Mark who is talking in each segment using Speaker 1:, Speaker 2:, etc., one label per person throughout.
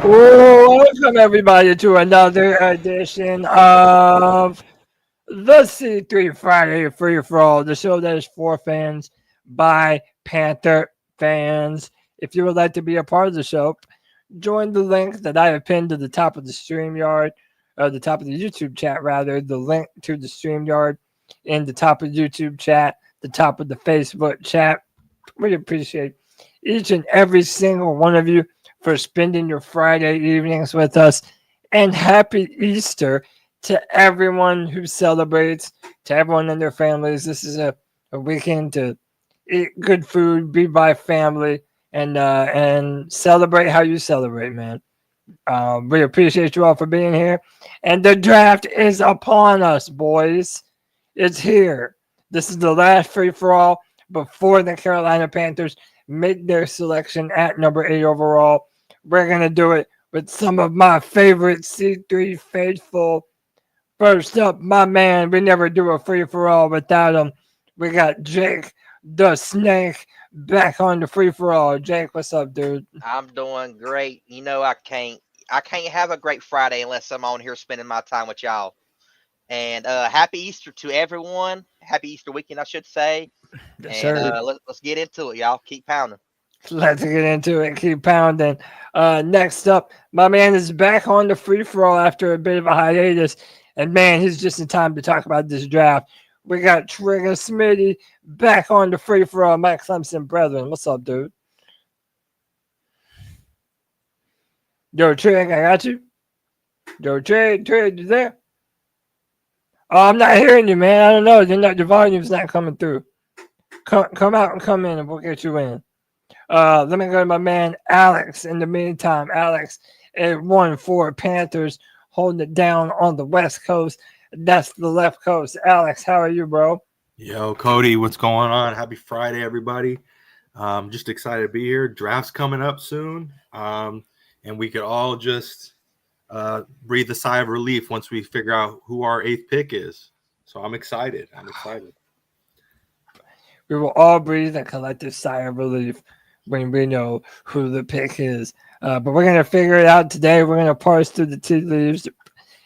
Speaker 1: Welcome everybody to another edition of the C3 Friday Free for All, the show that is for fans by Panther fans. If you would like to be a part of the show, join the link that I have pinned to the top of the Streamyard, or the top of the YouTube chat rather, the link to the Streamyard in the top of the YouTube chat, the top of the Facebook chat. We appreciate each and every single one of you for spending your Friday evenings with us. And happy Easter to everyone who celebrates, to everyone and their families. This is a weekend to eat good food, be by family, and celebrate how you celebrate, man. We appreciate you all for being here. And the draft is upon us, boys. It's here. This is the last free-for-all before the Carolina Panthers make their selection at number 8 overall. We're going to do it with some of my favorite C3 faithful. First up, my man, we never do a free-for-all without him. We got Jake the Snake back on the free-for-all. Jake, what's up, dude?
Speaker 2: I'm doing great. You know, I can't have a great Friday unless I'm on here spending my time with y'all. And happy Easter to everyone. Happy Easter weekend, I should say.
Speaker 1: Yes,
Speaker 2: and let's get into it, y'all. Keep pounding.
Speaker 1: Let's get into it. Keep pounding. Next up, my man is back on the free-for-all after a bit of a hiatus. And, man, he's just in time to talk about this draft. We got Trigger Smitty back on the free-for-all. Mike Clemson, brethren. What's up, dude? Yo, Trig, I got you. Yo, Trig, you there? Oh, I'm not hearing you, man. I don't know. Your volume's not coming through. Come out and come in, and we'll get you in. Let me go to my man Alex. In the meantime, Alex at 1-4 Panthers holding it down on the West Coast. That's the left coast. Alex, how are you, bro?
Speaker 3: Yo, Cody, what's going on? Happy Friday, everybody. Just excited to be here. Draft's coming up soon. And we could all just breathe a sigh of relief once we figure out who our 8th pick is. So I'm excited.
Speaker 1: We will all breathe a collective sigh of relief when we know who the pick is. But we're going to figure it out today. We're going to parse through the tea leaves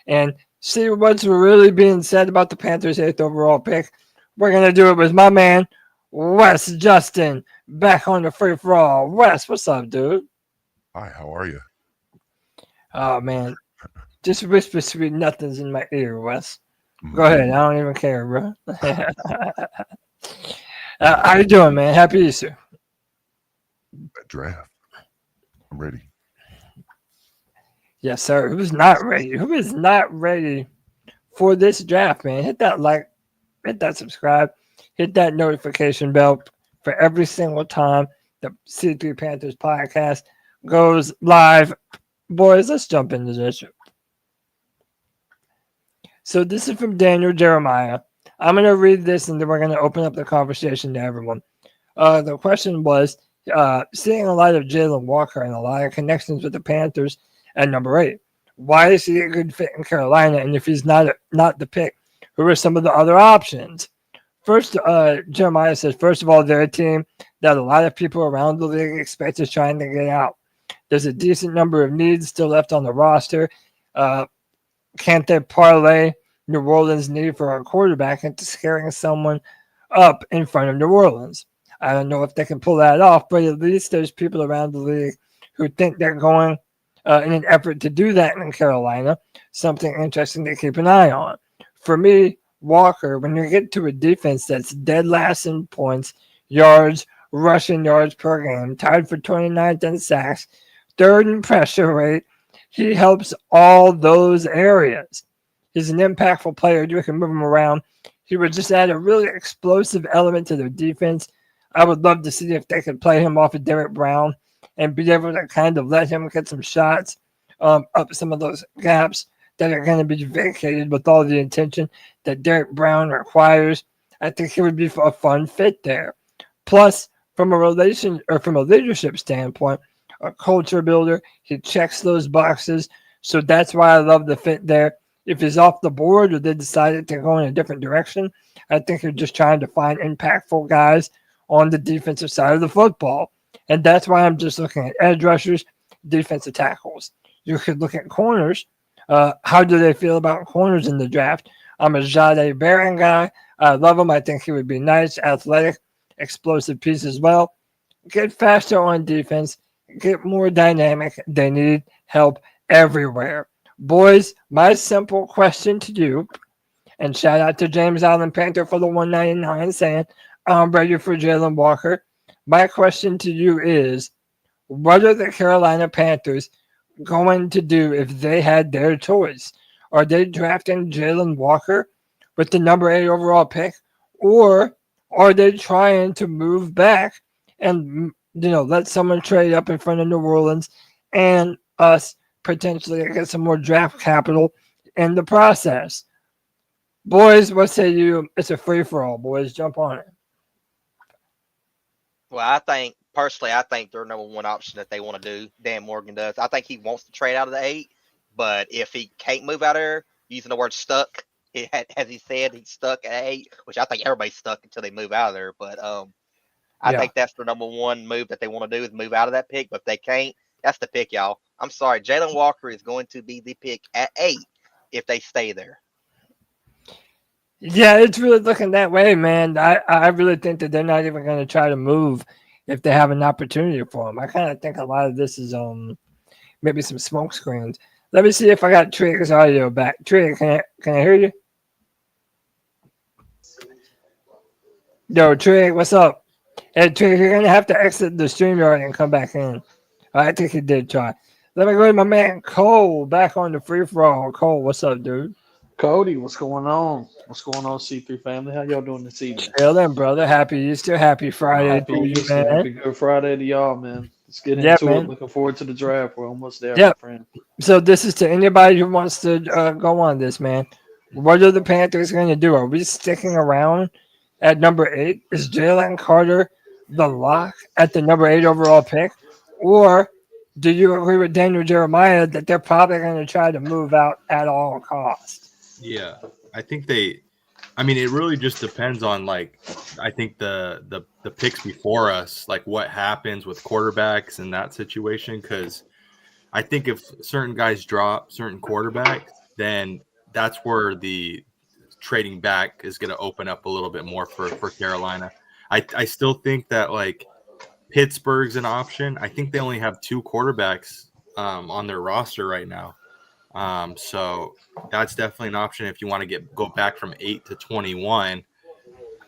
Speaker 1: and see what's really being said about the Panthers' 8th overall pick. We're going to do it with my man, Wes Justin, back on the free-for-all. Wes, what's up, dude?
Speaker 4: Hi, how are you?
Speaker 1: Oh, man. Just whisper sweet nothings in my ear, Wes. Go ahead. I don't even care, bro. How you doing, man? Happy Easter.
Speaker 4: Draft. I'm ready.
Speaker 1: Yes, sir. Who's not ready? Who is not ready for this draft, man? Hit that like, hit that subscribe, hit that notification bell for every single time the C3 Panthers podcast goes live. Boys, let's jump into this. So this is from Daniel Jeremiah. I'm going to read this, and then we're going to open up the conversation to everyone. The question was, seeing a lot of Jalon Walker and a lot of connections with the Panthers at number 8, why is he a good fit in Carolina? And if he's not the pick, who are some of the other options? First, Jeremiah says, first of all, they're a team that a lot of people around the league expect is trying to get out. There's a decent number of needs still left on the roster. Can't they parlay New Orleans' need for a quarterback into scaring someone up in front of New Orleans? I don't know if they can pull that off, but at least there's people around the league who think they're going in an effort to do that in Carolina. Something interesting to keep an eye on. For me, Walker, when you get to a defense that's dead last in points, yards, rushing yards per game, tied for 29th in sacks, 3rd in pressure rate, he helps all those areas. He's an impactful player. You can move him around. He would just add a really explosive element to their defense. I would love to see if they could play him off of Derek Brown and be able to kind of let him get some shots up some of those gaps that are going to be vacated with all the attention that Derek Brown requires. I think he would be a fun fit there. Plus, from a leadership standpoint, a culture builder, he checks those boxes. So that's why I love the fit there. If he's off the board or they decided to go in a different direction, I think you're just trying to find impactful guys on the defensive side of the football. And that's why I'm just looking at edge rushers, defensive tackles. You could look at corners. How do they feel about corners in the draft? I'm a Jade Barron guy. I love him. I think he would be nice, athletic, explosive piece as well. Get faster on defense. Get more dynamic. They need help everywhere. Boys, my simple question to you, and shout out to James Allen Panther for the 199 saying, I'm ready for Jalon Walker. My question to you is, what are the Carolina Panthers going to do if they had their choice? Are they drafting Jalon Walker with the number 8 overall pick, or are they trying to move back and let someone trade up in front of New Orleans and us potentially get some more draft capital in the process? Boys, what say you? It's a free for all. Boys, jump on it.
Speaker 2: Well, I think their number one option that they want to do, Dan Morgan does. I think he wants to trade out of the 8, but if he can't move out of there, using the word stuck, as he said, he's stuck at 8, which I think everybody's stuck until they move out of there. But I think that's their number one move that they want to do is move out of that pick. But if they can't, that's the pick, y'all. I'm sorry. Jalon Walker is going to be the pick at 8 if they stay there.
Speaker 1: Yeah, it's really looking that way, man. I really think that they're not even going to try to move if they have an opportunity for them. I kind of think a lot of this is maybe some smoke screens. Let me see if I got Trig's audio back. Trig, can I hear you? Yo, Trig, what's up? Hey, Trig, you're going to have to exit the Streamyard and come back in. I think he did try. Let me go to my man Cole back on the free-for-all. Cole, what's up, dude?
Speaker 5: Cody, what's going on? What's going on, C3 family? How y'all doing this evening?
Speaker 1: Chilling, brother. Happy Easter. Happy Friday
Speaker 5: Happy
Speaker 1: to you,
Speaker 5: Easter.
Speaker 1: man.
Speaker 5: Happy Good Friday to y'all, man. Let's get into it. Looking forward to the draft. We're almost there, my friend.
Speaker 1: So this is to anybody who wants to go on this, man. What are the Panthers going to do? Are we sticking around at number 8? Is Jalen Carter the lock at the number 8 overall pick? Or do you agree with Daniel Jeremiah that they're probably going to try to move out at all costs?
Speaker 3: Yeah, I think it really just depends on, I think the picks before us, what happens with quarterbacks in that situation. Because I think if certain guys drop certain quarterbacks, then that's where the trading back is going to open up a little bit more for Carolina. I still think that Pittsburgh's an option. I think they only have 2 quarterbacks on their roster right now. So that's definitely an option if you want to go back from 8 to 21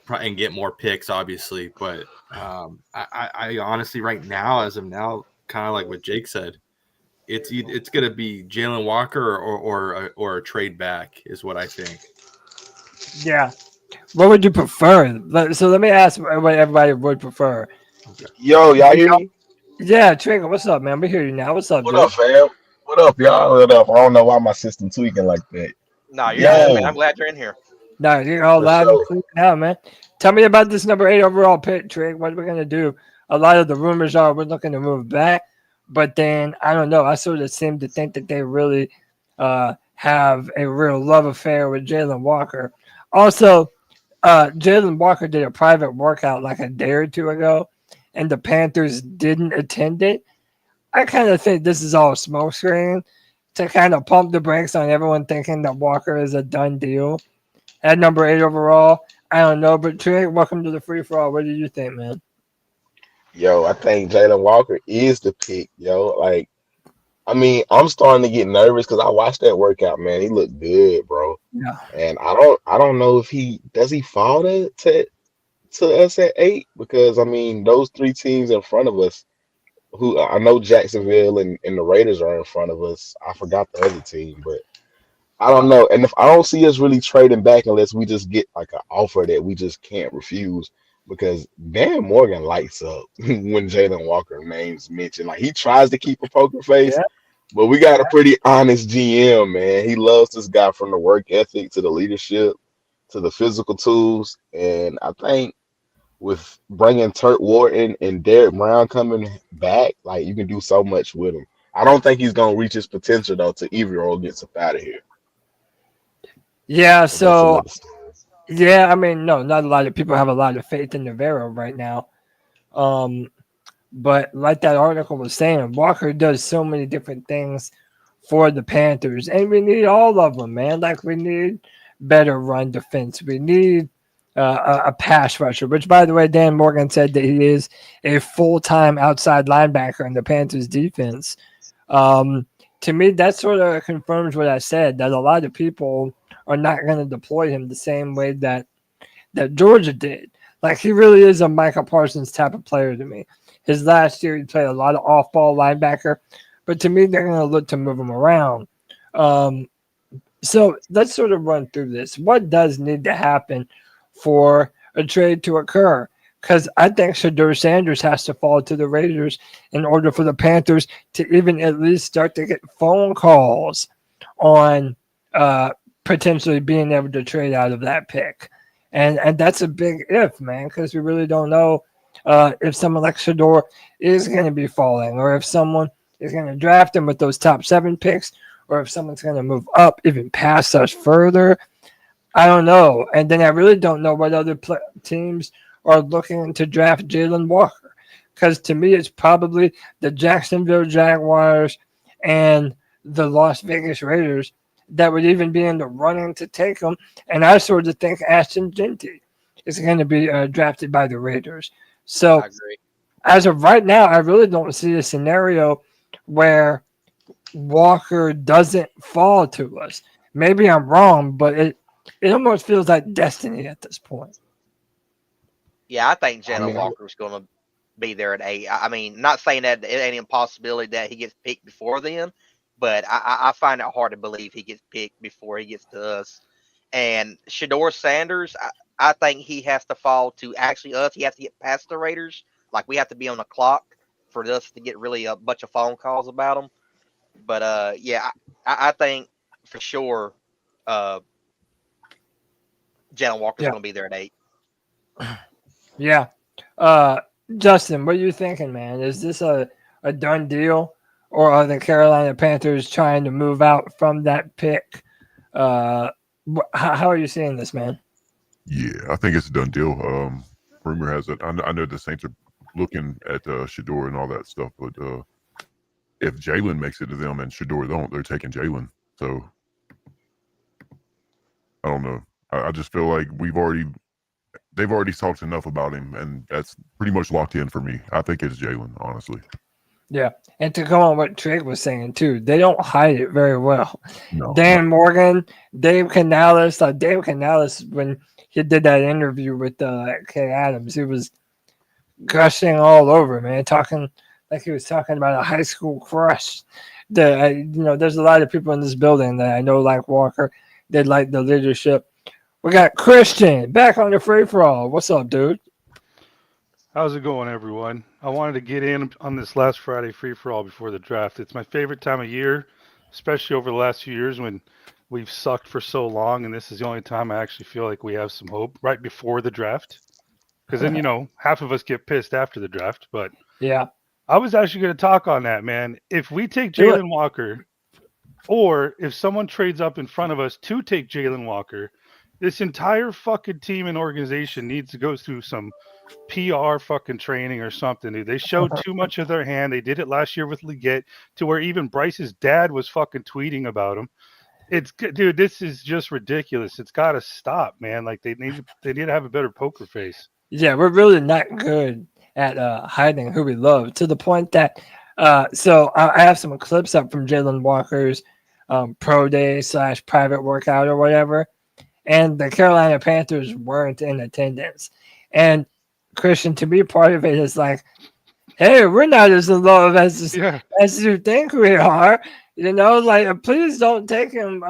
Speaker 3: and get more picks, obviously. But I honestly, right now, as of now, kind of like what Jake said, it's going to be Jalon Walker or a trade back is what I think.
Speaker 1: Yeah. What would you prefer? So let me ask what everybody would prefer.
Speaker 3: Okay.
Speaker 6: Yo, y'all hear me?
Speaker 1: Yeah, Trigger, what's up, man? We hear you now. What's up,
Speaker 6: What
Speaker 1: dude?
Speaker 6: up, fam? What up, y'all? What up? I don't know why my system tweaking like that.
Speaker 2: No, you're good, man. I'm glad you're in here.
Speaker 1: No, you're all live and clear now, man. Tell me about this number 8 overall pick, Trig. What are we going to do? A lot of the rumors are we're looking to move back, but then, I don't know. I sort of seem to think that they really have a real love affair with Jalon Walker. Also, Jalon Walker did a private workout like a day or 2 ago, and the Panthers didn't attend it. I kind of think this is all smoke screen to kind of pump the brakes on everyone thinking that Walker is a done deal at number 8 overall. I don't know, but Trey, welcome to the free for all. What do you think, man?
Speaker 6: Yo, I think Jalon Walker is the pick, yo. I'm starting to get nervous because I watched that workout, man. He looked good, bro.
Speaker 1: Yeah.
Speaker 6: And I don't know if he fall to us at 8 because those 3 teams in front of us, who I know Jacksonville and the Raiders are in front of us. I forgot the other team, but I don't know. And if I don't see us really trading back unless we just get an offer that we just can't refuse, because Dan Morgan lights up when Jalon Walker name's mentioned. He tries to keep a poker face, but we got a pretty honest GM, man. He loves this guy from the work ethic to the leadership to the physical tools. And I think with bringing Turk Wharton and Derek Brown coming back, you can do so much with him. I don't think he's going to reach his potential, though, to either gets up out of here.
Speaker 1: Yeah, so, no, not a lot of people have a lot of faith in Navarro right now. But like that article was saying, Walker does so many different things for the Panthers. And we need all of them, man. Like, we need better run defense. We need a pass rusher, which, by the way, Dan Morgan said that he is a full-time outside linebacker in the Panthers defense. To me, that sort of confirms what I said, that a lot of people are not going to deploy him the same way that Georgia did. Like, he really is a Micah Parsons type of player to me. His last year, he played a lot of off-ball linebacker, but to me, they're going to look to move him around. So let's sort of run through this. What does need to happen for a trade to occur? Because I think Shedeur Sanders has to fall to the Raiders in order for the Panthers to even at least start to get phone calls on potentially being able to trade out of that pick. And that's a big if, man, because we really don't know if someone like Shedeur is going to be falling, or if someone is going to draft him with those top 7 picks, or if someone's going to move up even past us further. I don't know. And then I really don't know what other teams are looking to draft Jalon Walker. Because to me, it's probably the Jacksonville Jaguars and the Las Vegas Raiders that would even be in the running to take him. And I sort of think Ashton Genty is going to be drafted by the Raiders. So
Speaker 2: I agree.
Speaker 1: As of right now, I really don't see a scenario where Walker doesn't fall to us. Maybe I'm wrong, but it almost feels like destiny at this point.
Speaker 2: Yeah, I think Jalon Walker is going to be there at 8. I mean, not saying that it ain't an impossibility that he gets picked before then, but I find it hard to believe he gets picked before he gets to us. And Shedeur Sanders, I think he has to fall to actually us. He has to get past the Raiders. Like, we have to be on the clock for us to get really a bunch of phone calls about him. But, yeah, I think for sure Jalon Walker's going to be there at 8.
Speaker 1: Yeah. Justin, what are you thinking, man? Is this a done deal, or are the Carolina Panthers trying to move out from that pick? How are you seeing this, man?
Speaker 4: Yeah, I think it's a done deal. Rumor has it. I know the Saints are looking at Shedeur and all that stuff, but if Jalon makes it to them and Shedeur don't, they're taking Jalon. So I don't know. I just feel like they've already talked enough about him, and that's pretty much locked in for me. I think it's Jalon, honestly.
Speaker 1: Yeah, and to come on what Trig was saying too, they don't hide it very well.
Speaker 4: No,
Speaker 1: Dan Morgan, Dave Canales, when he did that interview with Kay Adams, he was gushing all over, man, talking like he was talking about a high school crush. There's a lot of people in this building that I know like Walker. They like the leadership. We got Christian back on the free for all. What's up, dude?
Speaker 7: How's it going, everyone? I wanted to get in on this last Friday free-for-all before the draft. It's my favorite time of year, especially over the last few years when we've sucked for so long, and this is the only time I actually feel like we have some hope right before the draft. Because then, half of us get pissed after the draft. But
Speaker 1: yeah,
Speaker 7: I was actually going to talk on that, man. If we take Jalon Walker, or if someone trades up in front of us to take Jalon Walker, this entire fucking team and organization needs to go through some PR fucking training or something, dude. They showed too much of their hand. They did it last year with Leggett, to where even Bryce's dad was fucking tweeting about him. Dude, this is just ridiculous. It's got to stop, man. Like, they need to have a better poker face.
Speaker 1: Yeah, we're really not good at hiding who we love, to the point that so I have some clips up from Jalon Walker's pro day / private workout or whatever. And the Carolina Panthers weren't in attendance. And Christian, to be part of it is like, hey, we're not as in love as you think we are. Please don't take him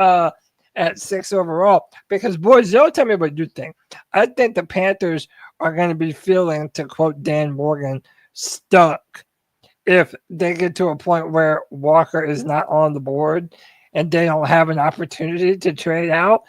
Speaker 1: at 6 overall. Because, boys, y'all tell me what you think. I think the Panthers are going to be feeling, to quote Dan Morgan, stuck if they get to a point where Walker is not on the board and they don't have an opportunity to trade out.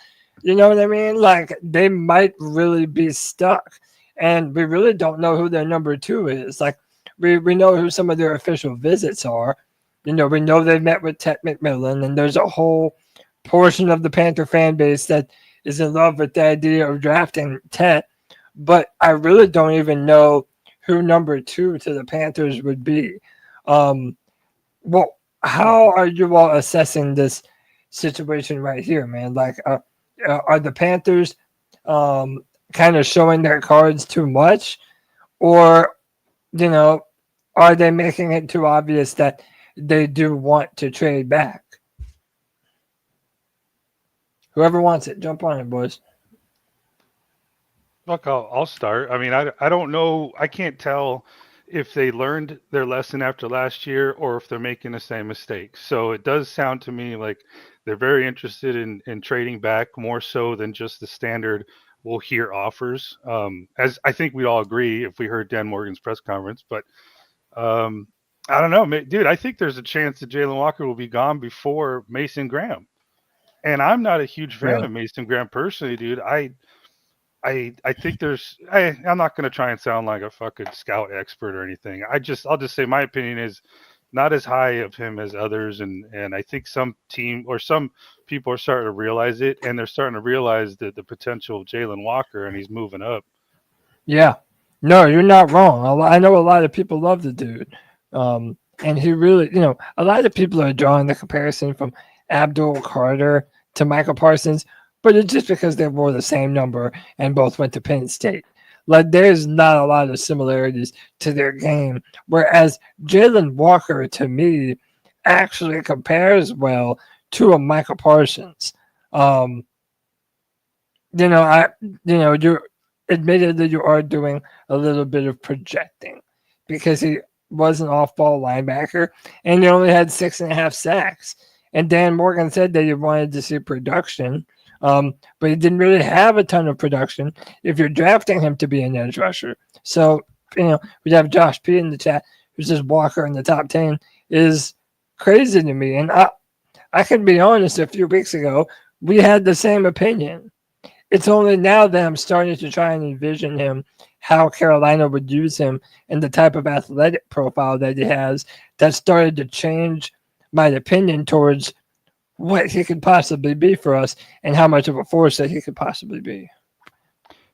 Speaker 1: You know what I mean? Like, they might really be stuck. And we really don't know who their number 2 is. Like, we know who some of their official visits are. We know they've met with Tet McMillan, and there's a whole portion of the Panther fan base that is in love with the idea of drafting Tet. But I really don't even know who number 2 to the Panthers would be. Well, how are you all assessing this situation right here, man? Like, are the Panthers kind of showing their cards too much, or are they making it too obvious that they do want to trade back? Whoever wants it, jump on it, boys.
Speaker 7: Look, I'll start. I mean, I don't know. I can't tell if they learned their lesson after last year or if they're making the same mistake. So it does sound to me like they're very interested in trading back more so than just the standard we'll hear offers. As I think we'd all agree if we heard Dan Morgan's press conference. But I don't know, dude. I think there's a chance that Jalon Walker will be gone before Mason Graham. And I'm not a huge fan of Mason Graham personally, dude. I think I'm not going to try and sound like a fucking scout expert or anything. I'll just say my opinion is not as high of him as others. And I think some people are starting to realize it, and they're starting to realize the potential of Jalon Walker, and he's moving up.
Speaker 1: Yeah. No, you're not wrong. I know a lot of people love the dude. And he really, a lot of people are drawing the comparison from Abdul Carter to Michael Parsons, but it's just because they wore the same number and both went to Penn State. Like, there's not a lot of similarities to their game, whereas Jalon Walker, to me, actually compares well to a Michael Parsons. You admittedly you are doing a little bit of projecting because he was an off-ball linebacker and he only had 6.5 sacks. And Dan Morgan said that he wanted to see production, but he didn't really have a ton of production if you're drafting him to be an edge rusher. So, we have Josh P in the chat who says Walker in the top 10 is crazy to me. And I can be honest, a few weeks ago, we had the same opinion. It's only now that I'm starting to try and envision him, how Carolina would use him, and the type of athletic profile that he has, that started to change my opinion towards what he could possibly be for us and how much of a force that he could possibly be.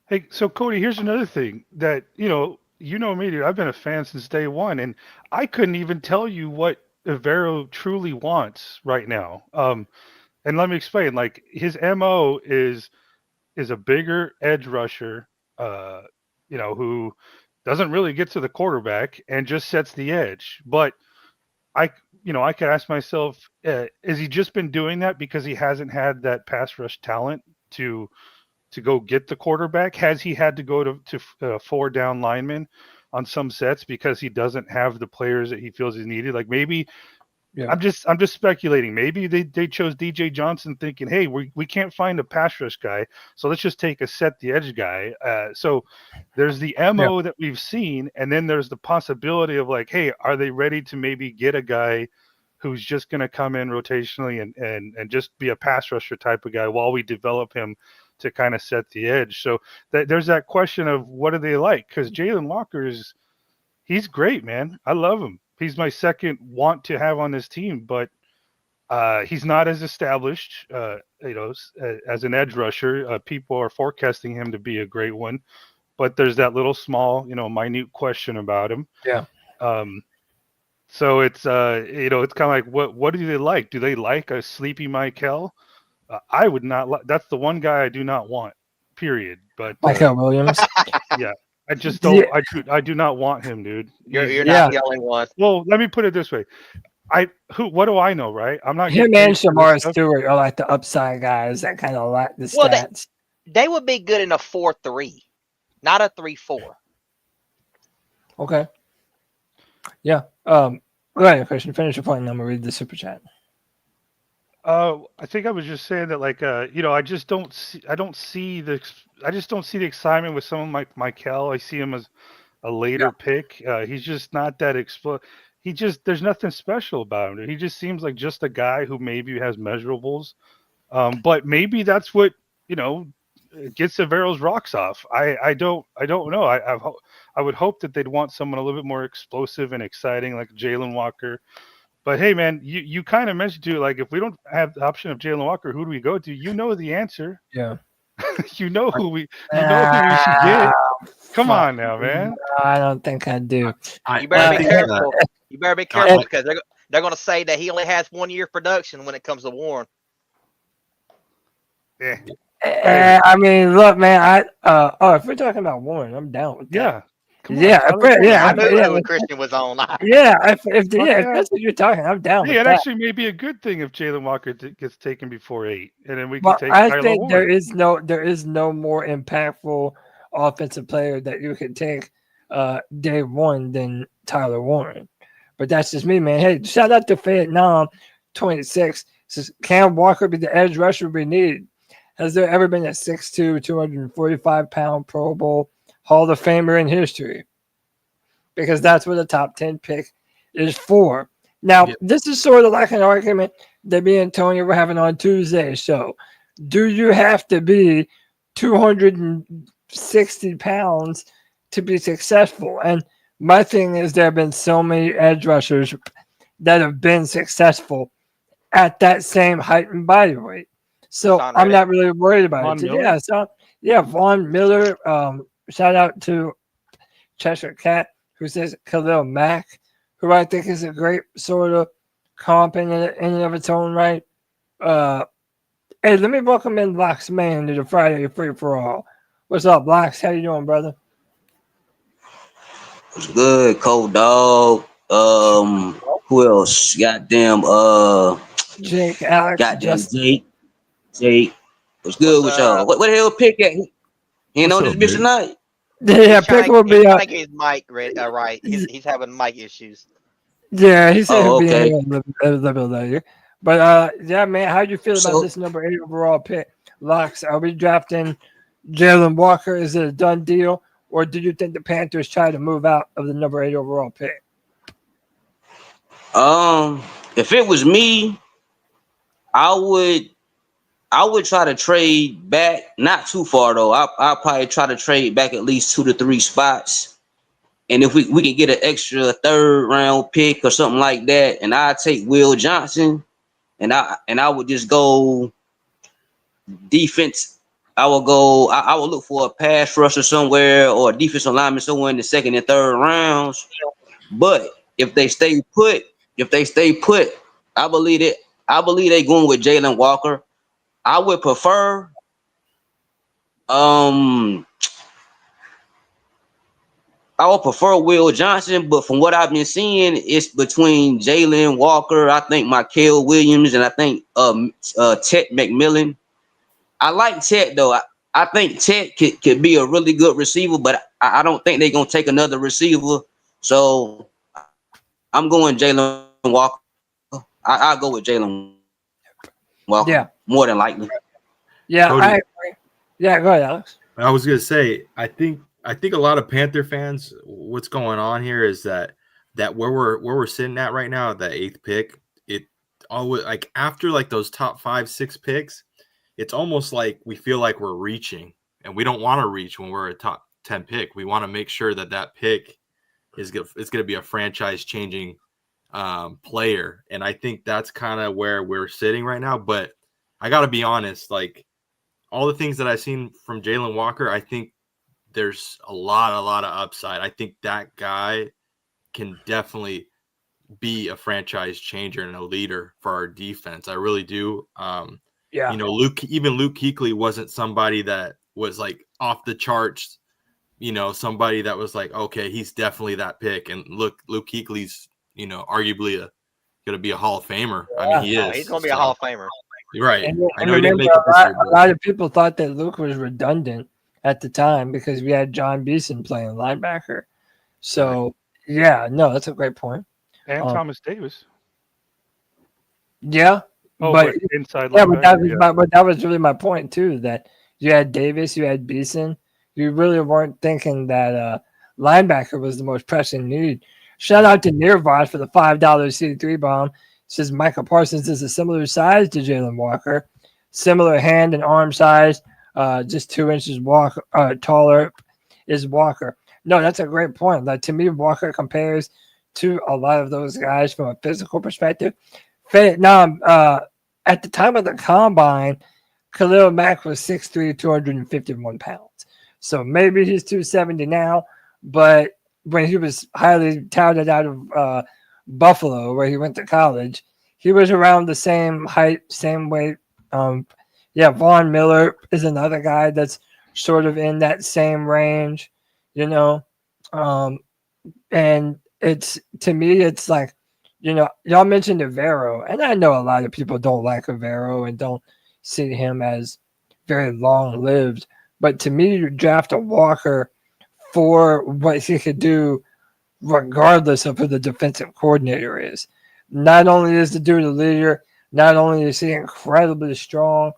Speaker 7: Hey, so Cody, here's another thing that, you know me, dude. I've been a fan since day one, and I couldn't even tell you what Evero truly wants right now. And let me explain. Like, his MO is a bigger edge rusher, who doesn't really get to the quarterback and just sets the edge. But I could ask myself, has he just been doing that because he hasn't had that pass rush talent to go get the quarterback? Has he had to go to 4 down linemen on some sets because he doesn't have the players that he feels he needed? Like, maybe I'm just speculating. Maybe they chose DJ Johnson thinking, hey, we can't find a pass rush guy, so let's just take a set the edge guy. So there's the MO that we've seen, and then there's the possibility of, like, hey, are they ready to maybe get a guy who's just going to come in rotationally and just be a pass rusher type of guy while we develop him to kind of set the edge? So there's that question of what do they like? Because Jalon Walker he's great, man. I love him. He's my second want to have on this team, but he's not as established, as an edge rusher. People are forecasting him to be a great one, but there's that little small, minute question about him.
Speaker 1: Yeah.
Speaker 7: So it's it's kind of like, what do they like? Do they like a sleepy Michael? I would not. That's the one guy I do not want. Period. But
Speaker 1: Michael Williams.
Speaker 7: Yeah. I just don't. Yeah. I do not want him, dude.
Speaker 2: You're not the only one.
Speaker 7: Well, let me put it this way. What do I know, right? I'm not.
Speaker 1: Him and Shamar Stewart are like the upside guys that kind of like the stats.
Speaker 2: Well, they would be good in a 4-3, not a 3-4.
Speaker 1: Okay. Yeah. Go ahead, Christian. Finish your point, and I'm gonna read the super chat.
Speaker 7: I think I was just saying that, like, I just don't see the excitement with someone like Michael. I see him as a later pick. He's just not that there's nothing special about him. He just seems like just a guy who maybe has measurables. But maybe that's what, gets Avero's rocks off. I don't know. I would hope that they'd want someone a little bit more explosive and exciting, like Jalon Walker. But hey, man, you kind of mentioned too, like, if we don't have the option of Jalon Walker, who do we go to? You know the answer.
Speaker 1: Yeah.
Speaker 7: you know who we should get. Come on now, man.
Speaker 1: No, I don't think I do.
Speaker 2: You better be careful. You better be careful because they're going to say that he only has 1 year of production when it comes to Warren.
Speaker 7: Yeah.
Speaker 1: I mean, look, man. If we're talking about Warren, I'm down with that.
Speaker 7: Yeah. Come on,
Speaker 1: Yeah,
Speaker 7: Tyler
Speaker 1: but-
Speaker 7: Warren.
Speaker 1: yeah,
Speaker 2: I knew
Speaker 1: yeah.
Speaker 2: when Christian was on.
Speaker 1: Yeah, if
Speaker 7: yeah.
Speaker 1: that's what you're talking, I'm down
Speaker 7: Hey,
Speaker 1: with
Speaker 7: it
Speaker 1: that.
Speaker 7: actually may be a good thing if Jalon Walker gets taken before 8, and then we can
Speaker 1: Well,
Speaker 7: take
Speaker 1: I
Speaker 7: Tyler
Speaker 1: think
Speaker 7: Warren.
Speaker 1: there is no more impactful offensive player that you can take day one than Tyler Warren. But that's just me, man. Hey, shout out to Vietnam 26. Says, can Walker be the edge rusher we need? Has there ever been a 6'2", 245-pound Pro Bowl Hall of Famer in history? Because that's what the top 10 pick is for. Now, This is sort of like an argument that me and Tony were having on Tuesday's show. Do you have to be 260 pounds to be successful? And my thing is there have been so many edge rushers that have been successful at that same height and body weight. So
Speaker 2: Sean
Speaker 1: I'm
Speaker 2: Reddick.
Speaker 1: not really worried about
Speaker 7: Von
Speaker 1: it.
Speaker 7: Miller?
Speaker 1: Von Miller. Shout out to Cheshire Cat, who says Khalil Mack, who I think is a great sort of comp in and of its own right. Hey, let me welcome in Locks Man to the Friday Free for All. What's up, Locks? How you doing, brother?
Speaker 8: What's good, Cold Dog? Who else? Goddamn,
Speaker 1: Jake, Alex,
Speaker 8: goddamn
Speaker 1: Justin.
Speaker 8: Jake. What's good with y'all? What the hell pick at? He ain't on
Speaker 4: What's
Speaker 8: this
Speaker 4: up,
Speaker 8: bitch tonight?
Speaker 1: Yeah,
Speaker 2: He's trying
Speaker 1: pick will be
Speaker 2: to get his mic right. He's having mic issues.
Speaker 1: Yeah, he said he'll be
Speaker 8: okay.
Speaker 1: here a little bit later. But yeah, man, how do you feel about
Speaker 8: So-
Speaker 1: this number 8 overall pick? Locks, are we drafting Jalon Walker? Is it a done deal? Or do you think the Panthers try to move out of the number 8 overall pick?
Speaker 8: If it was me, I would try to trade back, not too far though. I'll probably try to trade back at least 2 to 3 spots. And if we can get an extra 3rd round pick or something like that, and I'll take Will Johnson, and I would just go defense. I would look for a pass rusher somewhere or a defensive lineman somewhere in the 2nd and 3rd rounds. But if they stay put, I believe they're going with Jalon Walker. I would prefer Will Johnson, but from what I've been seeing, it's between Jalon Walker, I think Mykel Williams, and I think Tet McMillan. I like Tet though. I think Tet could be a really good receiver, but I don't think they're gonna take another receiver. So I'm going Jalon Walker. I'll go with Jalon Walker.
Speaker 1: Yeah.
Speaker 8: More than likely.
Speaker 1: Yeah,
Speaker 3: Cody.
Speaker 1: I agree. Yeah, go ahead, Alex.
Speaker 3: I was gonna say, I think a lot of Panther fans, what's going on here is that where we're sitting at right now, that 8th pick, it always like after like those top 5, 6 picks, it's almost like we feel like we're reaching, and we don't want to reach when we're a top 10 pick. We want to make sure that pick is going to be a franchise changing player, and I think that's kind of where we're sitting right now. But I got to be honest, like all the things that I've seen from Jalon Walker, I think there's a lot of upside. I think that guy can definitely be a franchise changer and a leader for our defense. I really do.
Speaker 1: Yeah.
Speaker 3: Luke Kuechly wasn't somebody that was like off the charts, somebody that was like, okay, he's definitely that pick. And look, Luke Kuechly's, arguably going to be a Hall of Famer. I mean, he is.
Speaker 2: He's going to be a Hall of Famer.
Speaker 3: Right.
Speaker 1: And
Speaker 3: I know he didn't make
Speaker 1: remember,
Speaker 3: it this year.
Speaker 1: a lot of people thought that Luke was redundant at the time because we had John Beeson playing linebacker. So, yeah, no, that's a great point.
Speaker 7: And Thomas Davis.
Speaker 1: Yeah.
Speaker 7: Oh,
Speaker 1: but
Speaker 7: inside
Speaker 1: yeah,
Speaker 7: linebacker.
Speaker 1: but that was really my point too. That you had Davis, you had Beeson. You really weren't thinking that linebacker was the most pressing need. Shout out to Nirvod for the $5 C3 bomb. Says Michael Parsons is a similar size to Jalon Walker, similar hand and arm size, just 2 inches taller is Walker. No, that's a great point. Like to me, Walker compares to a lot of those guys from a physical perspective. Vietnam, at the time of the combine, Khalil Mack was 6'3", 251 pounds. So maybe he's 270 now, but when he was highly touted out of Buffalo, where he went to college. He was around the same height, same weight. Von Miller is another guy that's sort of in that same range, and it's, to me, it's like, y'all mentioned Avero, and I know a lot of people don't like Avero and don't see him as very long-lived, but to me, you draft a Walker for what he could do regardless of who the defensive coordinator is. Not only is the dude a leader, not only is he incredibly strong,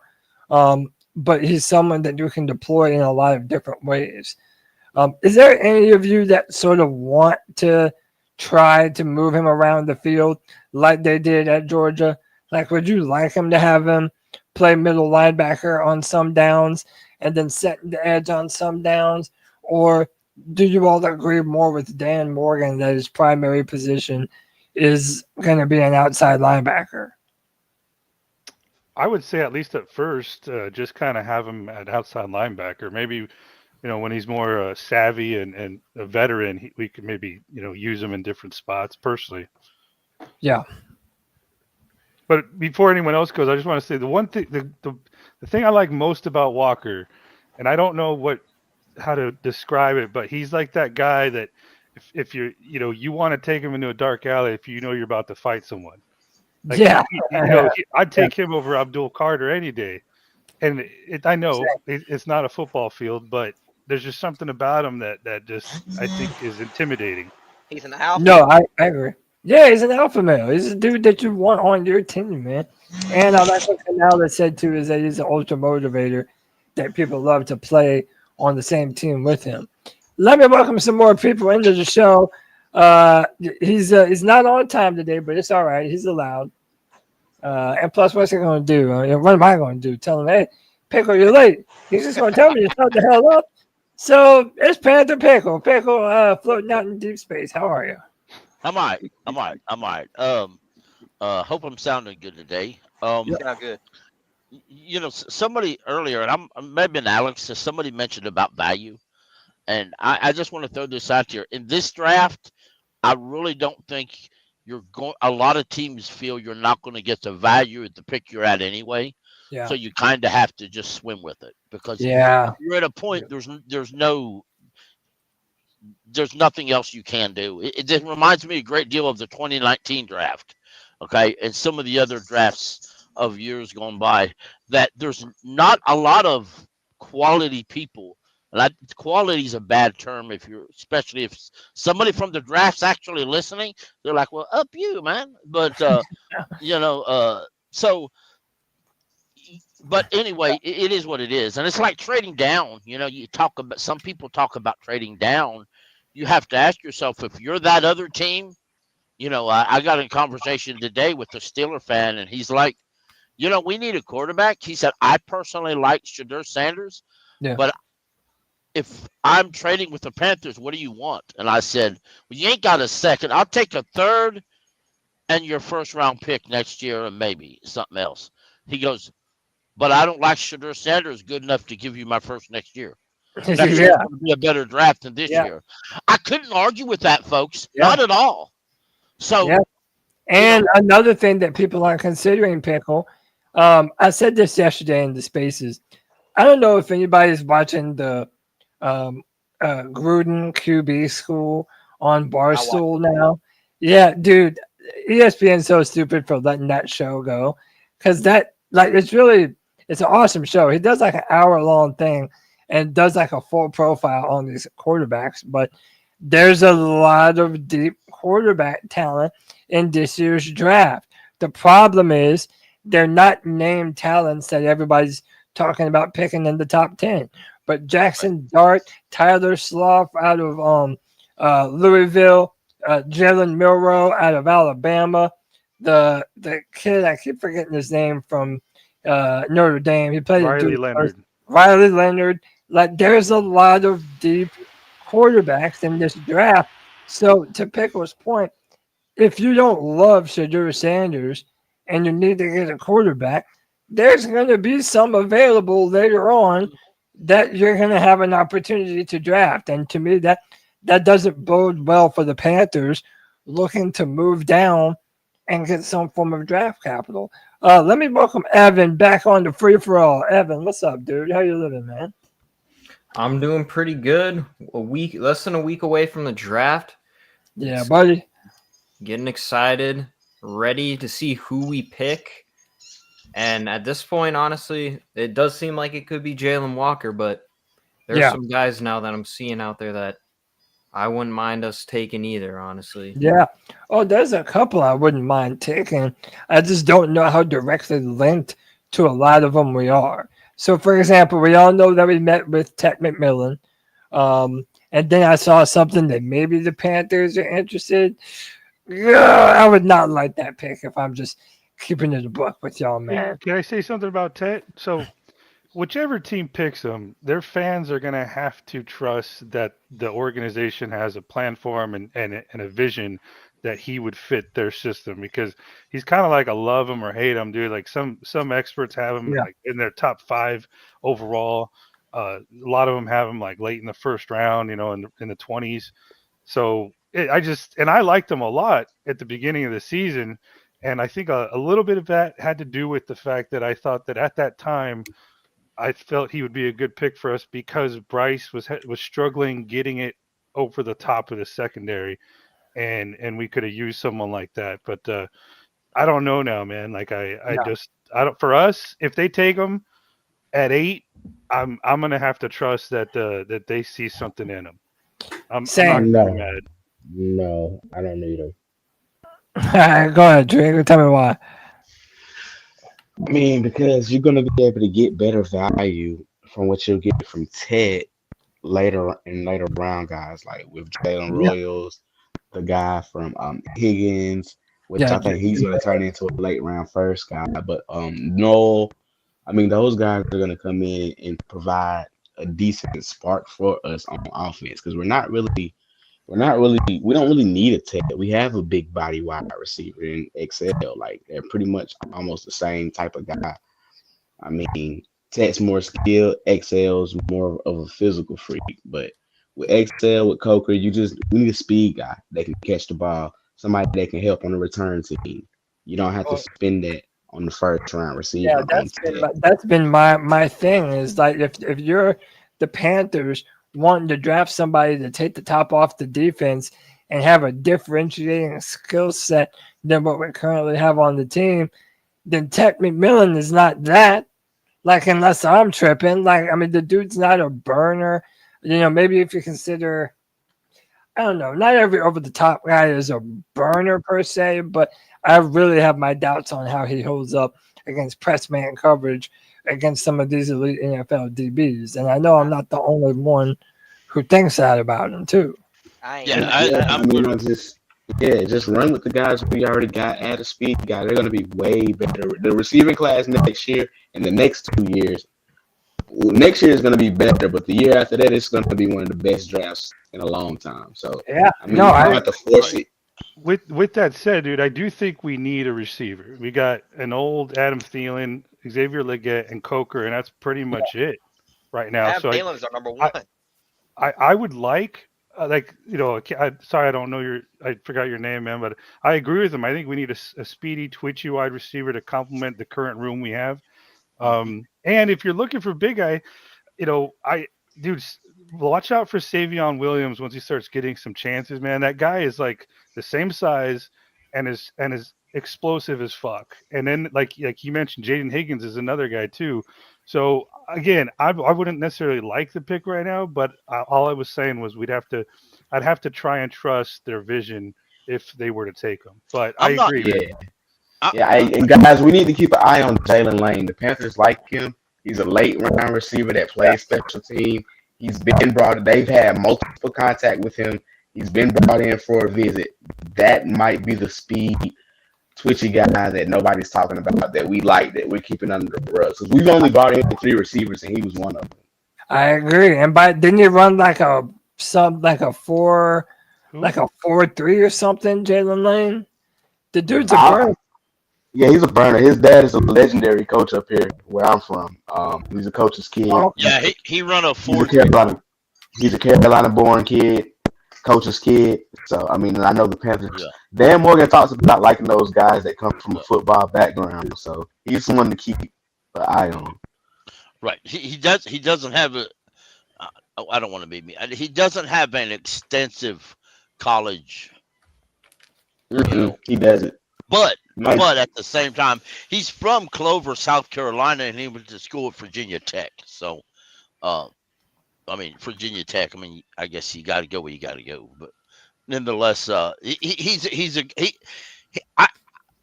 Speaker 1: but he's someone that you can deploy in a lot of different ways. Is there any of you that sort of want to try to move him around the field like they did at Georgia? Like, would you like him to have him play middle linebacker on some downs and then set the edge on some downs? Or do you all agree more with Dan Morgan that his primary position is going to be an outside linebacker?
Speaker 7: I would say at least at first, just kind of have him at outside linebacker. Maybe, when he's more savvy and a veteran, we could maybe, use him in different spots personally.
Speaker 1: Yeah.
Speaker 7: But before anyone else goes, I just want to say the one thing, the thing I like most about Walker, and I don't know how to describe it, but he's like that guy that if you're, you want to take him into a dark alley if you're about to fight someone. Like,
Speaker 1: yeah.
Speaker 7: I'd take him over Abdul Carter any day. And I know it's not a football field, but there's just something about him that just, I think, is intimidating.
Speaker 2: He's an alpha.
Speaker 1: No, I agree. Yeah, he's an alpha male. He's a dude that you want on your team, man. And I like what Canal said, too, is that he's an ultra motivator that people love to play on the same team with him. Let me welcome some more people into the show. He's not on time today, but it's all right. He's allowed. And plus, what's he going to do? What am I going to do? Tell him, hey, Pickle, you're late. He's just going to tell me to shut the hell up. So it's Panther Pickle. Pickle floating out in deep space. How are you?
Speaker 9: I'm all right. Hope I'm sounding good today.
Speaker 2: Sound good.
Speaker 9: Somebody earlier, and I'm maybe an Alex, somebody mentioned about value. And I just want to throw this out here. In this draft, I really don't think a lot of teams feel you're not going to get the value at the pick you're at anyway.
Speaker 1: Yeah.
Speaker 9: So you kind of have to just swim with it because you're at a point, there's nothing else you can do. It just reminds me a great deal of the 2019 draft. Okay. And some of the other drafts of years gone by, that there's not a lot of quality people. And quality is a bad term especially if somebody from the draft's actually listening. They're like, well, up you, man. But but anyway, it is what it is, and it's like trading down. Some people talk about trading down. You have to ask yourself, if you're that other team. I got in a conversation today with a Steeler fan, and he's like, we need a quarterback. He said, I personally like Shedeur Sanders, but if I'm trading with the Panthers, what do you want? And I said, well, you ain't got a second. I'll take a third and your first round pick next year and maybe something else. He goes, but I don't like Shedeur Sanders good enough to give you my first next year. That's going to be a better draft than this year. I couldn't argue with that, folks. Not at all. So,
Speaker 1: and another thing that people aren't considering, Pickle, I said this yesterday in the spaces. I don't know if anybody's watching the Gruden QB school on Barstool now. Yeah, dude, ESPN's so stupid for letting that show go, because it's an awesome show. He does like an hour-long thing and does like a full profile on these quarterbacks, but there's a lot of deep quarterback talent in this year's draft. The problem is they're not named talents that everybody's talking about picking in the top 10. But Jackson Dart, Tyler Slough out of Louisville, Jalen Milroe out of Alabama, the kid, I keep forgetting his name, from Notre Dame. He played Riley Leonard. Like, there's a lot of deep quarterbacks in this draft. So to Pickle's point, if you don't love Shedeur Sanders and you need to get a quarterback, there's going to be some available later on that you're going to have an opportunity to draft. And to me, that doesn't bode well for the Panthers, looking to move down and get some form of draft capital. Let me welcome Evan back on the free for all. Evan, what's up, dude? How you living, man?
Speaker 10: I'm doing pretty good. Less than a week away from the draft.
Speaker 1: Yeah, buddy.
Speaker 10: Getting excited, ready to see who we pick. And at this point, honestly, it does seem like it could be Jalon Walker, but there's some guys now that I'm seeing out there that I wouldn't mind us taking either, honestly.
Speaker 1: Yeah. Oh, there's a couple I wouldn't mind taking. I just don't know how directly linked to a lot of them we are. So, for example, we all know that we met with Tet McMillan. And then I saw something that maybe the Panthers are interested. Yeah, I would not like that pick if I'm just keeping it a buck with y'all, man.
Speaker 7: Can I say something about Tet? So, whichever team picks him, their fans are going to have to trust that the organization has a plan for him and a vision that he would fit their system, because he's kind of like a love him or hate him, dude. Like some experts have him like in their top 5 overall. A lot of them have him like late in the first round, in the 20s. So I liked him a lot at the beginning of the season. And I think a little bit of that had to do with the fact that I thought that at that time, I felt he would be a good pick for us because Bryce was struggling getting it over the top of the secondary, and we could have used someone like that. But I don't know now, man. Like I don't. For us, if they take him at 8, I'm gonna have to trust that they see something in him. I'm not mad.
Speaker 6: No, I don't need him.
Speaker 1: All right, go ahead, Drake. Tell me why.
Speaker 6: I mean, because you're going to be able to get better value from what you'll get from Tet later round guys, like with Jalen Royals, the guy from Higgins, which I think he's going to turn into a late round first guy. But Noel, I mean, those guys are going to come in and provide a decent spark for us on offense, because we don't really need a Tet. We have a big body wide receiver in XL. Like, they're pretty much almost the same type of guy. I mean, Tet's more skilled, XL's more of a physical freak. But with XL, with Coker, we need a speed guy that can catch the ball, somebody that can help on the return team. You don't have to spend that on the first round receiver.
Speaker 1: Yeah, that's been my thing, is like if you're the Panthers wanting to draft somebody to take the top off the defense and have a differentiating skill set than what we currently have on the team, then Tet McMillan is not that. Like, unless I'm tripping. Like, I mean, the dude's not a burner. Maybe if you consider, I don't know, not every over-the-top guy is a burner per se, but I really have my doubts on how he holds up against press man coverage against some of these elite NFL DBs. And I know I'm not the only one who thinks that about him, too.
Speaker 6: Just run with the guys we already got. Add a speed guy. They're going to be way better. The receiving class next year and the next 2 years, next year is going to be better, but the year after that, it's going to be one of the best drafts in a long time. So, I have to force it.
Speaker 7: With that said, dude, I do think we need a receiver. We got an old Adam Thielen, Xavier Legette, and Coker, and that's pretty much it right now.
Speaker 2: Adam Thielen's our number 1.
Speaker 7: I would like, sorry, I don't know I forgot your name, man, but I agree with him. I think we need a speedy, twitchy wide receiver to complement the current room we have. And if you're looking for big guy, watch out for Savion Williams once he starts getting some chances, man. That guy is like the same size and is explosive as fuck. And then like you mentioned, Jaden Higgins is another guy too. So again, I wouldn't necessarily like the pick right now, but all I was saying was I'd have to try and trust their vision if they were to take them. But I agree.
Speaker 6: And guys, we need to keep an eye on Jalen Lane. The Panthers like him. He's a late round receiver that plays special team. He's been they've had multiple contact with him. He's been brought in for a visit. That might be the speed, twitchy guy that nobody's talking about that we like, that we're keeping under the rug. Because we've only brought in 3 receivers, and he was one of them.
Speaker 1: I agree. And didn't he run like a 4-3 or something, Jalon Lane? The dude's a burner.
Speaker 6: Yeah, he's a burner. His dad is a legendary coach up here where I'm from. He's a coach's kid.
Speaker 9: Yeah, he run a 4.
Speaker 6: He's a Carolina-born kid, coach's kid. So, I mean, I know the Panthers Dan Morgan talks about liking those guys that come from a football background, so he's someone to keep an eye on.
Speaker 9: Right. He doesn't have a. I don't want to be me. He doesn't have an extensive college.
Speaker 6: He doesn't.
Speaker 9: But at the same time, he's from Clover, South Carolina, and he went to school at Virginia Tech. So, Virginia Tech. I guess you got to go where you got to go. But nonetheless, I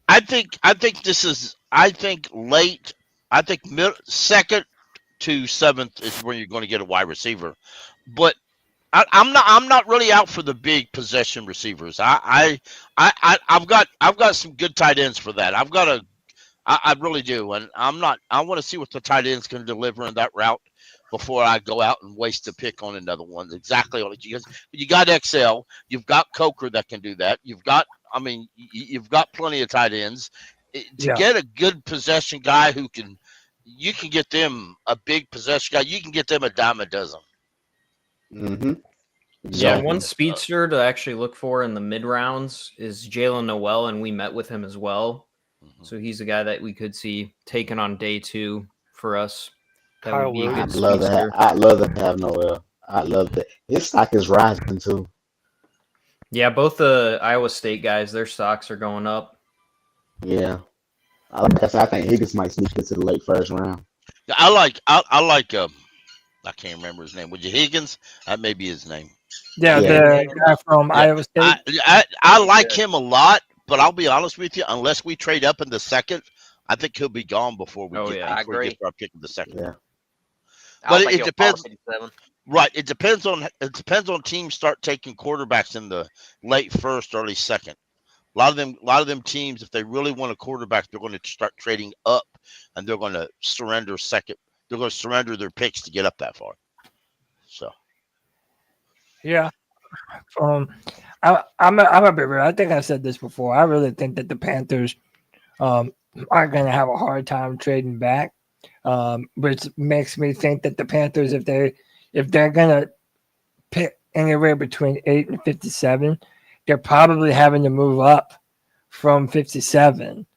Speaker 9: think this is. I think late. I think second to seventh is where you're going to get a wide receiver. But I'm not really out for the big possession receivers. I've got some good tight ends for that. I really do, and I want to see what the tight ends can deliver in that route before I go out and waste a pick on another one. Exactly what you got. XL, you've got Coker that can do that. You've got plenty of tight ends to get a good possession guy you can get them a big possession guy. You can get them a dime a dozen.
Speaker 10: Mm-hmm. Yeah, one speedster to actually look for in the mid rounds is Jalen Noel, and we met with him as well. Mm-hmm. So he's a guy that we could see taken on day 2 for us. That would be a good speedster.
Speaker 6: I'd love to have Noel. I love that. His stock is rising too.
Speaker 10: Yeah, both the Iowa State guys, their stocks are going up.
Speaker 6: Yeah. I think Higgins might sneak into the late first round.
Speaker 9: I like I can't remember his name. Was it Higgins? That may be his name.
Speaker 1: Yeah, the guy from Iowa State.
Speaker 9: I like him a lot, but I'll be honest with you. Unless we trade up in the second, I think he'll be gone before we get our pick in the second.
Speaker 6: Yeah.
Speaker 9: But it depends. Right. It depends on teams start taking quarterbacks in the late first, early second. A lot of them teams, if they really want a quarterback, they're going to start trading up, and they're going to surrender second. They're going to surrender their picks to get up that far. So,
Speaker 1: yeah, I'm a bit real. I think I said this before. I really think that the Panthers are going to have a hard time trading back, which makes me think that the Panthers, if they're going to pick anywhere between 8 and 57, they're probably having to move up from 57.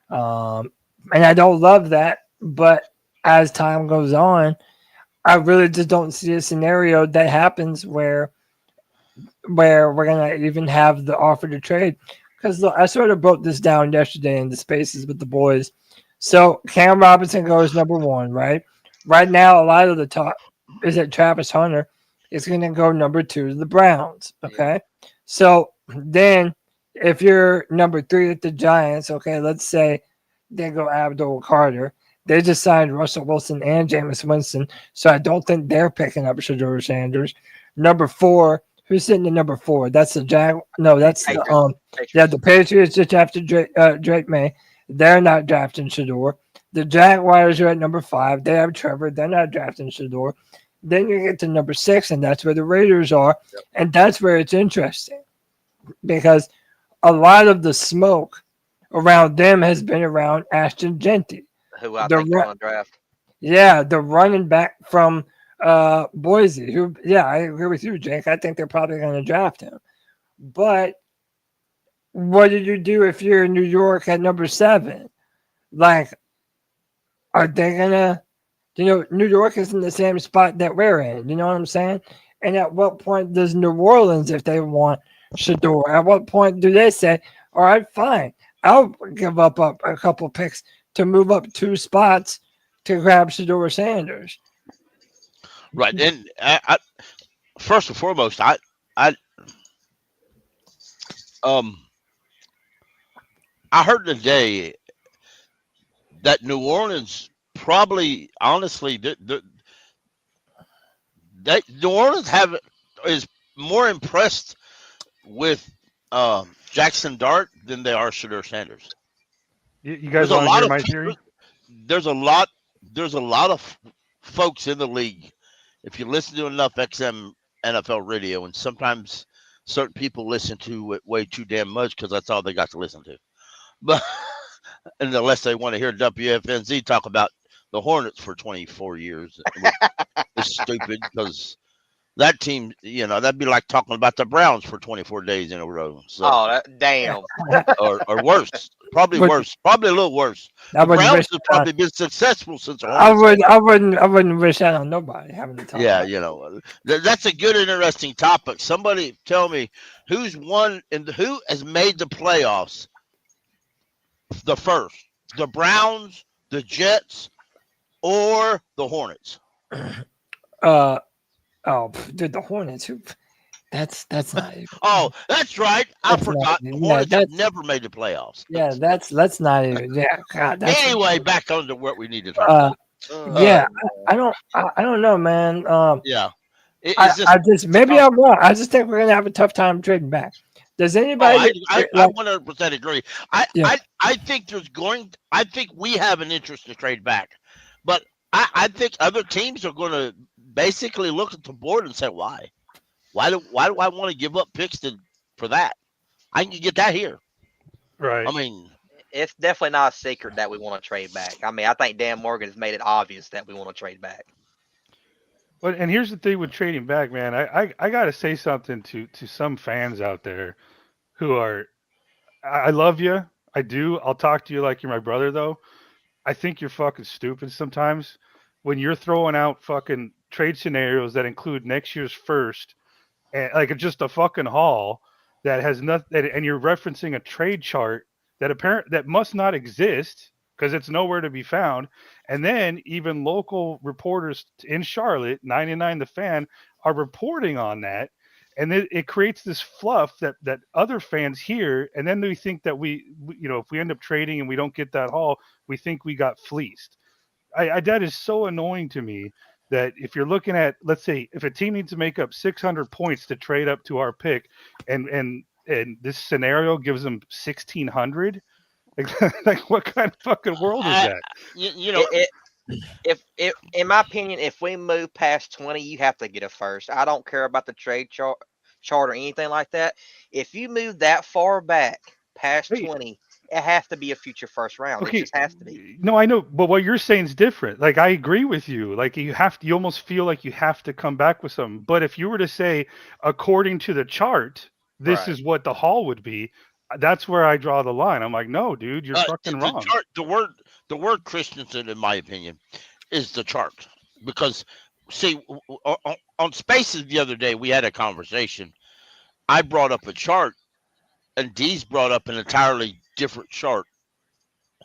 Speaker 1: And I don't love that, but as time goes on, I really just don't see a scenario that happens where we're going to even have the offer to trade. Because I sort of broke this down yesterday in the spaces with the boys. So Cam Robinson goes number 1, right? Right now, a lot of the talk is that Travis Hunter is going to go number 2 to the Browns, okay? So then if you're number 3 at the Giants, okay, let's say they go Abdul Carter. They just signed Russell Wilson and Jameis Winston, so I don't think they're picking up Shedeur Sanders. Number 4, who's sitting at number 4? That's the the Patriots just drafted Drake May. They're not drafting Shedeur. The Jaguars are at number 5. They have Trevor. They're not drafting Shedeur. Then you get to number 6, and that's where the Raiders are, and that's where it's interesting because a lot of the smoke around them has been around Ashton Genty.
Speaker 2: Who I think on draft.
Speaker 1: Yeah, the running back from Boise. I agree with you, Jake. I think they're probably going to draft him. But what do you do if you're in New York at number 7? Like, are they going to, New York is in the same spot that we're in. You know what I'm saying? And at what point does New Orleans, if they want Shedeur, at what point do they say, all right, fine, I'll give up a couple picks to move up 2 spots to grab Shedeur Sanders?
Speaker 9: Right. And I first and foremost, I heard today that New Orleans probably, honestly, that New Orleans is more impressed with Jackson Dart than they are Shedeur Sanders.
Speaker 7: You guys want to hear my theory?
Speaker 9: There's a lot of folks in the league. If you listen to enough XM NFL radio, and sometimes certain people listen to it way too damn much because that's all they got to listen to. But and unless they want to hear WFNZ talk about the Hornets for 24 years, it's stupid because that team, that'd be like talking about the Browns for 24 days in a row. So,
Speaker 2: Damn.
Speaker 9: or worse, probably worse, probably a little worse. The Browns have probably been successful since the Hornets.
Speaker 1: I wouldn't wish that on nobody having to talk.
Speaker 9: Yeah, that's a good, interesting topic. Somebody tell me who's won and who has made the playoffs the first, the Browns, the Jets, or the Hornets.
Speaker 1: Dude, the Hornets. That's not even.
Speaker 9: Oh, that's right. I forgot. The Hornets have never made the playoffs.
Speaker 1: Yeah, that's not even. Yeah, God.
Speaker 9: Anyway, back on to what we need to talk about.
Speaker 1: Yeah, I don't know, man.
Speaker 9: Yeah,
Speaker 1: maybe I'm wrong. I just think we're gonna have a tough time trading back. Does anybody?
Speaker 9: I 100% agree. I think I think we have an interest to trade back, but I think other teams are going to basically look at the board and say, why? Why do I want to give up picks for that? I can get that here.
Speaker 7: Right.
Speaker 9: I mean,
Speaker 2: it's definitely not a secret that we want to trade back. I mean, I think Dan Morgan has made it obvious that we want to trade back.
Speaker 7: But and here's the thing with trading back, man. I got to say something to some fans out there who are. I love you. I do. I'll talk to you like you're my brother, though. I think you're fucking stupid sometimes when you're throwing out fucking trade scenarios that include next year's first, and like just a fucking haul that has nothing, and you're referencing a trade chart that must not exist because it's nowhere to be found. And then even local reporters in Charlotte, 99 The Fan, are reporting on that. And it creates this fluff that other fans hear. And then we think that we if we end up trading and we don't get that haul, we think we got fleeced. That is so annoying to me that if you're looking at, let's say, if a team needs to make up 600 points to trade up to our pick and this scenario gives them 1,600, like what kind of fucking world is that?
Speaker 2: If in my opinion, if we move past 20, you have to get a first. I don't care about the trade chart or anything like that. If you move that far back past 20, it has to be a future first round.
Speaker 7: Okay.
Speaker 2: It just has to be.
Speaker 7: No, I know, but what you're saying is different. Like I agree with you. Like you almost feel like you have to come back with something. But if you were to say, according to the chart, this is what the haul would be, that's where I draw the line. I'm like, no, dude, you're fucking wrong.
Speaker 9: The word Christensen, in my opinion, is the chart. Because, see, on Spaces the other day, we had a conversation. I brought up a chart, and Dee's brought up an entirely different chart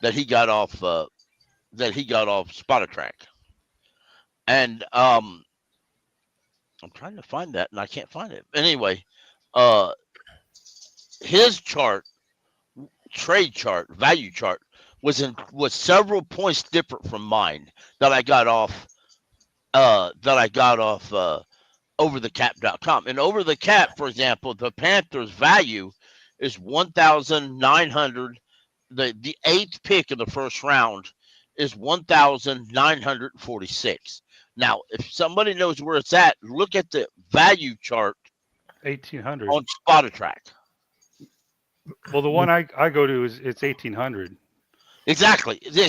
Speaker 9: that he got off Spotrac. And I'm trying to find that, and I can't find it. Anyway, his chart, trade chart, value chart, was several points different from mine that I got off overthecap.com. And over the cap, for example, the Panthers value is 1,900. The eighth pick in the first round is 1,946. Now, if somebody knows where it's at, look at the value chart
Speaker 7: 1,800
Speaker 9: on Spotrac.
Speaker 7: Well, the one I go to it's 1,800.
Speaker 9: Exactly.
Speaker 1: Yeah.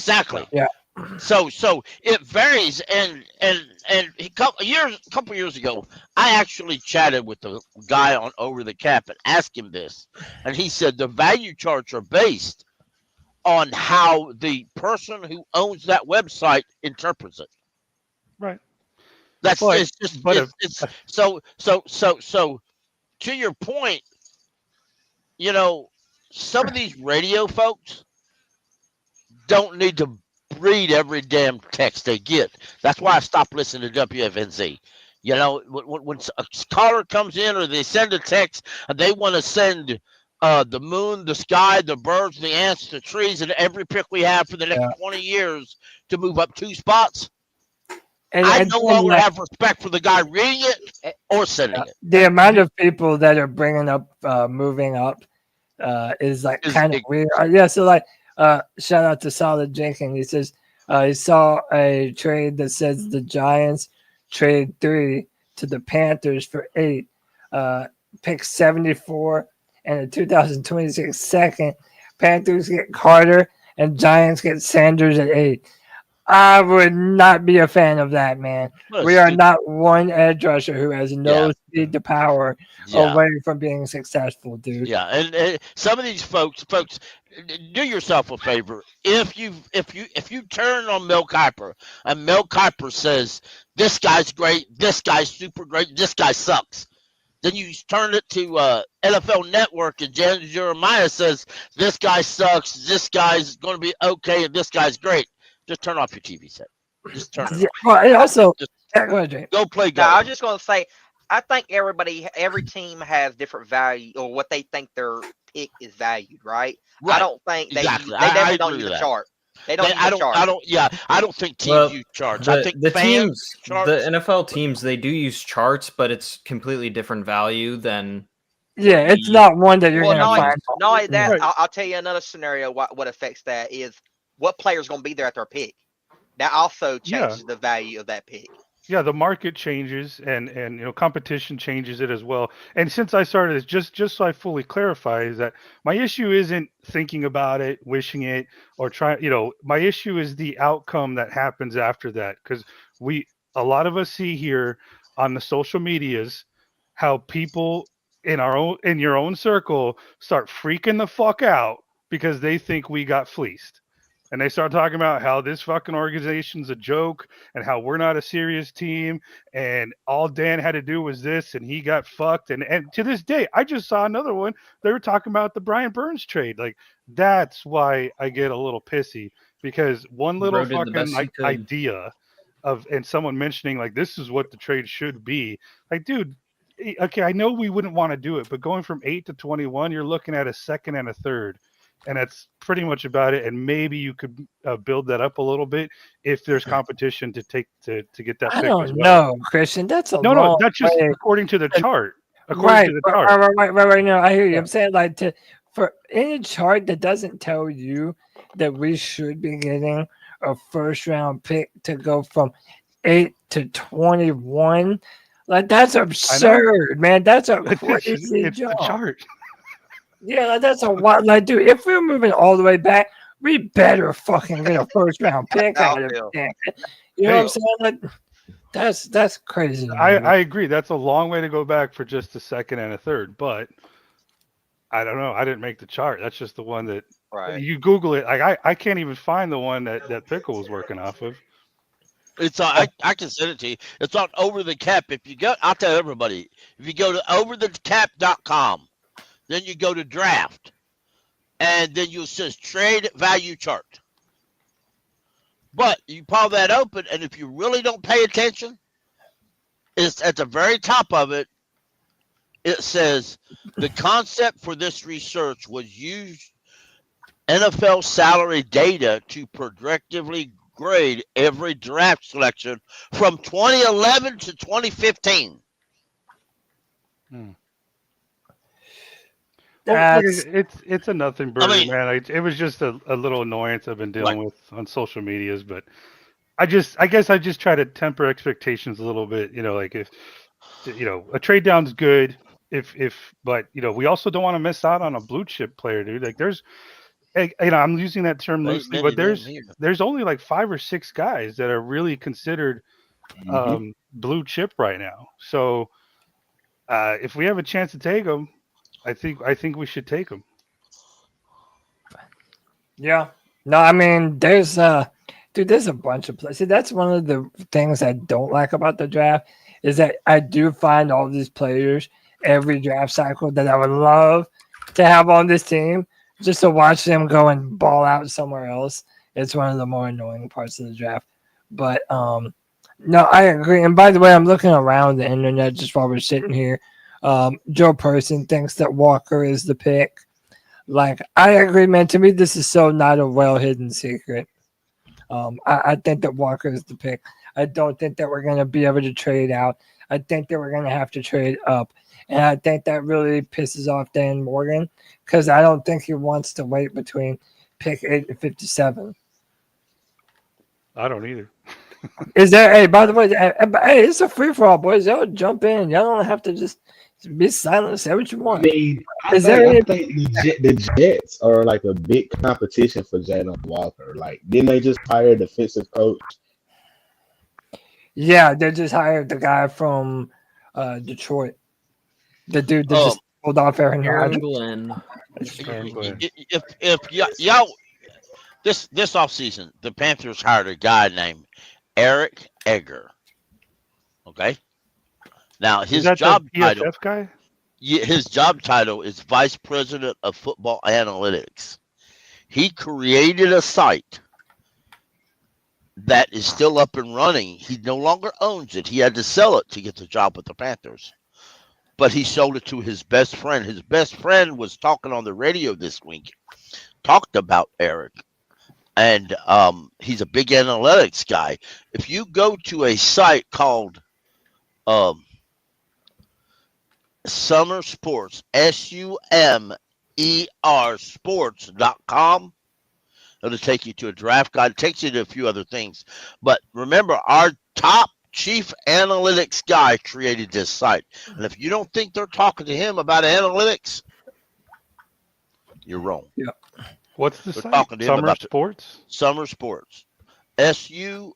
Speaker 9: So it varies, and a couple years ago, I actually chatted with the guy on Over the Cap and asked him this, and he said the value charts are based on how the person who owns that website interprets it.
Speaker 7: Right.
Speaker 9: So to your point, some of these radio folks don't need to read every damn text they get. That's why I stopped listening to WFNZ. When a caller comes in or they send a text and they want to send the moon, the sky, the birds, the ants, the trees, and every pick we have for the next 20 years to move up 2 spots, I no longer have respect for the guy reading it or sending it.
Speaker 1: The amount of people that are bringing up moving up is like kind of weird. Yeah, so like shout out to Solid Jenkins. He says he saw a trade that says the Giants trade 3 to the Panthers for 8, pick 74 and a 2026 second. Panthers get Carter and Giants get Sanders at 8. I would not be a fan of that, man.
Speaker 9: What a
Speaker 1: We are
Speaker 9: stupid-
Speaker 1: not one edge rusher who has no speed to power
Speaker 9: Yeah.
Speaker 1: away from being successful, dude.
Speaker 9: Yeah, and some of these folks, do yourself a favor. If you turn on Mel Kiper and Mel Kiper says this guy's great, this guy's super great, this guy sucks, then you turn it to NFL Network and Jeremiah says this guy sucks, this guy's going to be okay, and this guy's great. Just turn off your TV set. Just turn it
Speaker 1: Yeah,
Speaker 9: off.
Speaker 1: well, and also,
Speaker 9: Just
Speaker 1: go ahead, Jay.
Speaker 9: go play
Speaker 2: No,
Speaker 9: golf.
Speaker 2: I was just gonna say, I think every team has different value or what they think their pick is valued, right?
Speaker 9: Right.
Speaker 2: I don't think they
Speaker 9: Exactly.
Speaker 2: they
Speaker 9: I
Speaker 2: definitely don't
Speaker 9: agree
Speaker 2: use
Speaker 9: with
Speaker 2: a
Speaker 9: that.
Speaker 2: chart. They don't use
Speaker 9: I
Speaker 2: a
Speaker 9: don't.
Speaker 2: chart.
Speaker 9: I don't. Yeah, I don't think teams
Speaker 10: Well,
Speaker 9: use charts. I think
Speaker 10: the
Speaker 9: fans
Speaker 10: teams,
Speaker 9: charts.
Speaker 10: the NFL teams, they do use charts, but it's completely different value than.
Speaker 1: Yeah, it's not one that you're
Speaker 2: Well,
Speaker 1: going to find.
Speaker 2: not only that,
Speaker 7: Right.
Speaker 2: I'll tell you another scenario. What affects that is what player's going to be there at their pick. That also changes the value of that pick.
Speaker 7: Yeah, the market changes and competition changes it as well. And since I started this, just so I fully clarify, is that my issue isn't thinking about it, wishing it, or trying. My issue is the outcome that happens after that, because a lot of us see here on the social medias how people in your own circle start freaking the fuck out because they think we got fleeced. And they start talking about how this fucking organization's a joke and how we're not a serious team. And all Dan had to do was this and he got fucked. And to this day, I just saw another one. They were talking about the Brian Burns trade. Like, that's why I get a little pissy, because one little fucking idea and someone mentioning like, this is what the trade should be. Like, dude, okay, I know we wouldn't want to do it, but going from 8 to 21, you're looking at a second and a third. And that's pretty much about it. And maybe you could build that up a little bit if there's competition to get that.
Speaker 1: I
Speaker 7: pick
Speaker 1: don't
Speaker 7: as well.
Speaker 1: know, Christian. That's a
Speaker 7: No,
Speaker 1: long
Speaker 7: that's just
Speaker 1: way.
Speaker 7: according to the chart.
Speaker 1: Right. No, I hear you.
Speaker 7: Yeah.
Speaker 1: I'm saying like for any chart that doesn't tell you that we should be getting a first round pick to go from 8 to 21, like that's absurd, man. That's a crazy
Speaker 7: it's the chart.
Speaker 1: Yeah, like, that's a wild. Like, dude, if we're moving all the way back, we better fucking get a first round pick out of it. You know what I'm saying? Like, that's crazy.
Speaker 7: I agree. That's a long way to go back for just a second and a third. But I don't know. I didn't make the chart. That's just the one that you Google it. Like I can't even find the one that Pickle was working off of.
Speaker 9: It's I can send it to you. It's on Over the Cap. If you go, I'll tell everybody. If you go to overthecap.com, then you go to draft, and then you'll says trade value chart. But you pop that open, and if you really don't pay attention, it's at the very top of it. It says the concept for this research was use NFL salary data to projectively grade every draft selection from 2011 to 2015.
Speaker 7: Well, it's a nothing burger, man. It was just a little annoyance I've been dealing with on social medias, but I guess I just try to temper expectations a little bit. Like if a trade down's good, but we also don't want to miss out on a blue chip player, dude. Like there's, I'm using that term loosely, but there's only like 5 or 6 guys that are really considered blue chip right now. So if we have a chance to take them, I think we should take them.
Speaker 1: Yeah. No, I mean, there's a bunch of players. See, that's one of the things I don't like about the draft is that I do find all these players every draft cycle that I would love to have on this team just to watch them go and ball out somewhere else. It's one of the more annoying parts of the draft. But no, I agree. And by the way, I'm looking around the internet just while we're sitting here. Joe Person thinks that Walker is the pick. Like, I agree, man. To me, this is so not a well-hidden secret. I think that Walker is the pick. I don't think that we're going to be able to trade out. I think that we're going to have to trade up. And I think that really pisses off Dan Morgan because I don't think he wants to wait between pick 8 and 57.
Speaker 7: I don't either.
Speaker 1: Is there, hey, by the way, hey, it's a free-for-all, boys. Y'all jump in. Y'all don't have to just Be silent. Say what you
Speaker 6: I
Speaker 1: want.
Speaker 6: mean, I
Speaker 1: Is there
Speaker 6: think
Speaker 1: any?
Speaker 6: the Jets are like a big competition for Jalon Walker. Like, didn't they just hire a defensive coach?
Speaker 1: Yeah, they just hired the guy from Detroit. The dude that just pulled off Aaron
Speaker 10: Aaron
Speaker 1: Rodgers.
Speaker 10: Glenn.
Speaker 9: If y'all this offseason, the Panthers hired a guy named Eric Egger. Okay. Now his job title,
Speaker 7: guy?
Speaker 9: yeah, his job title is Vice President of Football Analytics. He created a site that is still up and running. He no longer owns it. He had to sell it to get the job with the Panthers. But he sold it to his best friend. His best friend was talking on the radio this week, talked about Eric. And he's a big analytics guy. If you go to a site called Summer Sports, SUMER sports.com, it'll take you to a draft guide. It takes you to a few other things. But remember, our top chief analytics guy created this site. And if you don't think they're talking to him about analytics, you're wrong.
Speaker 1: Yeah.
Speaker 7: What's the
Speaker 9: They're
Speaker 7: site?
Speaker 9: talking to him
Speaker 7: Summer
Speaker 9: about
Speaker 7: Sports?
Speaker 9: Summer Sports. SUMER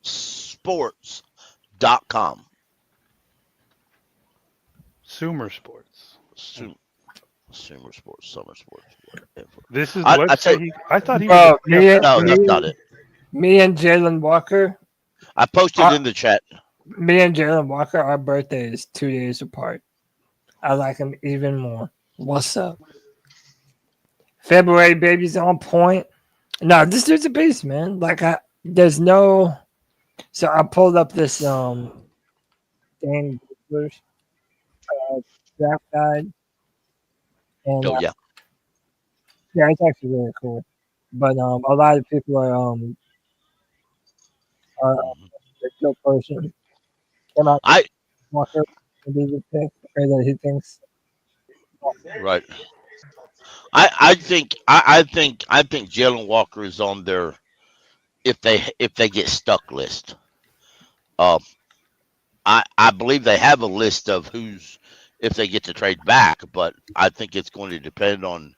Speaker 9: sports.com.
Speaker 7: Sumer Sports.
Speaker 9: Sumer Sports, Summer Sports. Whatever.
Speaker 7: This is the
Speaker 9: I
Speaker 7: website. I thought he
Speaker 1: Bro,
Speaker 7: was.
Speaker 9: No, that's not it.
Speaker 1: Me and Jalon Walker.
Speaker 9: I posted in the chat.
Speaker 1: Me and Jalon Walker, our birthday is 2 days apart. I like him even more. What's up? February baby's on point. No, this dude's a beast, man. Like there's no. So I pulled up this Dan Gibbler's, draft guide, and
Speaker 9: yeah,
Speaker 1: it's actually really cool. But a lot of people are the kill person came out. Walker to be the pick, or that he thinks.
Speaker 9: right. I think Jalon Walker is on their if they get stuck list. I believe they have a list of who's if they get to trade back, but I think it's going to depend on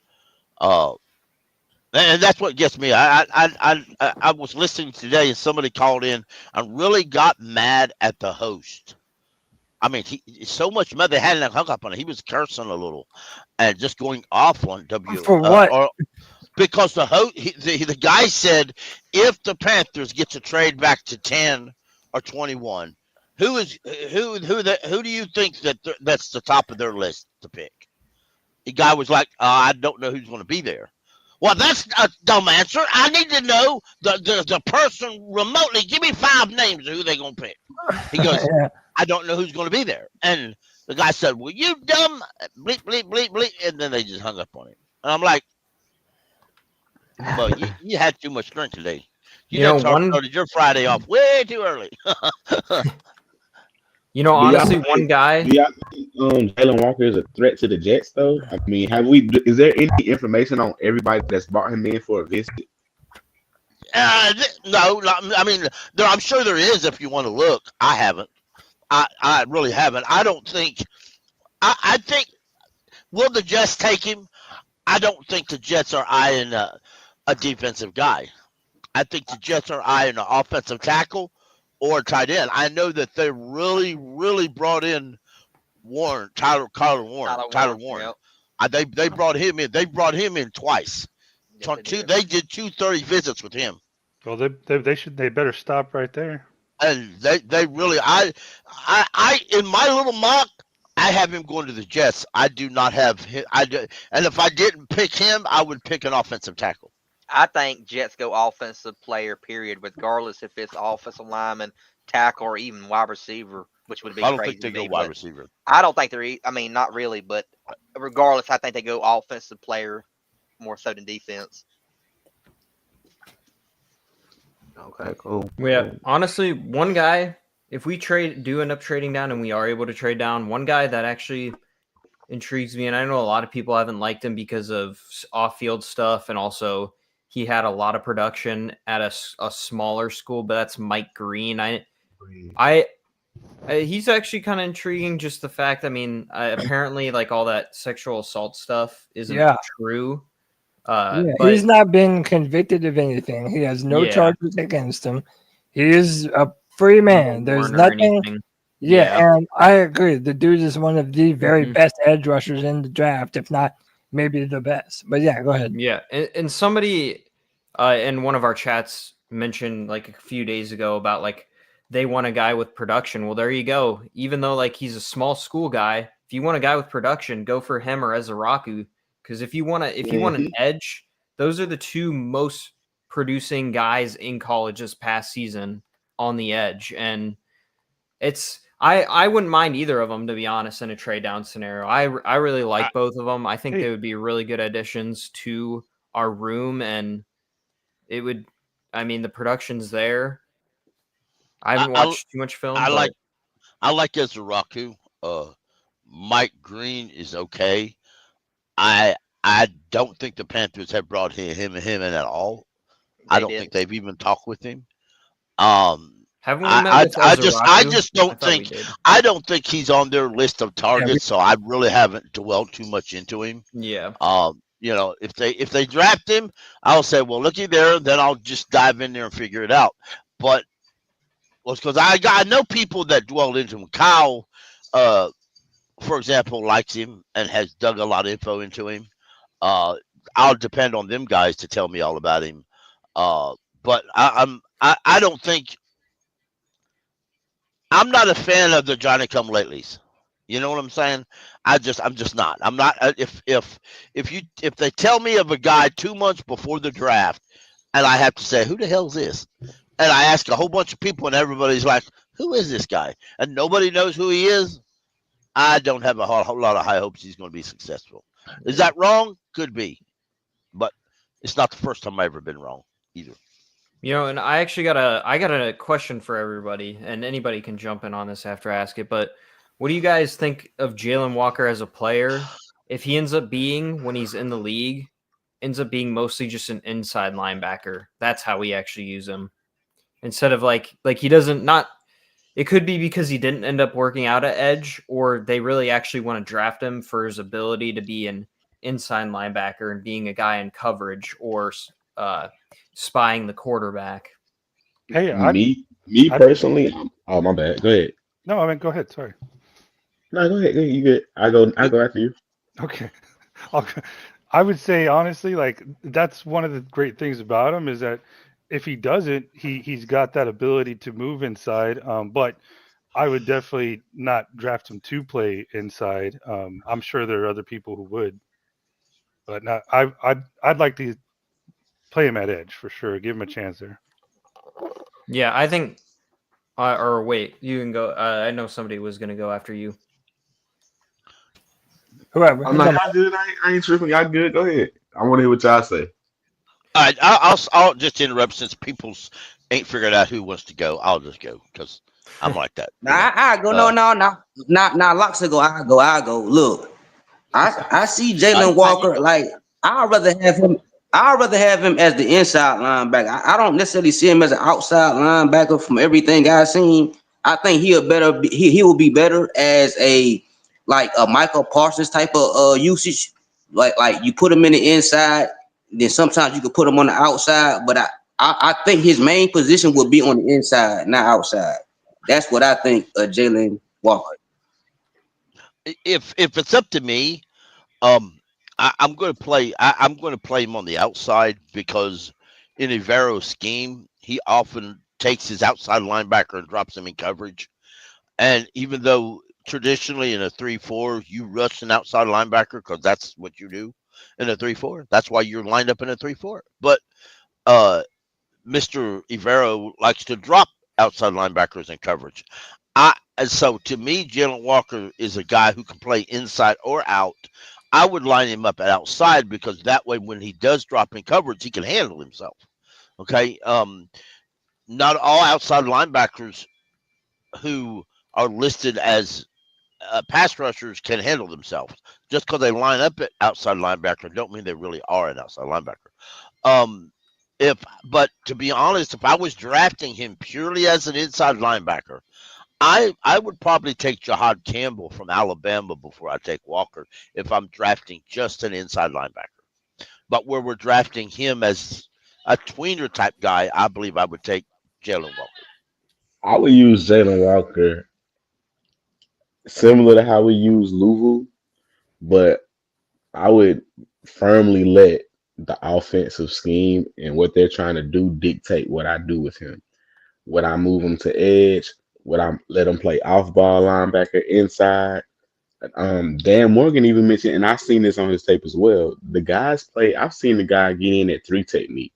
Speaker 9: and that's what gets me. I was listening today and somebody called in and really got mad at the host. I mean, he so much mad they hadn't hung up on it. He was cursing a little and just going off on
Speaker 1: For what?
Speaker 9: Because the host, the guy said, if the Panthers get to trade back to 10 or 21, who do you think that's the top of their list to pick? The guy was like, I don't know who's going to be there. Well, that's a dumb answer. I need to know the person remotely. Give me 5 names of who they're going to pick. He goes, I don't know who's going to be there. And the guy said, well, you dumb, bleep, bleep, bleep, bleep. And then they just hung up on him. And I'm like, well, you had too much drink today. You started your Friday off way too early.
Speaker 10: Honestly, one guy.
Speaker 6: Do y'all think Jalon Walker is a threat to the Jets, though? I mean, is there any information on everybody that's brought him in for a visit?
Speaker 9: No. I mean, I'm sure there is if you want to look. I haven't. I really haven't. I don't think. I think. Will the Jets take him? I don't think the Jets are eyeing a defensive guy. I think the Jets are eyeing an offensive tackle or tight end. I know that they really, really brought in Tyler Warren.
Speaker 2: Yep.
Speaker 9: They brought him in. They brought him in twice. They did 230 visits with him.
Speaker 7: Well, they better stop right there.
Speaker 9: And they really I in my little mock I have him going to the Jets. I do not have him. And if I didn't pick him, I would pick an offensive tackle.
Speaker 2: I think Jets go offensive player, period, regardless if it's offensive lineman, tackle, or even wide receiver, which would be crazy.
Speaker 9: I don't think they go wide receiver.
Speaker 2: I don't think I mean, not really, but regardless, I think they go offensive player more so than defense.
Speaker 6: Okay, cool.
Speaker 10: Yeah, honestly, one guy, if we do end up trading down and we are able to trade down, one guy that actually intrigues me, and I know a lot of people haven't liked him because of off-field stuff, and also he had a lot of production at a smaller school, but that's Mike Green. He's actually kind of intriguing. Just the fact, I mean, apparently, like all that sexual assault stuff isn't true.
Speaker 1: He's
Speaker 10: But
Speaker 1: not been convicted of anything. He has no charges against him. He is a free man. There's nothing. And I agree. The dude is one of the very best edge rushers in the draft, if not maybe the best. But yeah, go ahead.
Speaker 10: Yeah, and somebody in one of our chats mentioned like a few days ago about like they want a guy with production. Well, there you go. Even though like he's a small school guy, if you want a guy with production, go for him or Ezeraku. Because if you want an edge, those are the two most producing guys in college this past season on the edge, and it's. I wouldn't mind either of them, to be honest, in a trade down scenario. I really like both of them. I think they would be really good additions to our room, and it would. I mean, the production's there. I haven't watched too much film.
Speaker 9: I like Ezeraku. Mike Green is okay. I don't think the Panthers have brought him in at all. I don't think they've even talked with him.
Speaker 10: Haven't we met with
Speaker 9: I just don't think he's on their list of targets, so I really haven't dwelled too much into him.
Speaker 10: Yeah.
Speaker 9: You know, if they draft him, I'll say, well, looky there, then I'll just dive in there and figure it out. But because I know people that dwelled into him. Kyle, for example, likes him and has dug a lot of info into him. I'll depend on them guys to tell me all about him. But I don't think. I'm not a fan of the Johnny Come Latelys. You know what I'm saying? I'm just not. I'm not. If they tell me of a guy 2 months before the draft, and I have to say, who the hell is this? And I ask a whole bunch of people, and everybody's like, who is this guy? And nobody knows who he is. I don't have a whole lot of high hopes he's going to be successful. Is that wrong? Could be, but it's not the first time I've ever been wrong either.
Speaker 10: You know, and I actually got a question for everybody, and anybody can jump in on this after I ask it. But what do you guys think of Jalon Walker as a player? If he ends up being, when he's in the league, ends up being mostly just an inside linebacker. That's how we actually use him. Instead of like he doesn't not. It could be because he didn't end up working out at edge, or they really actually want to draft him for his ability to be an inside linebacker and being a guy in coverage or spying the quarterback.
Speaker 7: Hey,
Speaker 6: me personally. Oh, my bad. Go ahead.
Speaker 7: No, I mean, go ahead. Sorry.
Speaker 6: No, go ahead. You good? I go after you.
Speaker 7: Okay. I would say honestly, like that's one of the great things about him is that if he doesn't, he's got that ability to move inside. But I would definitely not draft him to play inside. I'm sure there are other people who would, but not. I'd like to play him at edge for sure. Give him a chance there.
Speaker 10: Yeah, I think. Or wait, you can go. I know somebody was going to go after you.
Speaker 1: Whoever.
Speaker 6: I'm not good. I ain't tripping. Y'all good? Go ahead. I want to hear what y'all say.
Speaker 9: All right, I'll just interrupt since people ain't figured out who wants to go. I'll just go because I'm like that.
Speaker 8: I go. No. Locks will go. I go. Look, I see Jalon Walker. Like I'd rather have him as the inside linebacker. I don't necessarily see him as an outside linebacker from everything I've seen. I think he will be better as a Michael Parsons type of usage. Like you put him in the inside, then sometimes you can put him on the outside. But I think his main position will be on the inside, not outside. That's what I think of Jalon Walker.
Speaker 9: If it's up to me, I'm going to play. I'm going to play him on the outside because in a Vero scheme, he often takes his outside linebacker and drops him in coverage. And even though traditionally in a 3-4, you rush an outside linebacker because that's what you do in a 3-4. That's why you're lined up in a 3-4. But Mr. Ivero likes to drop outside linebackers in coverage. And so to me, Jalon Walker is a guy who can play inside or out. I would line him up at outside because that way when he does drop in coverage, he can handle himself. Okay. Not all outside linebackers who are listed as pass rushers can handle themselves. Just because they line up at outside linebacker don't mean they really are an outside linebacker. But to be honest, if I was drafting him purely as an inside linebacker, I would probably take Jahad Campbell from Alabama before I take Walker if I'm drafting just an inside linebacker. But where we're drafting him as a tweener type guy, I believe I would take Jalon Walker.
Speaker 6: I would use Jalen Walker similar to how we use Louvu, but I would firmly let the offensive scheme and what they're trying to do dictate what I do with him. Would I move him to edge? Would I let him play off ball linebacker inside? Dan Morgan even mentioned, and I've seen this on his tape as well. The guys play. I've seen the guy get in at 3 technique.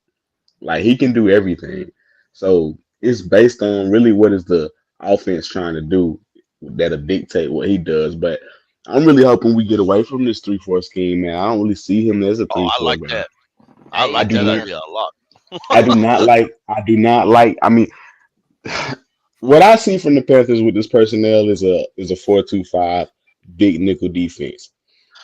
Speaker 6: Like he can do everything. So it's based on really what is the offense trying to do that'll dictate what he does. But I'm really hoping we get away from this 3-4 scheme, man. I don't really see him as a
Speaker 9: Oh, I
Speaker 6: 3-4
Speaker 9: like
Speaker 6: guy.
Speaker 9: that. I like
Speaker 6: do
Speaker 9: that
Speaker 6: not.
Speaker 9: idea a lot.
Speaker 6: I do not like. I do not like. I mean, what I see from the Panthers with this personnel is a 4-2-5 big nickel defense.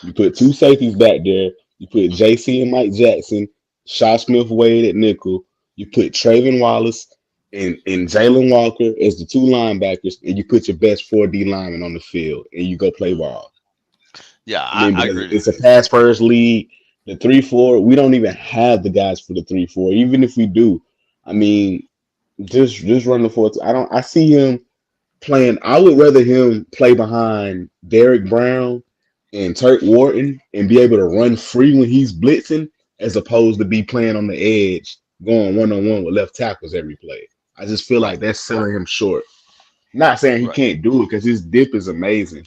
Speaker 6: You put two safeties back there. You put JC and Mike Jackson, Shaw Smith Wade at nickel. You put Traven Wallace and Jalen Walker as the two linebackers, and you put your best 4D lineman on the field, and you go play ball.
Speaker 9: Yeah,
Speaker 6: I mean,
Speaker 9: I
Speaker 6: because
Speaker 9: agree.
Speaker 6: it's a pass first league. The 3-4, we don't even have the guys for the 3-4. Even if we do, I mean, just run the 4. I see him playing. I would rather him play behind Derek Brown and Turk Wharton and be able to run free when he's blitzing, as opposed to be playing on the edge, going 1-on-1 with left tackles every play. I just feel
Speaker 9: Right,
Speaker 6: like that's selling him short. Not saying he
Speaker 9: right.
Speaker 6: can't do it because his dip is amazing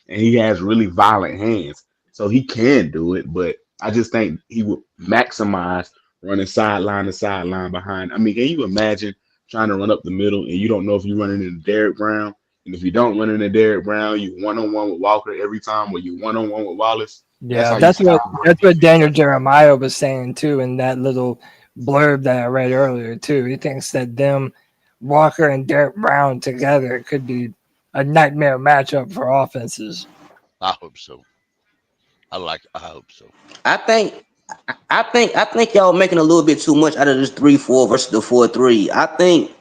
Speaker 6: and he has really violent hands. So he can do it, but I just think he would maximize running sideline to sideline behind. I mean, can you imagine trying to run up the middle and you don't know if you're running into Derek Brown? And if you don't run into Derek Brown, you 1-on-1 with Walker every time, or you 1-on-1 with Wallace. That's
Speaker 1: Yeah,
Speaker 6: how you stop.
Speaker 1: that's what Daniel Jeremiah was saying too in that little blurb that I read earlier too. He thinks that them Walker and Derek Brown together could be a nightmare matchup for offenses.
Speaker 9: I hope so. I hope so.
Speaker 8: I think I think y'all making a little bit too much out of this 3-4 versus the 4-3. I think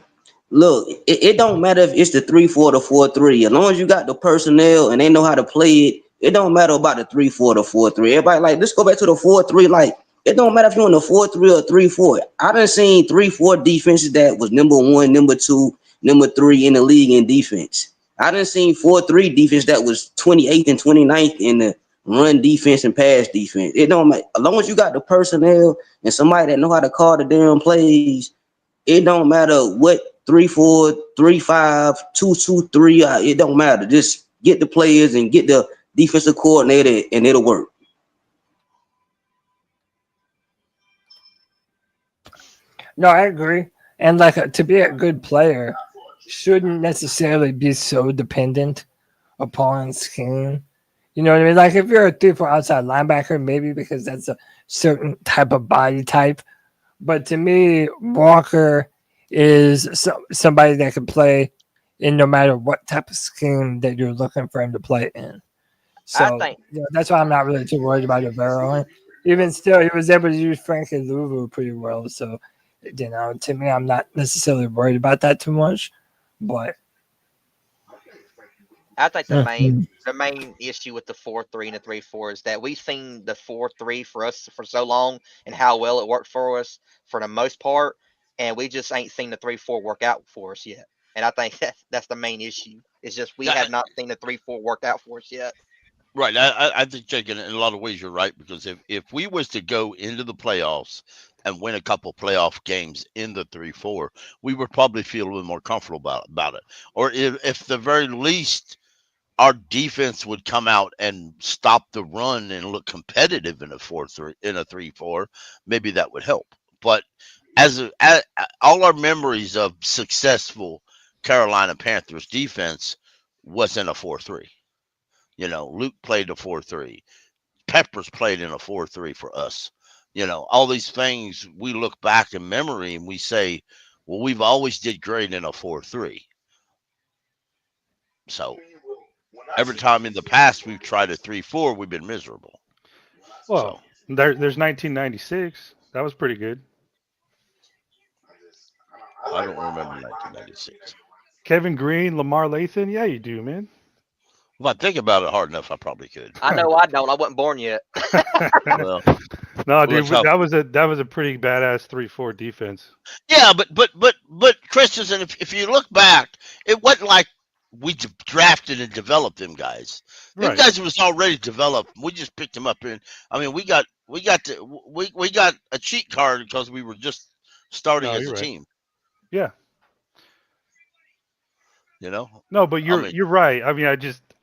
Speaker 8: look, it don't matter if it's the 3-4 or the 4-3. As long as you got the personnel and they know how to play it, it don't matter about the 3-4 or the 4-3. Everybody like, let's go back to the 4-3. Like, it don't matter if you're in the 4-3 or 3-4. I done seen 3-4 defenses that was number 1, number 2, number 3 in the league in defense. I done seen 4-3 defense that was 28th and 29th in the run defense and pass defense. It don't matter. As long as you got the personnel and somebody that know how to call the damn plays, it don't matter what 3-4, 3-5, 2-2-3. It don't matter. Just get the players and get the defensive coordinator, and it'll work.
Speaker 1: No, I agree. And like to be a good player shouldn't necessarily be so dependent upon scheme. You know what I mean? Like if you're a 3-4 outside linebacker, maybe because that's a certain type of body type. But to me, Walker is somebody that can play in no matter what type of scheme that you're looking for him to play in.
Speaker 2: I
Speaker 1: So
Speaker 2: think
Speaker 1: that's why I'm not really too worried about Rivera. Even still, he was able to use Frankie Louvu pretty well. So, to me, I'm not necessarily worried about that too much. But
Speaker 2: the main issue with the 4-3 and the 3-4 is that we've seen the 4-3 for us for so long and how well it worked for us for the most part, and we just ain't seen the 3-4 work out for us yet. And I think that's the main issue. It's just we
Speaker 9: Yeah,
Speaker 2: have not seen the 3-4 work out for us yet.
Speaker 9: right. I think, Jake, in a lot of ways, you're right, because if we was to go into the playoffs and win a couple playoff games in the 3-4, we would probably feel a little more comfortable about it. Or if the very least our defense would come out and stop the run and look competitive in a 4-3 in a 3-4, maybe that would help. But as all our memories of successful Carolina Panthers defense was in a 4-3. Luke played a 4-3. Peppers played in a 4-3 for us. All these things we look back in memory and we say, well, we've always did great in a 4-3. So every time in the past we've tried a 3-4, we've been miserable.
Speaker 7: Well, there's 1996. That was pretty good.
Speaker 9: I don't remember 1996.
Speaker 7: Kevin Green, Lamar Lathan. Yeah, you do, man.
Speaker 9: If I think about it hard enough, I probably could.
Speaker 2: I know I don't. I wasn't born yet.
Speaker 9: Well,
Speaker 7: No, dude,
Speaker 9: let's hope.
Speaker 7: that was a pretty badass 3-4 defense.
Speaker 9: Yeah, but Christensen, if you look back, it wasn't like we drafted and developed them guys. Them
Speaker 7: Right.
Speaker 9: guys was already developed. We just picked them up, and I mean, we got a cheat card because we were just starting
Speaker 7: No,
Speaker 9: as
Speaker 7: you're
Speaker 9: a
Speaker 7: right.
Speaker 9: team.
Speaker 7: Yeah.
Speaker 9: You know.
Speaker 7: No, but you're
Speaker 9: mean-
Speaker 7: you're right. I mean,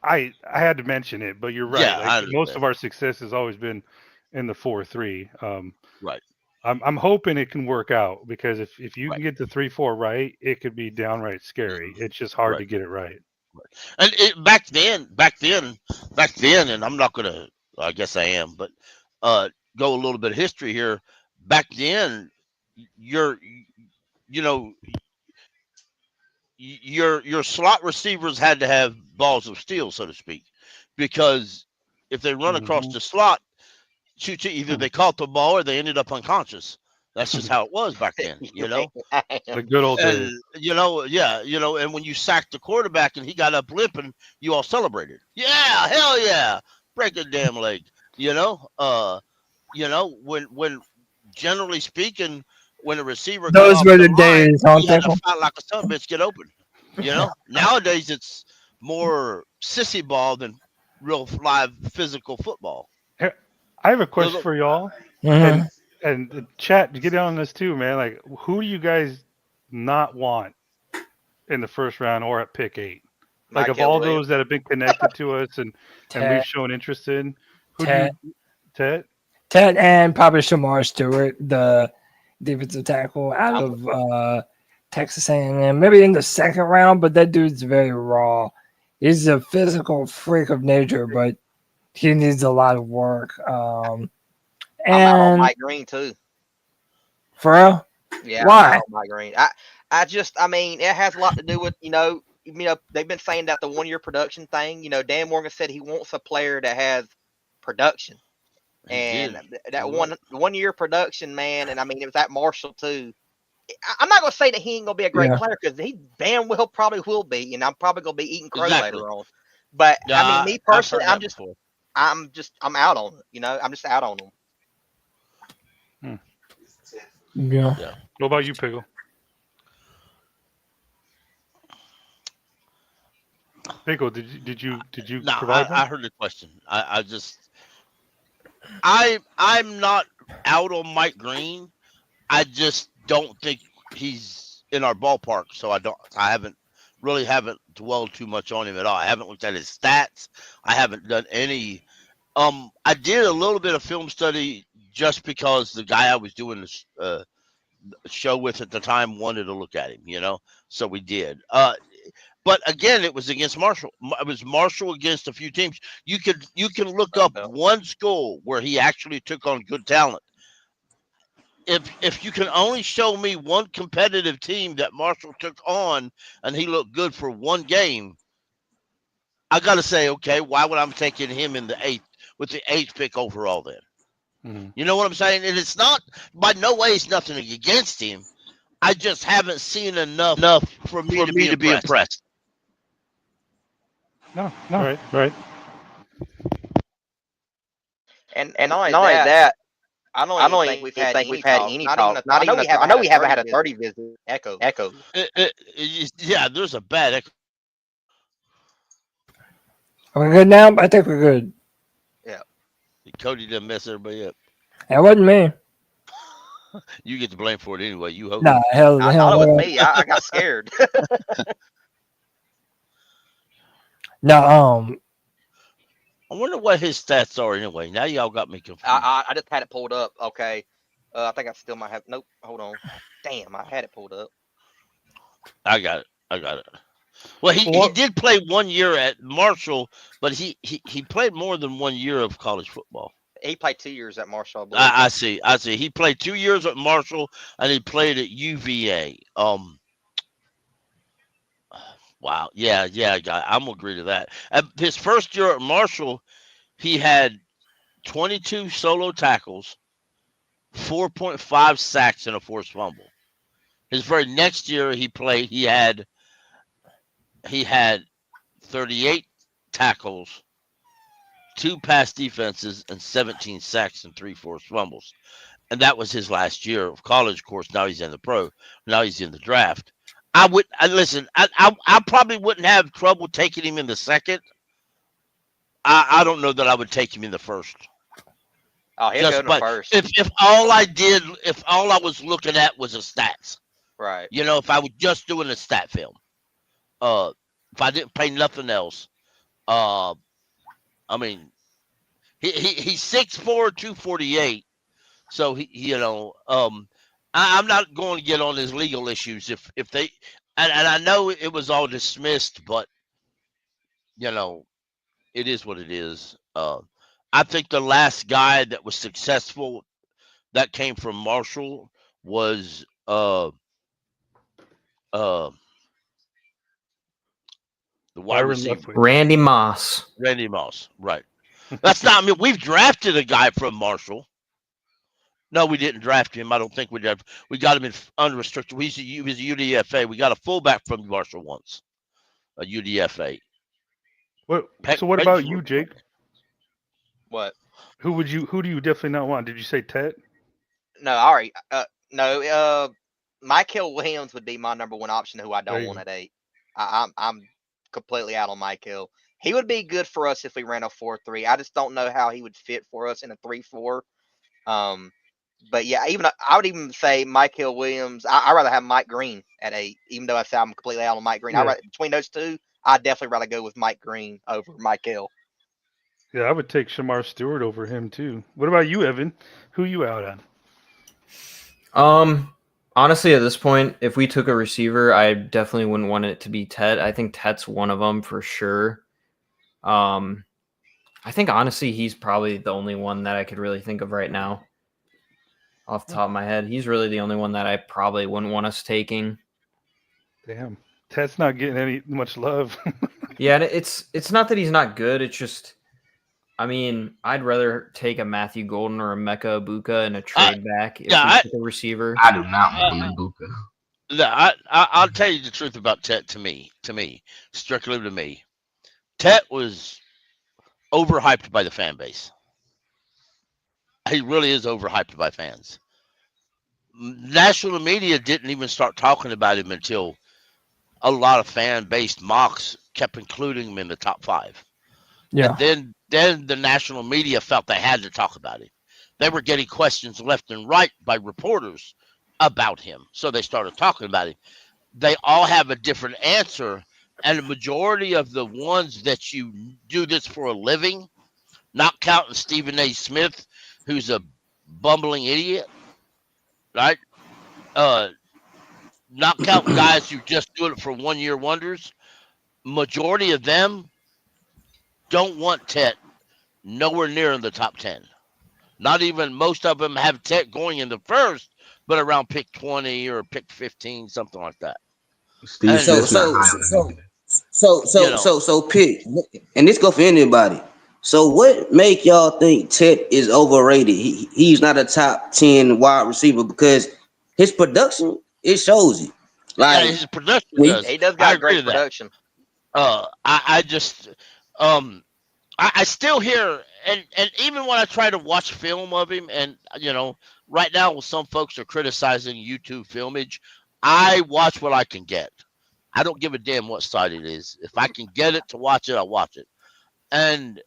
Speaker 7: I had to mention it, but you're right.
Speaker 9: Yeah, I
Speaker 7: Like, most
Speaker 9: understand.
Speaker 7: of our success has always been in the 4-3.
Speaker 9: Right.
Speaker 7: I'm hoping it can work out because if you
Speaker 9: Right.
Speaker 7: can get the 3-4 right, it could be downright scary. It's just hard to
Speaker 9: Right.
Speaker 7: get it right.
Speaker 9: And back then, and I'm not gonna. I guess I am, but go a little bit of history here. Back then, your slot receivers had to have balls of steel, so to speak, because if they run across the slot, either they caught the ball or they ended up unconscious. That's just how it was back then, you know.
Speaker 7: The good old days.
Speaker 9: And and when you sacked the quarterback and he got up limping, you all celebrated. Yeah, hell yeah, break a damn leg. When generally speaking, when a receiver got
Speaker 1: Those
Speaker 9: off
Speaker 1: were the
Speaker 9: line,
Speaker 1: days, huh,
Speaker 9: you had to
Speaker 1: Pickle?
Speaker 9: fight like a son of a bitch, get open. Nowadays it's more sissy ball than real live physical football.
Speaker 7: I have a question for y'all.
Speaker 1: Mhm.
Speaker 7: And chat, get in on this too, man. Like, who do you guys not want in the first round or at pick 8? Like, of all those that have been connected to us and we've
Speaker 1: Tet.
Speaker 7: shown interest in, who
Speaker 1: Tet.
Speaker 7: do you? Tet?
Speaker 1: Ted and probably Shamar Stewart, the defensive tackle out of Texas A&M, maybe in the second round, but that dude's very raw. He's a physical freak of nature, but he needs a lot of work.
Speaker 2: I'm out on
Speaker 1: And
Speaker 2: Mike Green too.
Speaker 1: for real,
Speaker 2: Yeah,
Speaker 1: why?
Speaker 2: I'm out on Mike Green. I mean, it has a lot to do with they've been saying that the 1 year production thing. Dan Morgan said he wants a player that has production. And that one year production, man, and I mean it was at Marshall too. I'm not gonna say that he ain't gonna be a great player because he damn well probably will be, and I'm probably gonna be eating crow later on. But I mean, me personally, I'm out on it. I'm just out on him.
Speaker 1: Yeah.
Speaker 7: What about you, Pickle? Pickle, did you
Speaker 9: No,
Speaker 7: provide
Speaker 9: I heard the question. I'm not out on Mike Green. I just don't think he's in our ballpark, so I haven't dwelled too much on him at all. I haven't looked at his stats. I haven't done any. I did a little bit of film study just because the guy I was doing the show with at the time wanted to look at him, so we did. But again, it was against Marshall. It was Marshall against a few teams. You can look up one school where he actually took on good talent. If you can only show me one competitive team that Marshall took on and he looked good for one game, I got to say, okay, why would I be taking him in the 8th with the 8th pick overall then?
Speaker 7: Mm-hmm.
Speaker 9: You know what I'm saying? And it's not, by no way, it's nothing against him. I just haven't seen enough for me to be impressed.
Speaker 7: No. Right.
Speaker 2: And not only that, I don't even think we've had any talk. I know we haven't had a 30 visit. Echo.
Speaker 9: Yeah, there's a bad echo.
Speaker 1: Are we good now? I think we're good.
Speaker 2: Yeah.
Speaker 9: Cody didn't mess everybody up.
Speaker 1: That wasn't me.
Speaker 9: You get the blame for it anyway. You hope.
Speaker 1: Nah, hell,
Speaker 2: I thought it was me. I got scared.
Speaker 1: No,
Speaker 9: I wonder what his stats are anyway. Now y'all got me confused.
Speaker 2: I just had it pulled up. Okay. I think I still might have. Nope. Hold on. Damn, I had it pulled up.
Speaker 9: I got it. Well, he did play 1 year at Marshall, but he played more than 1 year of college football.
Speaker 2: He played 2 years at Marshall. I believe.
Speaker 9: I see. He played 2 years at Marshall, and he played at UVA. Wow. Yeah, I'm gonna agree to that. His first year at Marshall, he had 22 solo tackles, 4.5 sacks, and a forced fumble. His very next year, he had he had 38 tackles, 2 pass defenses, and 17 sacks and 3 forced fumbles. And that was his last year of college. Of course, now he's in the pro. Now he's in the draft. I probably wouldn't have trouble taking him in the second. I don't know that I would take him in the first.
Speaker 2: Oh, he'll go in the first.
Speaker 9: If all I was looking at was the stats,
Speaker 2: right?
Speaker 9: If I was just doing a stat film, if I didn't pay nothing else, I mean, he's 6'4", 248. So I'm not going to get on his legal issues if they, and I know it was all dismissed, but it is what it is. I think the last guy that was successful that came from Marshall was the wide receiver.
Speaker 10: Randy Moss.
Speaker 9: Randy Moss, right. That's not, I mean, we've drafted a guy from Marshall. No, we didn't draft him. I don't think we did. We got him in unrestricted. He's a UDFA. We got a fullback from Marshall once, a UDFA.
Speaker 7: So what about you, Jake?
Speaker 2: What?
Speaker 7: Who do you definitely not want? Did you say Tet?
Speaker 2: No, all right. No. Michael Williams would be my number one option. Who I don't want at 8. I'm completely out on Michael. He would be good for us if we ran a 4-3. I just don't know how he would fit for us in a 3-4. But yeah, I would even say Michael Williams. I'd rather have Mike Green at 8, even though I say I'm completely out on Mike Green.
Speaker 7: Yeah.
Speaker 2: Between those two, I'd definitely rather go with Mike Green over Michael.
Speaker 7: Yeah, I would take Shamar Stewart over him too. What about you, Evan? Who you out on?
Speaker 10: Honestly, at this point, if we took a receiver, I definitely wouldn't want it to be Tet. I think Tet's one of them for sure. I think honestly, he's probably the only one that I could really think of right now. Off the top of my head, he's really the only one that I probably wouldn't want us taking.
Speaker 7: Damn, Tet's not getting much love.
Speaker 10: Yeah, it's not that he's not good. It's just, I mean, I'd rather take a Matthew Golden or a Mecca Ibuka in a trade back if we took a receiver.
Speaker 6: I do not want Ibuka.
Speaker 9: No, I'll tell you the truth about Tet. To me, strictly to me, Tet was overhyped by the fan base. He really is overhyped by fans. National media didn't even start talking about him until a lot of fan-based mocks kept including him in the top 5.
Speaker 1: Yeah.
Speaker 9: And then the national media felt they had to talk about him. They were getting questions left and right by reporters about him, so they started talking about him. They all have a different answer, and the majority of the ones that you do this for a living, not counting Stephen A. Smith, who's a bumbling idiot, right? Not counting guys who just do it for one-year wonders. Majority of them don't want Tet nowhere near in the top 10. Not even most of them have Tet going in the first, but around pick 20 or pick 15, something like that.
Speaker 8: So pick, and this go for anybody. So what make y'all think Tet is overrated? He's not a top 10 wide receiver because his production, it shows it. Like
Speaker 9: his production does.
Speaker 2: He does got great production.
Speaker 9: I still hear, and even when I try to watch film of him, and right now some folks are criticizing YouTube filmage, I watch what I can get. I don't give a damn what side it is. If I can get it to watch it, I'll watch it. And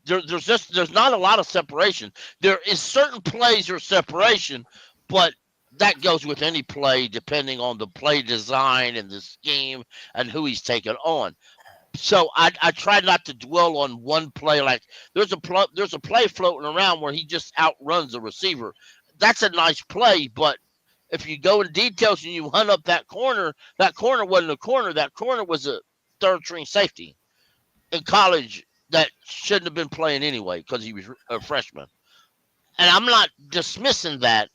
Speaker 9: there's not a lot of separation. There is certain plays or separation, but that goes with any play depending on the play design and the scheme and who he's taking on. So I try not to dwell on one play. Like there's a play floating around where he just outruns the receiver. That's a nice play, but if you go in details and you hunt up that corner wasn't a corner. That corner was a third string safety in college that shouldn't have been playing anyway because he was a freshman. And I'm not dismissing that.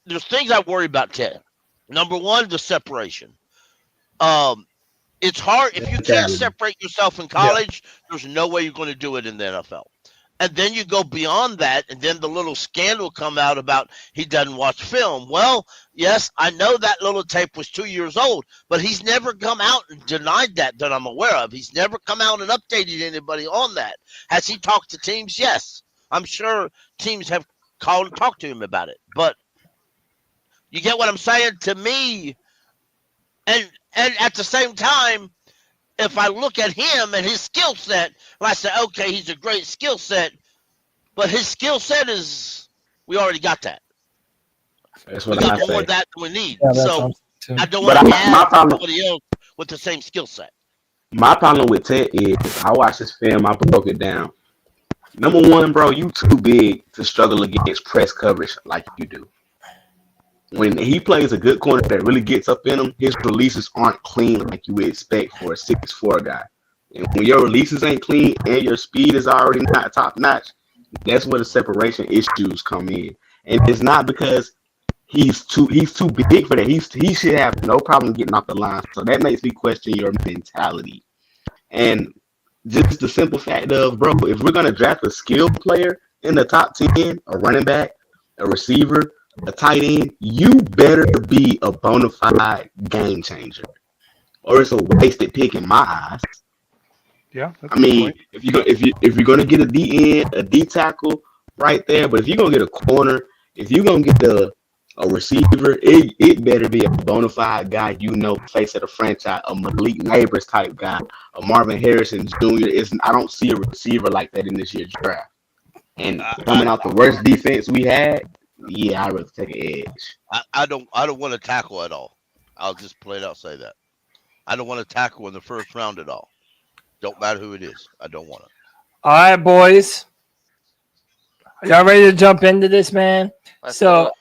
Speaker 9: There's things I worry about Tet. Number one, the separation. It's hard if you can't separate yourself in college. There's no way you're going to do it in the NFL. And then you go beyond that, and then the little scandal come out about he doesn't watch film. Well, yes, I know that little tape was 2 years old, but he's never come out and denied that I'm aware of. He's never come out and updated anybody on that. Has he talked to teams? Yes. I'm sure teams have called and talked to him about it. But you get what I'm saying? To me, and at the same time, if I look at him and his skill set, and I say, okay, he's a great skill set, but his skill set is, we already got that.
Speaker 11: That's
Speaker 9: We
Speaker 11: what I
Speaker 9: got more
Speaker 11: say.
Speaker 9: of that than we need.
Speaker 1: Yeah, that's
Speaker 9: So
Speaker 1: awesome, too.
Speaker 9: I don't
Speaker 11: But
Speaker 9: want to
Speaker 11: my
Speaker 9: add
Speaker 11: problem,
Speaker 9: somebody else with the same skill set.
Speaker 11: my problem with Tet is I watched this film, I broke it down. Number one, bro, you too big to struggle against press coverage like you do. When he plays a good corner that really gets up in him, his releases aren't clean like you would expect for a 6'4" guy. And when your releases ain't clean and your speed is already not top notch, that's where the separation issues come in. And it's not because he's too big for that. He should have no problem getting off the line. So that makes me question your mentality. And just the simple fact of, bro, if we're gonna draft a skilled player in the top 10, a running back, a receiver, a tight end, you better be a bona fide game changer, or it's a wasted pick in my eyes.
Speaker 7: Yeah, that's
Speaker 11: I mean, if you're gonna get a D end, a D tackle right there, but if you're gonna get a corner, if you're gonna get a receiver, it better be a bona fide guy, face of the franchise, a Malik Neighbors type guy, a Marvin Harrison Jr. I don't see a receiver like that in this year's draft. And coming out the worst defense we had, yeah, I'd rather take an edge.
Speaker 9: I don't want to tackle at all. I'll just play it out, say that. I don't want to tackle in the first round at all. Don't matter who it is. I don't want to.
Speaker 1: All right, boys. Are y'all ready to jump into this, man? So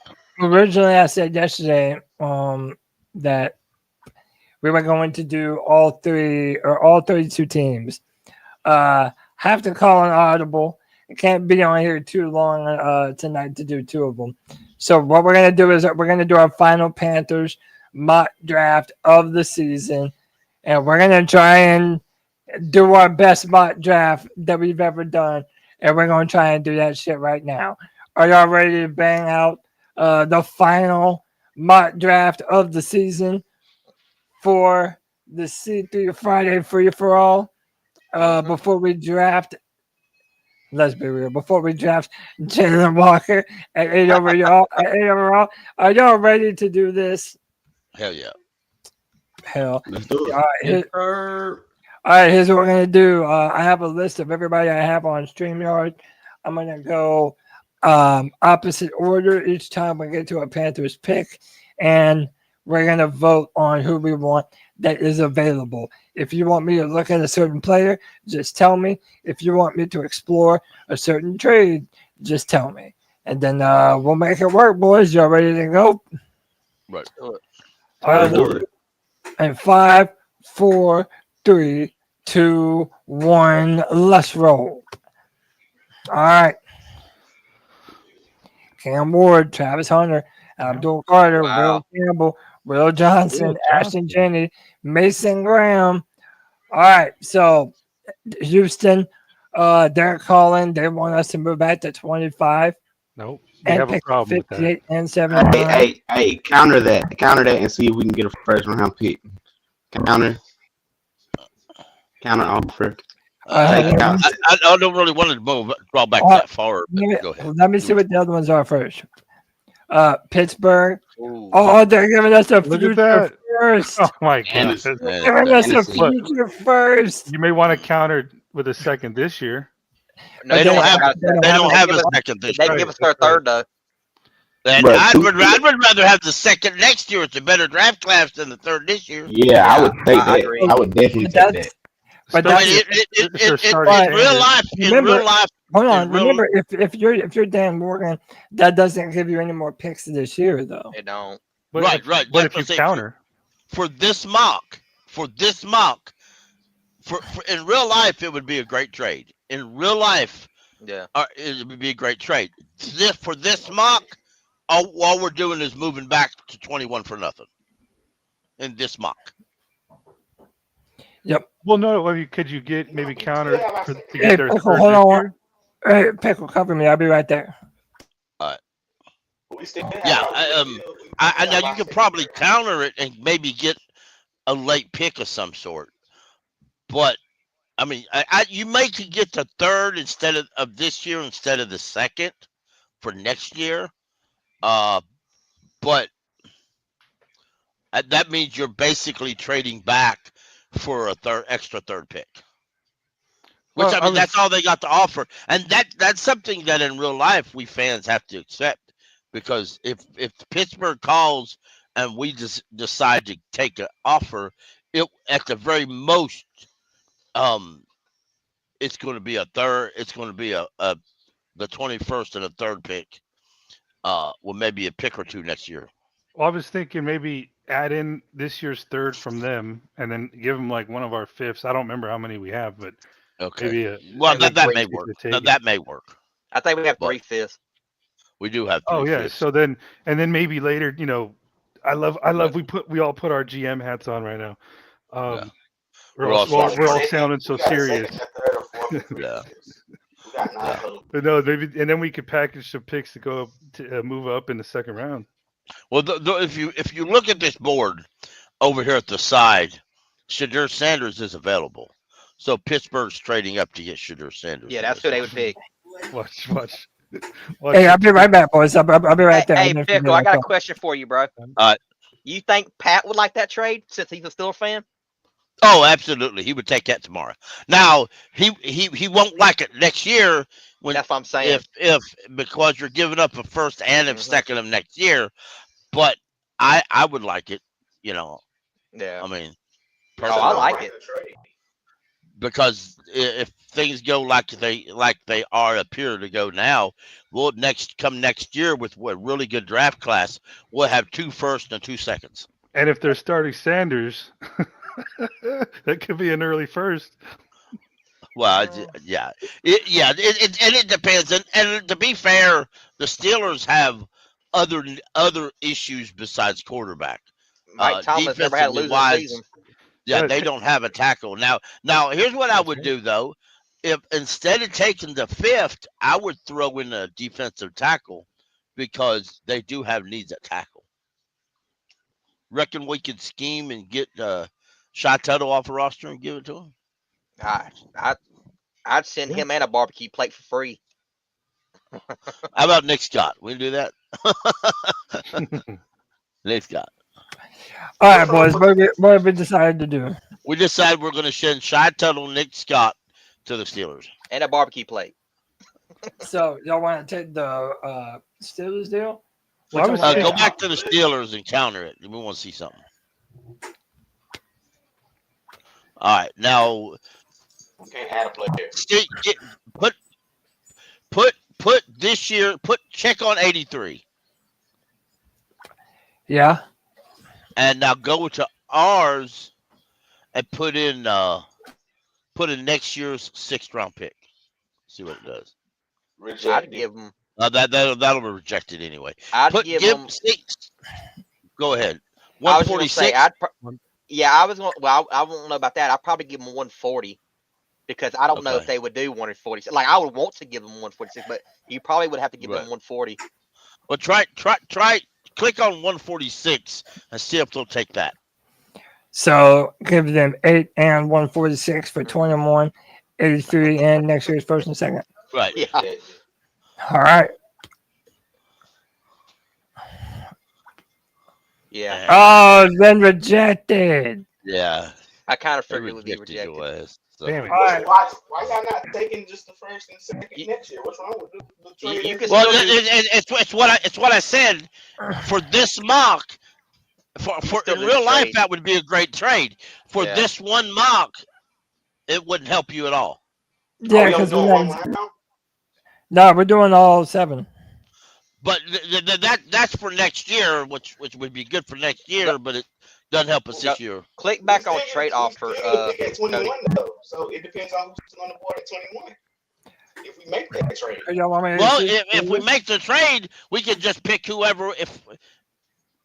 Speaker 1: originally I said yesterday that we were going to do all 32 teams. Have to call an audible. I can't be on here too long tonight to do two of them. So what we're going to do is we're going to do our final Panthers mock draft of the season. And we're going to try and do our best mock draft that we've ever done. And we're going to try and do that shit right now. Are y'all ready to bang out the final mock draft of the season for the C3 Friday Free for All? Before we draft, let's be real, before we draft Jalon Walker at 8 overall, are y'all ready to do this?
Speaker 9: Hell yeah.
Speaker 11: Let's do it.
Speaker 1: All right, here's what we're going to do. I have a list of everybody I have on StreamYard. I'm going to go opposite order each time we get to a Panthers pick, and we're going to vote on who we want that is available. If you want me to look at a certain player, just tell me. If you want me to explore a certain trade, just tell me. And then we'll make it work, boys. Y'all ready to go?
Speaker 9: Right.
Speaker 1: All right. And 5, 4, 3, 2, 1. Let's roll. All right. Cam Ward, Travis Hunter, Abdul Carter, Will Campbell, Will Johnson, Ashton Jenney, Mason Graham. All right. So Houston, they're calling. They want us to move back to 25.
Speaker 7: Nope. They have a problem with that.
Speaker 1: 58 and 79.
Speaker 11: Hey, counter that and see if we can get a first round pick. Counter offer.
Speaker 9: I don't really want to draw back that far. Go ahead.
Speaker 1: Let me see what the other ones are first. Pittsburgh. Ooh. Oh, they're giving us a future first.
Speaker 7: Oh my God!
Speaker 1: They're giving us a future first.
Speaker 7: You may want to counter with a second this year.
Speaker 2: No, they don't have
Speaker 9: a second this year.
Speaker 2: They give us their third though.
Speaker 9: And I would rather have the second next year. It's a better draft class than the third this year.
Speaker 11: Yeah, I would take that. I would definitely take that.
Speaker 1: But
Speaker 9: in real life,
Speaker 1: hold on. Remember, if you're Dan Morgan, that doesn't give you any more picks this year, though.
Speaker 2: They don't.
Speaker 9: Right.
Speaker 7: But if you counter
Speaker 9: for this mock, in real life, it would be a great trade. In real life,
Speaker 2: yeah,
Speaker 9: it would be a great trade. For this mock, all we're doing is moving back to 21 for nothing. In this mock.
Speaker 1: Yep.
Speaker 7: Well, no. Could you get maybe counter to get their third
Speaker 1: hold on. Hey, Pickle, cover me. I'll be right there.
Speaker 9: Yeah, I now you could probably counter it and maybe get a late pick of some sort, but I mean, you may could get the third instead of this year instead of the second for next year, but that means you're basically trading back for a extra third pick. Which
Speaker 7: Well,
Speaker 9: I mean, that's all they got to offer, and that's something that in real life we fans have to accept. Because if Pittsburgh calls and we just decide to take an offer, it at the very most, it's going to be a third. It's going to be the 21st and a third pick, well maybe a pick or two next year.
Speaker 7: Well, I was thinking maybe add in this year's third from them, and then give them like one of our fifths. I don't remember how many we have, but
Speaker 9: okay.
Speaker 7: Maybe
Speaker 9: that may work. That may work.
Speaker 2: I think we have 3 fifths.
Speaker 9: We do have 3
Speaker 7: Oh yeah.
Speaker 9: fifths.
Speaker 7: So then maybe later, I love we all put our GM hats on right now. We're all sounding so serious.
Speaker 9: Yeah.
Speaker 7: But no, maybe, and then we could package some picks to go up to move up in the second round.
Speaker 9: Well, if you look at this board over here at the side, Shadur Sanders is available. So Pittsburgh's trading up to get Shadur Sanders.
Speaker 2: Yeah, that's who they would pick.
Speaker 7: Watch.
Speaker 1: Hey, I'll be right back, boys. I'll be right there.
Speaker 2: Hey, Pickle, I got a question for you, bro. You think Pat would like that trade since he's a Steelers fan?
Speaker 9: Oh, absolutely. He would take that tomorrow. Now, he won't like it next year.
Speaker 2: That's what I'm saying.
Speaker 9: If because you're giving up a first and a second of next year, but I would like it. Yeah. I mean,
Speaker 2: I like it.
Speaker 9: Because if things go like they appear to go now, we'll come next year with a really good draft class. We'll have 2 firsts and 2 seconds.
Speaker 7: And if they're starting Sanders, that could be an early first.
Speaker 9: Well, yeah, it depends. And to be fair, the Steelers have other issues besides quarterback.
Speaker 2: Mike Thomas never had a losing season.
Speaker 9: Yeah, they don't have a tackle. Now, here's what I would do, though. If instead of taking the 5th, I would throw in a defensive tackle because they do have needs at tackle. Reckon we could scheme and get Shy Tuttle off the roster and give it to him?
Speaker 2: I'd send him and a barbecue plate for free.
Speaker 9: How about Nick Scott? We do that? Nick Scott.
Speaker 1: All right, boys. What have we decided to do?
Speaker 9: We decided we're going to send Shy Tuttle, Nick Scott to the Steelers.
Speaker 2: And a barbecue plate.
Speaker 1: So, y'all want to take the Steelers deal?
Speaker 7: Well,
Speaker 9: go back to the Steelers and counter it. We want to see something. All right. Now,
Speaker 11: can't add a player.
Speaker 9: Put this year, check on 83.
Speaker 1: Yeah.
Speaker 9: And now go to ours and put in next year's 6th round pick. See what it does.
Speaker 2: I'd give them.
Speaker 9: That'll be rejected anyway.
Speaker 2: I'd give them
Speaker 9: 6. Go ahead. 146.
Speaker 2: I was going. Well, I won't know about that. I'd probably give them 140 because I don't know if they would do 146. Like I would want to give them 146, but you probably would have to give them 140.
Speaker 9: Well, try. Click on 146 and see if they'll take that.
Speaker 1: So give them 8 and 146 for 21, 83 and next year's 1st and 2nd.
Speaker 9: Right.
Speaker 2: Yeah.
Speaker 1: All right.
Speaker 2: Yeah.
Speaker 1: Oh, then rejected.
Speaker 9: Yeah.
Speaker 2: I kind of figured it would be rejected.
Speaker 7: Damn it.
Speaker 6: Why y'all not taking just the 1st and 2nd next year? What's wrong with the trade?
Speaker 9: Well, it's what I said. For this mock, for in real life, that would be a great trade. For this one mock, it wouldn't help you at all.
Speaker 1: Yeah, because we're doing all 7.
Speaker 9: But that's for next year, which would be good for next year, but it doesn't help us this year.
Speaker 2: Click back on trade offer.
Speaker 6: At 21 though, so it depends on who's on the board at 21. If we make that trade,
Speaker 9: if we make the trade, we can just pick whoever. If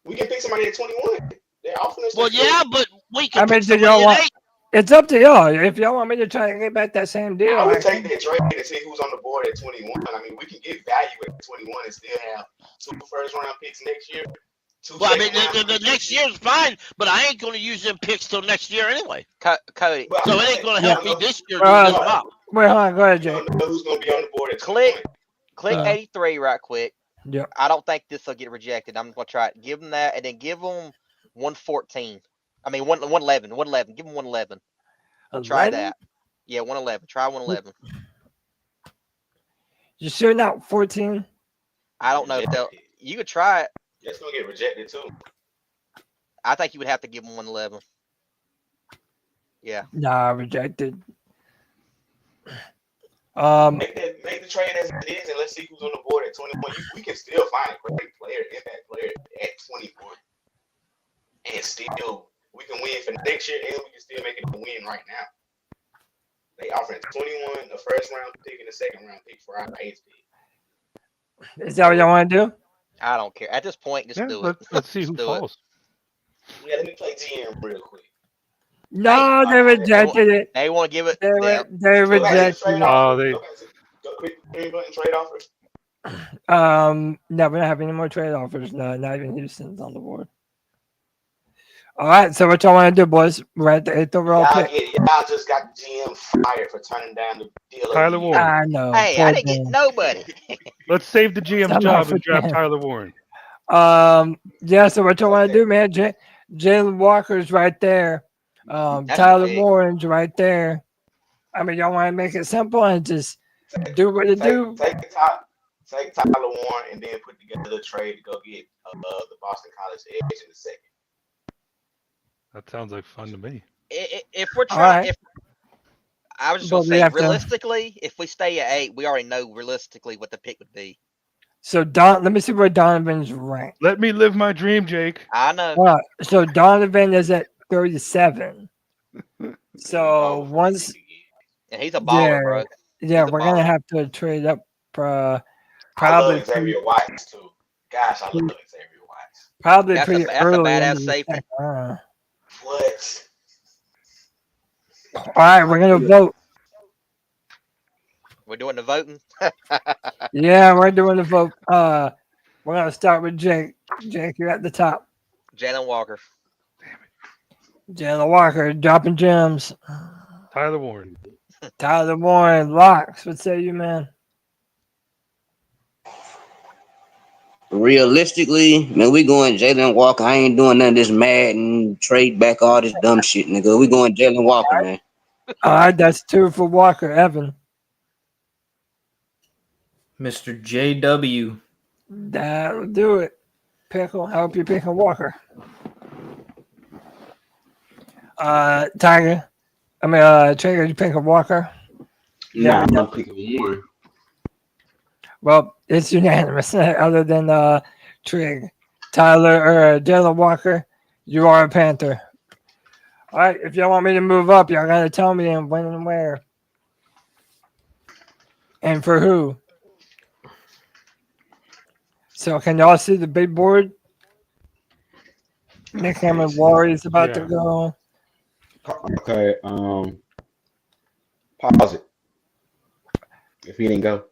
Speaker 6: we can pick somebody at 21, they're offering us.
Speaker 9: Well, yeah, but we can.
Speaker 1: How many did y'all want? It's up to y'all. If y'all want me to try to get back that same deal,
Speaker 6: I would
Speaker 1: I
Speaker 6: take
Speaker 1: can.
Speaker 6: that trade and see who's on the board at 21. I mean, we can get value at 21 and still have 2 first-round picks next year.
Speaker 9: Well, I mean, the next year's fine, but I ain't going to use them picks till next year anyway.
Speaker 2: Cody,
Speaker 9: So it ain't going to help me this year.
Speaker 1: Well,
Speaker 9: Doing this pop.
Speaker 1: Wait, hold on. Go ahead,
Speaker 6: You
Speaker 1: Jake.
Speaker 6: don't know who's going to be on the board at 21.
Speaker 2: click 83 right quick.
Speaker 1: Yeah.
Speaker 2: I don't think this will get rejected. I'm going to try it. Give them that, and then give them 114. I mean, 111. 111. Give them 111. Try
Speaker 1: 11?
Speaker 2: that. Yeah, 111. Try 111.
Speaker 1: You sure not 14?
Speaker 2: I don't know if they'll. You could try it.
Speaker 6: It's going to get rejected, too.
Speaker 2: I think you would have to give them 111. Yeah.
Speaker 1: Nah, rejected.
Speaker 6: Make the trade as it is, and let's see who's on the board at 21. We can still find a great player, impact player at 21, and still we can win for next year, and we can still make it a win right now. They offering 21, the first round pick, and the second round pick for our eighth pick.
Speaker 1: Is that what y'all want to do?
Speaker 2: I don't care. At this point, just do it.
Speaker 7: Let's see who
Speaker 2: do
Speaker 7: falls.
Speaker 6: Yeah, let me play GM real quick.
Speaker 1: No, they rejected it.
Speaker 2: They want to give it.
Speaker 1: They
Speaker 6: So,
Speaker 1: rejected
Speaker 6: trade
Speaker 1: it.
Speaker 6: offers.
Speaker 7: they-
Speaker 6: Okay, so go quick green button trade offers.
Speaker 1: No, we don't have any more trade offers. No, not even Houston's on the board. All right, so what y'all want to do, boys? We're at the 8th overall pick.
Speaker 6: Y'all just got the GM fired for turning down the deal.
Speaker 7: Tyler Warren.
Speaker 1: I know.
Speaker 2: Hey,
Speaker 1: poor
Speaker 2: I didn't get
Speaker 1: man.
Speaker 2: nobody.
Speaker 7: Let's save the GM
Speaker 1: I'm
Speaker 7: job
Speaker 1: not
Speaker 7: and draft
Speaker 1: forgetting.
Speaker 7: Tyler Warren.
Speaker 1: Yeah, so what y'all want to do, man? Jalen Walker's right there. Tyler
Speaker 2: big.
Speaker 1: Warren's right there. I mean, y'all want to make it simple and just do what you do.
Speaker 6: Take Tyler Warren and then put together the trade to go get the Boston College edge in the second.
Speaker 7: That sounds like fun to me.
Speaker 2: If we're
Speaker 1: All
Speaker 2: trying,
Speaker 1: right.
Speaker 2: I was just
Speaker 1: But
Speaker 2: going to
Speaker 1: we
Speaker 2: say,
Speaker 1: have to-
Speaker 2: realistically, if we stay at 8, we already know realistically what the pick would be.
Speaker 1: So let me see where Donovan's ranked.
Speaker 7: Let me live my dream, Jake.
Speaker 2: I know.
Speaker 1: So Donovan is at 37. So once,
Speaker 2: And he's a baller,
Speaker 1: yeah,
Speaker 2: bro.
Speaker 1: yeah,
Speaker 2: He's a
Speaker 1: we're gonna
Speaker 2: baller.
Speaker 1: have to trade up.
Speaker 6: I
Speaker 1: Probably
Speaker 6: love Xavier White too. Gosh, I love Xavier White.
Speaker 1: Probably
Speaker 2: That's
Speaker 1: pretty
Speaker 2: a
Speaker 1: early.
Speaker 2: badass
Speaker 1: into the
Speaker 2: safety.
Speaker 1: second round.
Speaker 6: What?
Speaker 1: All right, we're gonna vote.
Speaker 2: We're doing the voting.
Speaker 1: Yeah, we're doing the vote. We're gonna start with Jake. Jake, you're at the top.
Speaker 2: Jalon Walker.
Speaker 1: Jalon Walker dropping gems.
Speaker 7: Tyler Warren.
Speaker 1: Tyler Warren, locks. What say you, man?
Speaker 8: Realistically, man, we going Jalen Walker. I ain't doing none of this mad and trade back all this dumb shit, nigga. We going Jalen Walker, man.
Speaker 1: All right, that's 2 for Walker. Evan,
Speaker 10: Mr. JW.
Speaker 1: that'll do it. Pickle, help you pick a Walker. Tiger. Trigger, you pick a Walker.
Speaker 11: Nah, I'm not picking Warren.
Speaker 1: Well, it's unanimous. Other than Trig, Tyler or Jalon Walker, you are a Panther. All right, if y'all want me to move up, y'all gotta tell me and when and where, and for who. So, can y'all see the big board? Nick Hammond Wari is about to go.
Speaker 11: Okay, pause it. If he didn't go,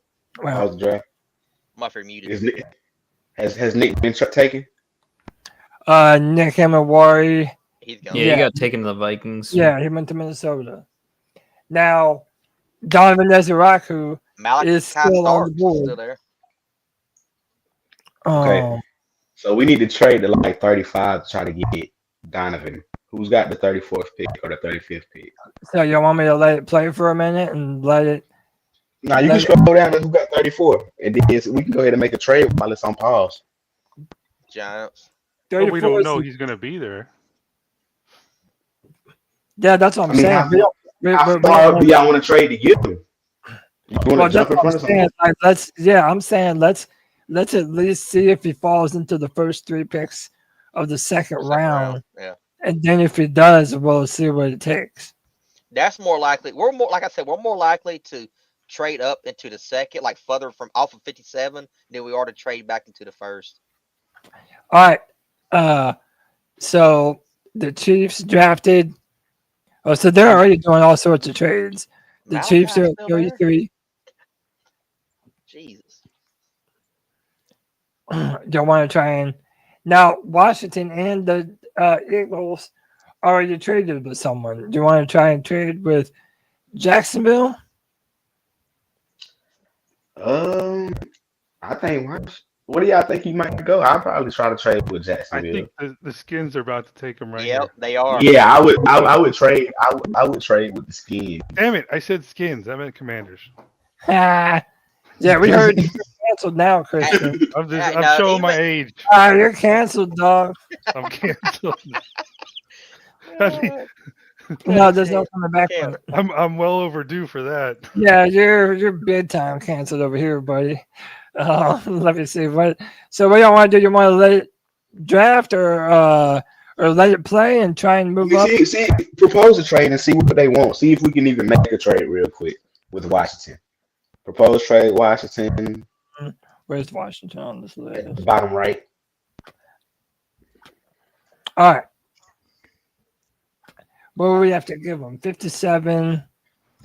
Speaker 1: Well,
Speaker 11: pause the draft.
Speaker 2: My fair muted.
Speaker 11: Is Nick, has Nick been taken?
Speaker 1: Nick Hammond Wari.
Speaker 2: He's gone.
Speaker 10: Yeah,
Speaker 1: Yeah.
Speaker 10: you got taken to the Vikings.
Speaker 1: Yeah, he went to Minnesota. Now, Donovan Nezaraku
Speaker 2: Malachi
Speaker 1: is still on the
Speaker 2: Starks
Speaker 1: board.
Speaker 2: still there.
Speaker 11: Okay. So we need to trade to like 35 to try to get Donovan. Who's got the 34th pick or the 35th pick?
Speaker 1: So you want me to let it play for a minute and let it?
Speaker 11: Now you can scroll down to who got 34, and then we can go ahead and make a trade while it's on pause.
Speaker 2: Giants.
Speaker 7: But we
Speaker 1: 34
Speaker 7: don't
Speaker 1: is-
Speaker 7: know he's going to be there.
Speaker 1: Yeah, that's what I'm
Speaker 11: I mean,
Speaker 1: saying.
Speaker 11: how-
Speaker 1: We don't- we-
Speaker 11: How
Speaker 1: we-
Speaker 11: far do y'all want to trade to get him? You want
Speaker 1: Well,
Speaker 11: to jump
Speaker 1: that's
Speaker 11: in
Speaker 1: what
Speaker 11: front
Speaker 1: I'm
Speaker 11: of something?
Speaker 1: saying. I'm saying let's at least see if he falls into the first 3 picks of the second round,
Speaker 2: Yeah.
Speaker 1: and then if he does, we'll see what it takes.
Speaker 2: That's more likely. We're more, like I said, we're more likely to trade up into the second, like further from off of 57, than we are to trade back into the first.
Speaker 1: All right. So the Chiefs drafted Oh, so they're already doing all sorts of trades. The
Speaker 2: Malachi's
Speaker 1: Chiefs are at
Speaker 2: still there?
Speaker 1: 33.
Speaker 2: Jesus.
Speaker 1: Don't want to try and now Washington and the Eagles already traded with someone. Do you want to try and trade with Jacksonville?
Speaker 11: I think. What do y'all think he might go? I'll probably try to trade with
Speaker 7: I
Speaker 11: Jacksonville.
Speaker 7: think the Skins are about to take him right
Speaker 2: Yep,
Speaker 7: here.
Speaker 2: they are.
Speaker 11: Yeah, I would. I would trade. I would trade with the Skins.
Speaker 7: Damn it! I said Skins. I meant Commanders.
Speaker 1: Yeah, we heard you're canceled now, Christian.
Speaker 7: I'm showing my age.
Speaker 1: You're canceled, dog.
Speaker 7: I'm canceled. I mean,
Speaker 1: No, there's no coming back from it.
Speaker 7: I'm well overdue for that.
Speaker 1: Yeah, you're big time canceled over here, buddy. Let me see what. So what y'all want to do? You want to let it draft or let it play and try and move up?
Speaker 11: See, propose a trade and see what they want. See if we can even make a trade real quick with Washington. Propose trade Washington.
Speaker 1: Where's Washington on this list?
Speaker 11: Bottom right.
Speaker 1: All right. What do we have to give them? 57.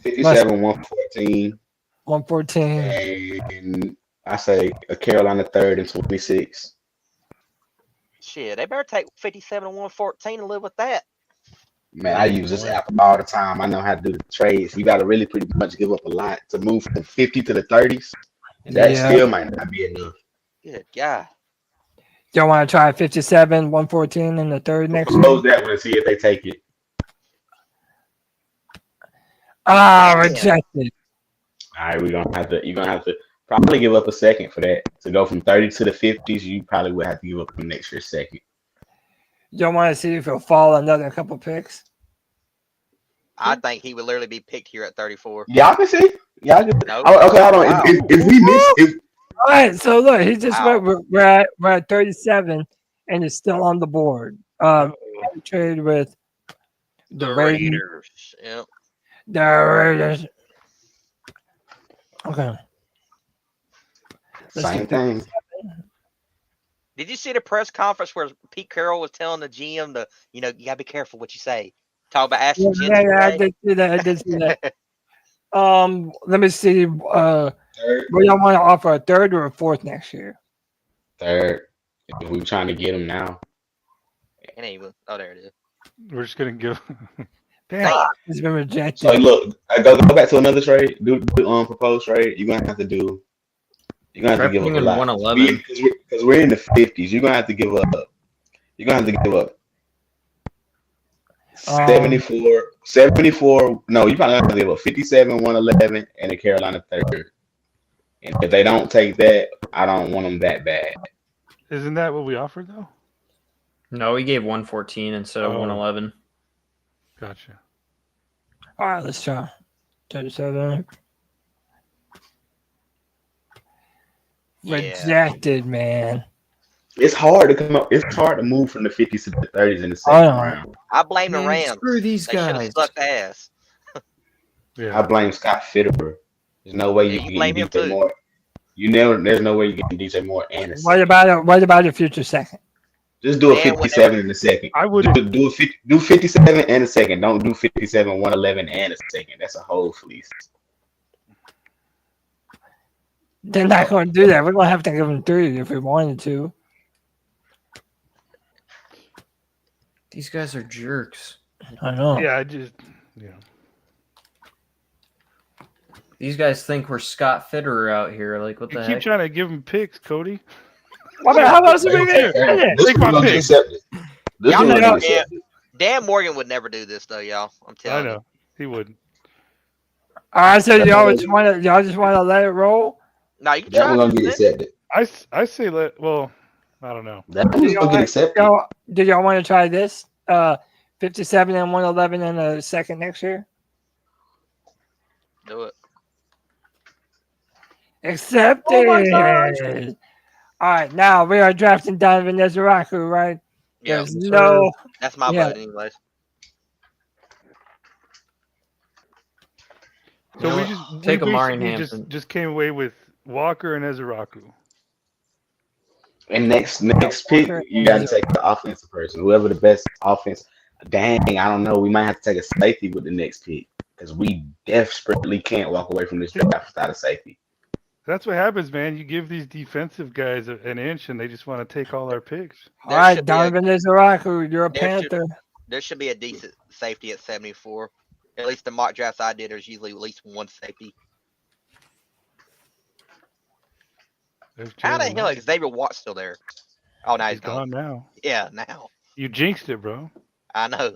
Speaker 11: 57, 114.
Speaker 1: 114.
Speaker 11: And I say a Carolina third and 26.
Speaker 2: Shit, they better take 57 and 114 and live with that.
Speaker 11: Man, I use this app all the time. I know how to do the trades. You got to really pretty much give up a lot to move from 50 to the 30s. And that still might not be enough.
Speaker 2: Good God.
Speaker 1: Y'all want to try 57, 114 in the third next year?
Speaker 11: Close that one and see if they take it.
Speaker 1: Rejected.
Speaker 11: All right, you're gonna have to probably give up a second for that. To go from 30 to the 50s, you probably would have to give up the next year's second.
Speaker 1: Y'all want to see if he'll fall another couple picks?
Speaker 2: I think he would literally be picked here at 34.
Speaker 11: Y'all can see. Y'all can.
Speaker 2: No.
Speaker 11: Okay, hold on.
Speaker 2: Wow.
Speaker 11: If we miss,
Speaker 1: All right, so look, he just
Speaker 2: Wow.
Speaker 1: went. We're at 37, and it's still on the board. Trade with the Raiders.
Speaker 2: Yep.
Speaker 1: The Raiders. Okay.
Speaker 11: same thing.
Speaker 2: Did you see the press conference where Pete Carroll was telling the GM you gotta be careful what you say? Talk about Ashton Jensen.
Speaker 1: I did see that. I did see that. Let me see. What y'all want to offer, a third or a fourth next year?
Speaker 11: Third. If we're trying to get him now.
Speaker 2: It ain't even. Oh, there it is.
Speaker 7: We're just gonna give.
Speaker 2: Damn.
Speaker 1: It's been rejected.
Speaker 11: So look, go back to another trade. Do proposed trade. You're gonna have to do. You're gonna have to give up a lot.
Speaker 10: 111.
Speaker 11: Because we're in the 50s. You're gonna have to give up. You're gonna have to give up 74. No, you probably have to give up 57, 111, and a Carolina third. And if they don't take that, I don't want them that bad.
Speaker 7: Isn't that what we offered though?
Speaker 10: No, we gave 114 instead of 111.
Speaker 7: Gotcha.
Speaker 1: All right, let's try 37.
Speaker 2: Yeah.
Speaker 1: Rejected, man.
Speaker 11: It's hard to come up. It's hard to move from the 50s to the 30s in the second round.
Speaker 2: I blame the
Speaker 10: Man,
Speaker 2: Rams.
Speaker 10: screw these
Speaker 2: They should have
Speaker 10: guys.
Speaker 2: sucked ass.
Speaker 7: Yeah.
Speaker 11: I blame Scott Fitterer. There's no way
Speaker 2: Yeah,
Speaker 11: you
Speaker 2: you blame
Speaker 11: can
Speaker 2: him
Speaker 11: get DJ
Speaker 2: too.
Speaker 11: Moore. There's no way you can DJ Moore and a
Speaker 1: What
Speaker 11: second.
Speaker 1: about a future second?
Speaker 11: Just do a
Speaker 2: Man,
Speaker 11: 57 in the second.
Speaker 7: I would.
Speaker 11: Do 57 and a second. Don't do 57, 111 and a second. That's a whole fleece.
Speaker 1: They're not going to do that. We're going to have to give them 3 if we wanted to.
Speaker 10: These guys are jerks.
Speaker 1: I know.
Speaker 7: Yeah, I just. Yeah.
Speaker 10: These guys think we're Scott Fitterer out here. Like, what
Speaker 7: You
Speaker 10: the
Speaker 7: keep
Speaker 10: heck?
Speaker 7: trying to give him picks, Cody.
Speaker 1: How else are we going to do it?
Speaker 11: This
Speaker 7: Take
Speaker 11: one
Speaker 7: my
Speaker 11: gonna get
Speaker 7: pick.
Speaker 11: accepted. This
Speaker 2: Y'all
Speaker 11: one gonna
Speaker 2: know,
Speaker 11: get
Speaker 2: yeah,
Speaker 11: accepted.
Speaker 2: Dan Morgan would never do this though, y'all. I'm
Speaker 7: I
Speaker 2: telling you.
Speaker 7: know he would.
Speaker 1: All right, so y'all just want to let it roll?
Speaker 2: No, you can
Speaker 11: That
Speaker 2: try.
Speaker 11: one gonna get accepted.
Speaker 7: I say let. Well, I don't know.
Speaker 11: That one's gonna get accepted.
Speaker 1: Did y'all want to try this? 57 and 111 in a second next year?
Speaker 2: Do it.
Speaker 1: Accepted.
Speaker 2: Oh my gosh.
Speaker 1: All right, now we are drafting Donovan Nezaraku, right?
Speaker 2: Yeah,
Speaker 1: There's no.
Speaker 2: that's my
Speaker 1: Yeah.
Speaker 2: vote, anyways.
Speaker 7: So
Speaker 10: You
Speaker 7: we
Speaker 10: know
Speaker 7: just
Speaker 10: what? Take
Speaker 7: we
Speaker 10: Amari
Speaker 7: basically
Speaker 10: Hampton.
Speaker 7: just came away with Walker and Ezeraku.
Speaker 11: And next pick, you gotta take the offensive person. Whoever the best offense. Dang, I don't know. We might have to take a safety with the next pick because we desperately can't walk away from this draft without a safety.
Speaker 7: That's what happens, man. You give these defensive guys an inch, and they just want to take all our picks.
Speaker 1: All right, Donovan Izaraku, you're a Panther.
Speaker 2: There should be a decent safety at 74. At least the mock drafts I did, there's usually at least one safety. How the hell is Xavier Watt still there? Oh, now he's gone.
Speaker 7: Now.
Speaker 2: Yeah, now.
Speaker 7: You jinxed it, bro.
Speaker 2: I know.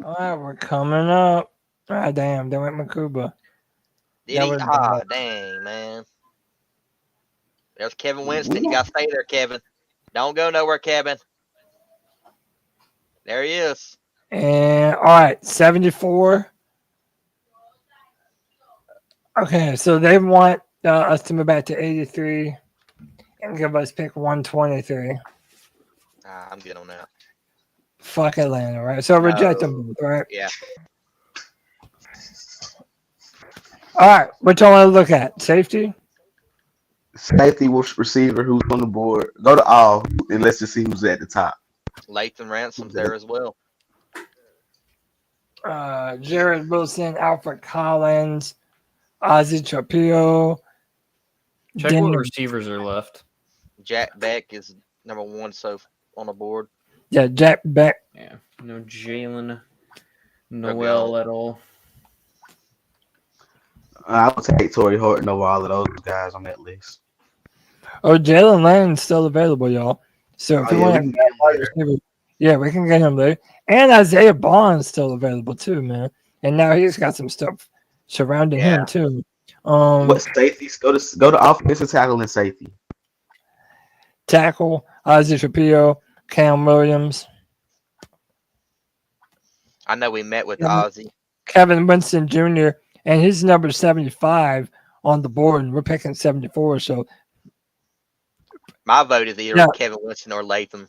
Speaker 1: All right, we're coming up. Ah, damn, they went Makuba.
Speaker 2: Dang, man. There's Kevin Winston. You got to stay there, Kevin. Don't go nowhere, Kevin. There he is.
Speaker 1: And all right, 74. Okay, so they want us to move back to 83 and give us pick 123.
Speaker 2: I'm good on that.
Speaker 1: Fuck Atlanta, right? So reject them both, right?
Speaker 2: Yeah.
Speaker 1: All right, what y'all want to look at? Safety?
Speaker 11: Safety receiver who's on the board. Go to all, and let's just see who's at the top.
Speaker 2: Lathan Ransom's there as well.
Speaker 1: Jared Wilson, Alfred Collins, Ozzie Trapillo.
Speaker 10: Check what receivers are left.
Speaker 2: Jack Beck is number 1 so on the board.
Speaker 1: Yeah, Jack Beck.
Speaker 10: Yeah, no Jalen Noel at all.
Speaker 11: I would take Torrey Horton over all of those guys on that list.
Speaker 1: Oh, Jalen Lane's still available, y'all. So if you want to, we can get him there. And Isaiah Bond's still available too, man. And now he's got some stuff surrounding him too.
Speaker 11: What safeties? Go to offensive tackle and safety.
Speaker 1: Tackle, Ozzie Trapillo, Cam Williams.
Speaker 2: I know we met with Ozzie.
Speaker 1: Kevin Winston Jr. and his number 75 on the board, and we're picking 74. So
Speaker 2: my vote is either Kevin Winston or Latham.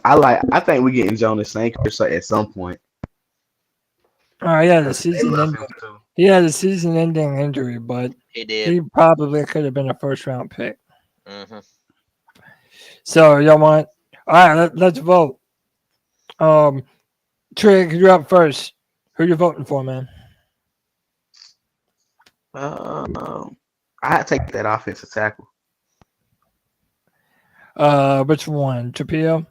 Speaker 11: I think we're getting Jonas Sanker at some point.
Speaker 1: Oh yeah, the season ending. He had a season-ending injury, but he probably could have been a first-round pick.
Speaker 2: Mm-hmm.
Speaker 1: So y'all want? All right, let's vote. Trig, you're up first. Who you voting for, man?
Speaker 11: I'd take that offensive tackle.
Speaker 1: Which one? Trapillo?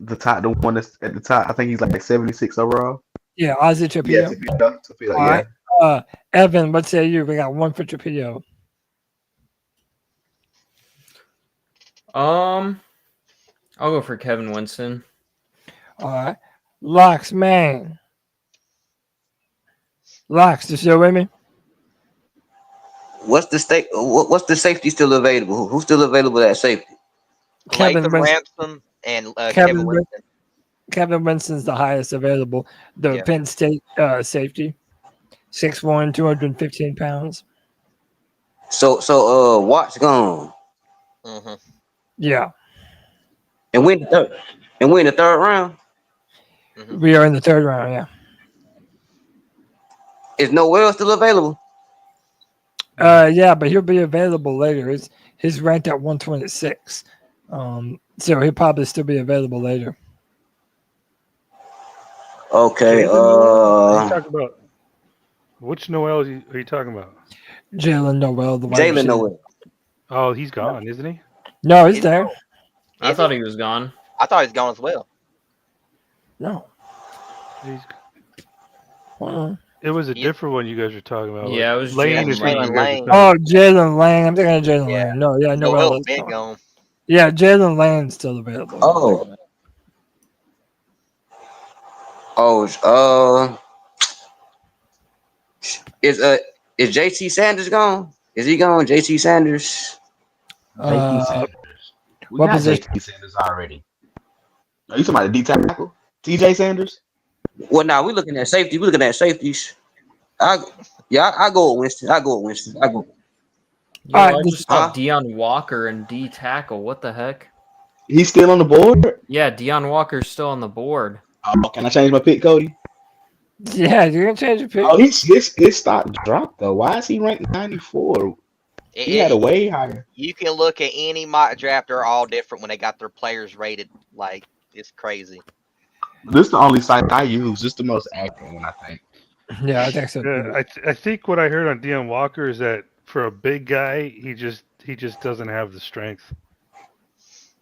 Speaker 11: The one that's at the top. I think he's like 76 overall.
Speaker 1: Yeah, Ozzie Trapillo.
Speaker 11: Yeah, Trapillo.
Speaker 1: All right. Evan, what say you? We got one for Trapillo.
Speaker 10: I'll go for Kevin Winston.
Speaker 1: All right. Locks, man. Locks, you still with me?
Speaker 8: What's the safety still available? Who's still available at safety?
Speaker 2: Kevin Ransom and Kevin Winston.
Speaker 1: Kevin Winston's the highest available. The Penn State safety. 6'1", 215 pounds.
Speaker 8: So Watt's gone.
Speaker 2: Mm-hmm.
Speaker 1: Yeah.
Speaker 8: And we're in the third round.
Speaker 2: Mm-hmm.
Speaker 1: We are in the third round, yeah.
Speaker 8: Is Noel still available?
Speaker 1: Yeah, but he'll be available later. He's ranked at 126. So he'll probably still be available later.
Speaker 8: Okay.
Speaker 7: Talk about which Noel are you talking about?
Speaker 1: Jalen Noel,
Speaker 8: Jalen Noel.
Speaker 7: Oh, he's gone, isn't he?
Speaker 1: No, he's there.
Speaker 10: I thought he was gone.
Speaker 2: I thought he was gone as well.
Speaker 1: No.
Speaker 7: It was a different one you guys were talking about.
Speaker 10: Yeah, it was
Speaker 7: Jalen
Speaker 2: Lane.
Speaker 1: Oh, Jalen Lane. I'm thinking of Jalen Lane. No, yeah, Noel.
Speaker 2: Gone.
Speaker 1: Yeah, Jalen Lane's still available.
Speaker 8: Is JT Sanders gone? Is he gone? JT Sanders.
Speaker 11: We got JT Sanders already. Are you talking about the D tackle? TJ Sanders?
Speaker 8: Well, now we're looking at safety. We're looking at safeties. I go with Winston. I go.
Speaker 10: I just saw Deion Walker and D tackle. What the heck?
Speaker 11: He's still on the board?
Speaker 10: Yeah, Deion Walker's still on the board.
Speaker 11: Oh, can I change my pick, Cody?
Speaker 1: Yeah, you're gonna change your pick.
Speaker 11: Oh, his stock dropped though. Why is he ranked 94? He had a way higher.
Speaker 2: You can look at any mock draft; they're all different when they got their players rated. Like it's crazy.
Speaker 11: This is the only site I use. This is the most accurate one, I think.
Speaker 1: Yeah, I think so.
Speaker 7: Yeah, I think what I heard on Deion Walker is that for a big guy, he just doesn't have the strength.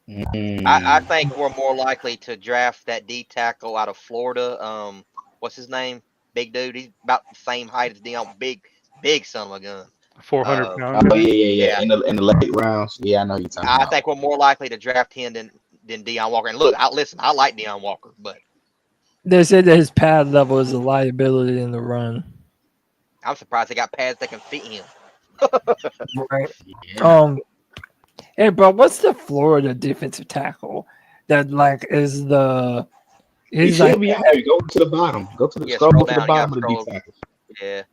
Speaker 2: I think we're more likely to draft that D tackle out of Florida. What's his name? Big dude. He's about the same height as Deion. Big son of a gun.
Speaker 7: 400 pounds.
Speaker 11: Oh yeah. In the late rounds. Yeah, I know you're talking about.
Speaker 2: I think we're more likely to draft him than Deion Walker. And look, I like Deion Walker, but
Speaker 1: They said that his pad level is a liability in the run.
Speaker 2: I'm surprised they got pads that can fit him.
Speaker 1: Right.
Speaker 11: Yeah.
Speaker 1: Hey, bro, what's the Florida defensive tackle that like is the?
Speaker 11: He
Speaker 1: He's
Speaker 11: should
Speaker 1: like
Speaker 11: be higher. Go to the bottom. Go to the scroll to the bottom of the deep tackle.
Speaker 2: Yeah.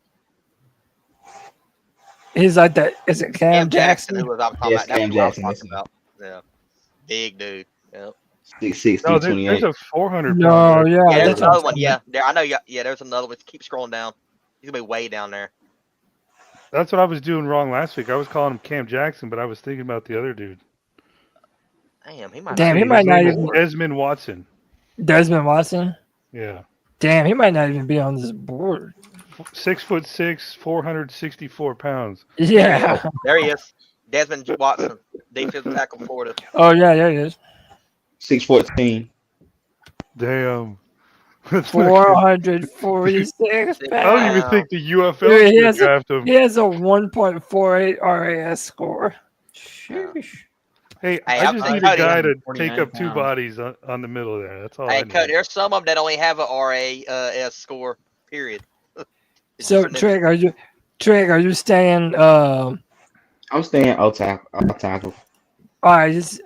Speaker 1: he's like that. Is it Cam Jackson?
Speaker 2: Who was I'm talking
Speaker 11: Yes,
Speaker 2: about? That's
Speaker 11: Cam
Speaker 2: who I was
Speaker 11: Jackson.
Speaker 2: talking about. Yeah. Big dude. Yeah.
Speaker 11: 6'6",
Speaker 7: No,
Speaker 11: 228.
Speaker 7: there's a 400
Speaker 1: No,
Speaker 7: pounder.
Speaker 1: yeah,
Speaker 2: Yeah, there's
Speaker 1: that's what
Speaker 2: another
Speaker 1: I'm
Speaker 2: one.
Speaker 1: saying.
Speaker 2: Yeah, there. I know. Yeah, there's another one. Keep scrolling down. He's gonna be way down there.
Speaker 7: That's what I was doing wrong last week. I was calling him Cam Jackson, but I was thinking about the other dude.
Speaker 2: Damn, he might.
Speaker 1: Damn,
Speaker 2: not
Speaker 1: he
Speaker 2: be
Speaker 1: might not
Speaker 2: on the
Speaker 1: even-
Speaker 2: board.
Speaker 7: Desmond Watson.
Speaker 1: Desmond Watson.
Speaker 7: Yeah.
Speaker 1: Damn, he might not even be on this board.
Speaker 7: 6'6", 464 pounds.
Speaker 1: Yeah.
Speaker 2: There he is. Desmond Watson, defensive tackle, Florida.
Speaker 1: Oh yeah, there he is.
Speaker 11: 6'14".
Speaker 7: Damn.
Speaker 1: 446
Speaker 7: I don't even
Speaker 2: Wow.
Speaker 7: think the UFL
Speaker 1: Dude, he
Speaker 7: should
Speaker 1: has
Speaker 7: draft him.
Speaker 1: He has a 1.48 RAS score. Sheesh.
Speaker 7: Hey,
Speaker 2: Hey,
Speaker 7: I
Speaker 2: I'm
Speaker 7: just
Speaker 2: saying
Speaker 7: need a
Speaker 2: Cody,
Speaker 7: guy to
Speaker 5: 49
Speaker 7: take up two
Speaker 5: pounds.
Speaker 7: bodies on the middle there. That's all I
Speaker 2: Hey,
Speaker 7: need.
Speaker 2: Cody, there's some of them that only have a RAS score. Period. It's
Speaker 1: So
Speaker 2: just an-
Speaker 1: Trig, are you staying
Speaker 11: I'm staying out tackle.
Speaker 1: all right, just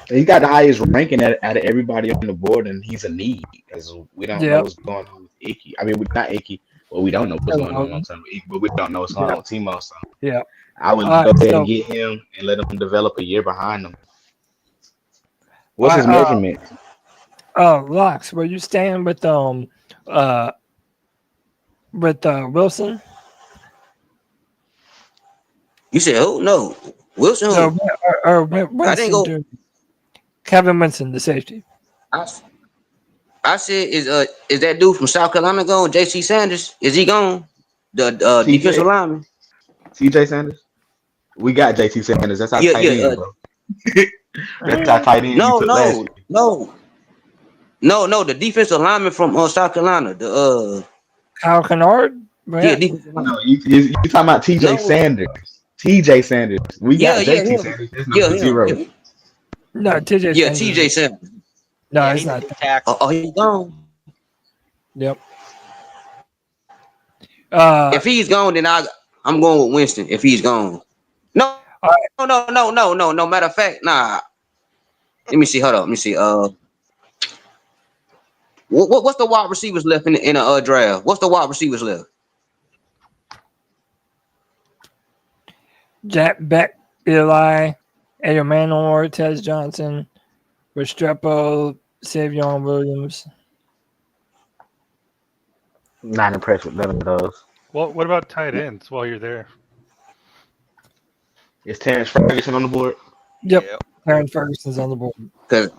Speaker 11: He got the highest ranking out of everybody on the board, and he's a need because we don't know what's going on with Icky. I mean, we're not Icky. Well, we don't know what's going on with Icky, but we don't know what's going on with Timo. So
Speaker 1: Yeah.
Speaker 11: I would
Speaker 1: All
Speaker 11: go
Speaker 1: right,
Speaker 11: ahead
Speaker 1: so-
Speaker 11: and get him and let him develop a year behind him. What's
Speaker 1: All
Speaker 11: his
Speaker 1: right,
Speaker 11: measurement?
Speaker 1: Lux, were you staying with Wilson?
Speaker 8: You said, oh no, Wilson.
Speaker 1: No,
Speaker 8: who?
Speaker 1: or
Speaker 8: I didn't
Speaker 1: Winston,
Speaker 8: go.
Speaker 1: dude. Kevin Winston, the safety.
Speaker 8: I said, is that dude from South Carolina gone? J.C. Sanders, is he gone? The
Speaker 11: TJ?
Speaker 8: defensive lineman.
Speaker 11: TJ Sanders? We got JT Sanders. That's our
Speaker 8: Yeah,
Speaker 11: tight
Speaker 8: yeah,
Speaker 11: end, bro. That's our tight end.
Speaker 8: No,
Speaker 11: we took last year.
Speaker 8: no. The defensive lineman from South Carolina. The
Speaker 1: Kyle Kennard?
Speaker 8: yeah, defensive lineman.
Speaker 11: No, you talking about TJ
Speaker 8: No.
Speaker 11: Sanders. TJ Sanders. We got
Speaker 8: Yeah,
Speaker 11: JT
Speaker 8: yeah,
Speaker 11: Sanders. There's
Speaker 8: yeah,
Speaker 11: no
Speaker 8: yeah,
Speaker 11: zero.
Speaker 8: yeah.
Speaker 1: No, TJ.
Speaker 8: Yeah,
Speaker 1: Sanders.
Speaker 8: TJ Sanders.
Speaker 1: No,
Speaker 2: yeah,
Speaker 1: it's
Speaker 2: he's a
Speaker 1: not.
Speaker 2: D tackle.
Speaker 8: Oh, he's gone.
Speaker 1: Yep.
Speaker 8: If he's gone, then I'm going with Winston. If he's gone, no. Matter of fact, nah. Let me see. Hold on. Let me see. What's the wide receivers left in the draft? What's the wide receivers left?
Speaker 1: Jack Beck, Eli, Emmanuel Ortez Johnson, Restrepo, Savion Williams.
Speaker 11: Not impressed with none of those.
Speaker 7: Well, what about tight ends while you're there?
Speaker 11: Is Terrence Ferguson on the board?
Speaker 1: Yep.
Speaker 2: Yeah.
Speaker 1: Aaron Ferguson's on the board.
Speaker 8: Because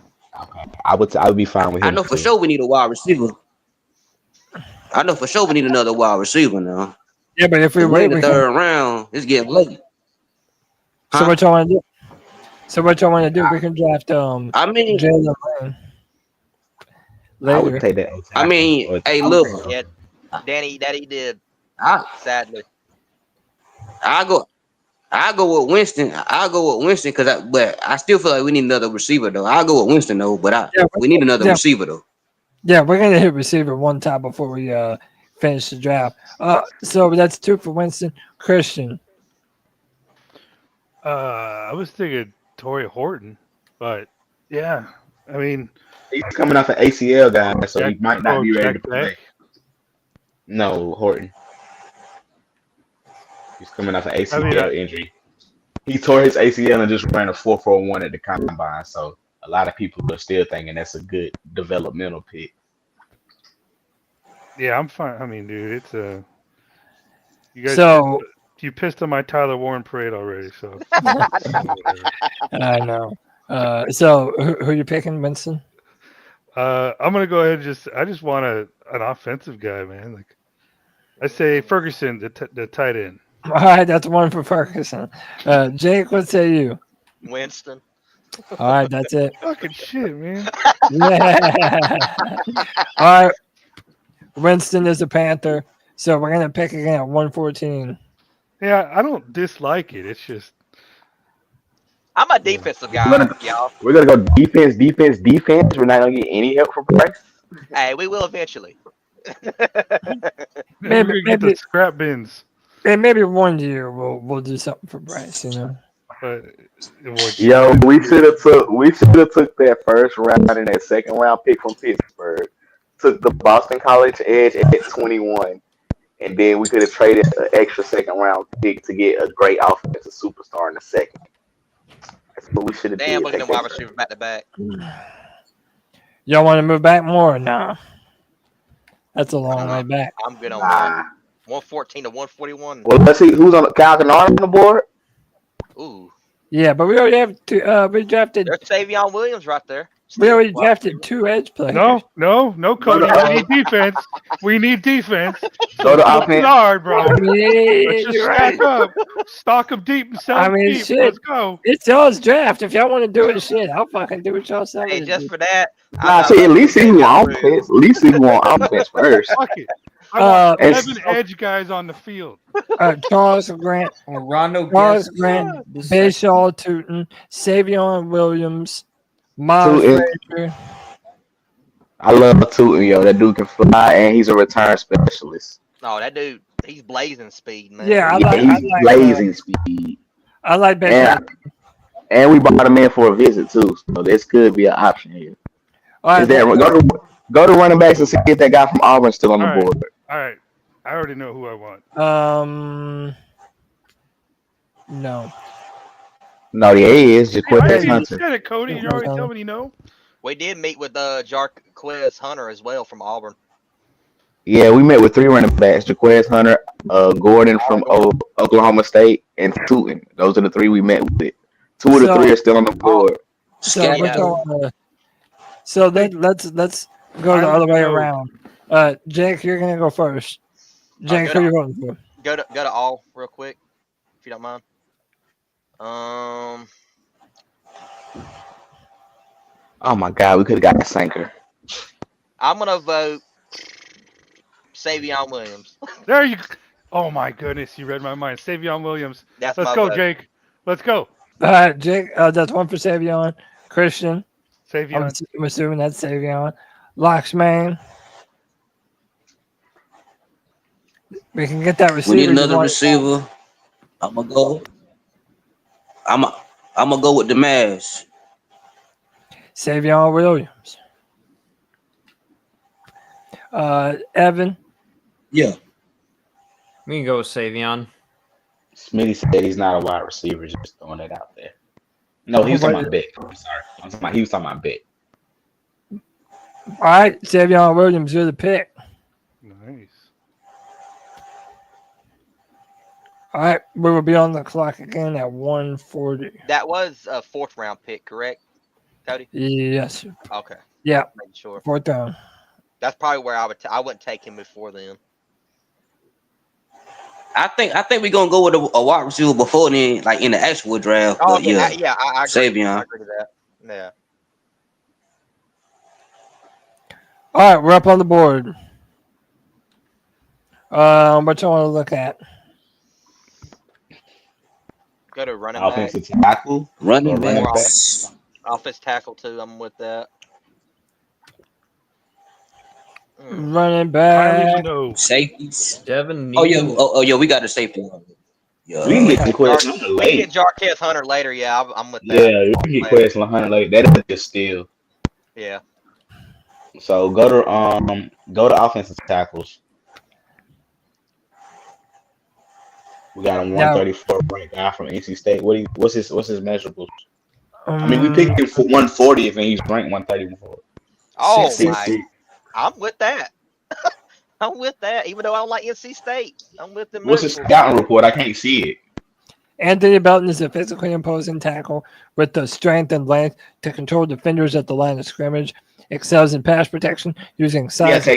Speaker 11: Okay. I would be fine with him.
Speaker 8: I know for
Speaker 11: too.
Speaker 8: sure we need a wide receiver. I know for sure we need another wide receiver now.
Speaker 1: Yeah, but if we
Speaker 8: We're
Speaker 1: wait,
Speaker 8: in the
Speaker 1: we can.
Speaker 8: third round. It's getting late.
Speaker 1: So
Speaker 8: Huh?
Speaker 1: what y'all want to do? So what y'all want to do? We can draft
Speaker 8: I mean,
Speaker 1: Jalen Lane
Speaker 11: I would
Speaker 1: later.
Speaker 11: take that.
Speaker 8: I mean,
Speaker 11: Or-
Speaker 8: hey, look,
Speaker 2: Yeah, Danny, that he did.
Speaker 8: I
Speaker 2: Sadly,
Speaker 8: go with Winston. I'll go with Winston but I still feel like we need another receiver though. I'll go with Winston though, but we need another receiver though.
Speaker 1: Yeah, we're gonna hit receiver one time before we finish the draft. So that's 2 for Winston. Christian.
Speaker 7: I was thinking Torrey Horton, but yeah, I mean,
Speaker 11: He's coming off an ACL guy, so he might not be ready to
Speaker 7: Jack
Speaker 11: play.
Speaker 7: Beck.
Speaker 11: No, Horton. He's coming off an ACL injury. He tore his ACL and just ran a 4.41 at the combine. So a lot of people are still thinking that's a good developmental pick.
Speaker 7: Yeah, I'm fine. I mean, dude, it's a. You guys,
Speaker 1: So
Speaker 7: you pissed on my Tyler Warren parade already. So
Speaker 1: I know. So who are you picking, Winston?
Speaker 7: I'm gonna go ahead and I just want an offensive guy, man. Like I say Ferguson, the tight end.
Speaker 1: All right, that's one for Ferguson. Jake, what say you?
Speaker 2: Winston.
Speaker 1: All right, that's it.
Speaker 7: Fucking shit, man.
Speaker 1: Yeah. All right. Winston is a Panther, so we're gonna pick again at 114.
Speaker 7: Yeah, I don't dislike it. It's just
Speaker 2: I'm a defensive guy, y'all.
Speaker 11: We're gonna go defense. We're not gonna get any help from Bryce.
Speaker 2: Hey, we will eventually.
Speaker 7: maybe get the scrap bins.
Speaker 1: And maybe one year we'll do something for Bryce, you know.
Speaker 7: But
Speaker 11: Yo, we should have took that first round and that second round pick from Pittsburgh. Took the Boston College edge at 21, and then we could have traded an extra second round pick to get a great offensive superstar in the second. That's what we should have done.
Speaker 2: Damn, looking at wide receiver back to back.
Speaker 1: Y'all want to move back more? No. That's a long way back.
Speaker 2: I'm good on that. 114 to 141.
Speaker 11: Well, let's see who's on the Kyle Kennard on the board.
Speaker 2: Ooh.
Speaker 1: Yeah, but we already have two. We drafted.
Speaker 2: There's Savion Williams right there.
Speaker 1: We already drafted 2 edge players.
Speaker 7: No, Cody. We need defense. We need defense.
Speaker 11: Go to offense.
Speaker 7: Hard, bro. Let's just
Speaker 1: Right.
Speaker 7: stack up. Stock them deep and sell them deep.
Speaker 1: Shit.
Speaker 7: Let's go.
Speaker 1: It's y'all's draft. If y'all want to do it, shit, I'll fucking do it y'all say.
Speaker 2: Hey, just for that.
Speaker 11: Nah, see, at least he on offense. At least he on offense first.
Speaker 7: Fuck it. I want 11 edge guys on the field.
Speaker 1: Charles Grant, Charles Grant, Bashaw Tootin, Savion Williams, Miles Frazier.
Speaker 11: I love Tootin, yo. That dude can fly, and he's a return specialist.
Speaker 2: No, that dude, he's blazing speed, man.
Speaker 1: Yeah,
Speaker 11: he's blazing speed.
Speaker 1: I like Bashaw.
Speaker 11: And we brought him in for a visit too, so this could be an option here.
Speaker 1: All right,
Speaker 11: go to running backs and see if that guy from Auburn's still on the board.
Speaker 7: All right. I already know who I want.
Speaker 1: No.
Speaker 11: No, he is.
Speaker 7: Jaquez Hunter. You said it, Cody. You already told me you know.
Speaker 2: We did meet with Jarquez Hunter as well from Auburn.
Speaker 11: Yeah, we met with 3 running backs: Jaquez Hunter, Gordon from Oklahoma State, and Tootin. Those are the 3 we met with. 2 of the 3 are still on the board.
Speaker 1: So let's go the other way around. Jake, you're gonna go first. Jake, who are you voting for?
Speaker 2: Go to all real quick, if you don't mind.
Speaker 11: Oh my God, we could have got a sinker.
Speaker 2: I'm gonna vote Savion Williams.
Speaker 7: There you go. Oh my goodness, you read my mind. Savion Williams.
Speaker 2: Let's
Speaker 7: go, vote. Jake. Let's go.
Speaker 1: Jake, that's one for Savion. Christian.
Speaker 7: Savion.
Speaker 1: I'm assuming that's Savion. Locksman. We can get that receiver.
Speaker 8: We need another receiver. I'm gonna go with the Mavs.
Speaker 1: Savion Williams. Evan.
Speaker 10: Yeah. We can go with Savion.
Speaker 11: Smitty said he's not a wide receiver, just throwing it out there. No, he was talking about bet. I'm sorry. He was talking about bet.
Speaker 1: All right, Savion Williams, you're the pick.
Speaker 7: Nice.
Speaker 1: All right, we will be on the clock again at 1:40.
Speaker 2: That was a 4th round pick, correct, Cody?
Speaker 1: Yes, sir.
Speaker 2: Okay.
Speaker 1: Yeah.
Speaker 2: Making sure.
Speaker 1: 4th round.
Speaker 2: That's probably where I wouldn't take him before then.
Speaker 8: I think we're gonna go with a wide receiver before then, like in the actual draft.
Speaker 2: Oh,
Speaker 8: but
Speaker 2: I agree.
Speaker 8: Savion.
Speaker 2: I agree with that. Yeah.
Speaker 1: All right, we're up on the board. What you want to look at?
Speaker 2: Go to running back.
Speaker 11: Offensive tackle.
Speaker 8: Running back.
Speaker 2: Offensive tackle too. I'm with that.
Speaker 1: Running back.
Speaker 8: Safeties.
Speaker 10: Devin.
Speaker 8: Oh yeah, we got the safety. Yeah.
Speaker 11: We can get Jaquez Hunter
Speaker 2: We
Speaker 11: late.
Speaker 2: get Jarquez Hunter later. Yeah, I'm with that.
Speaker 11: Yeah, we can get Jaquez Hunter late. That is just steal.
Speaker 2: Yeah.
Speaker 11: So go to offensive tackles. We got a 134 ranked guy from NC State. What's his measurables? I mean, we picked him for 140 and he's ranked 134.
Speaker 2: Oh my! I'm with that. I'm with that. Even though I don't like NC State, I'm with them.
Speaker 11: What's the scouting report? I can't see it.
Speaker 1: Anthony Belton is a physically imposing tackle with the strength and length to control defenders at the line of scrimmage. Excels in pass protection using size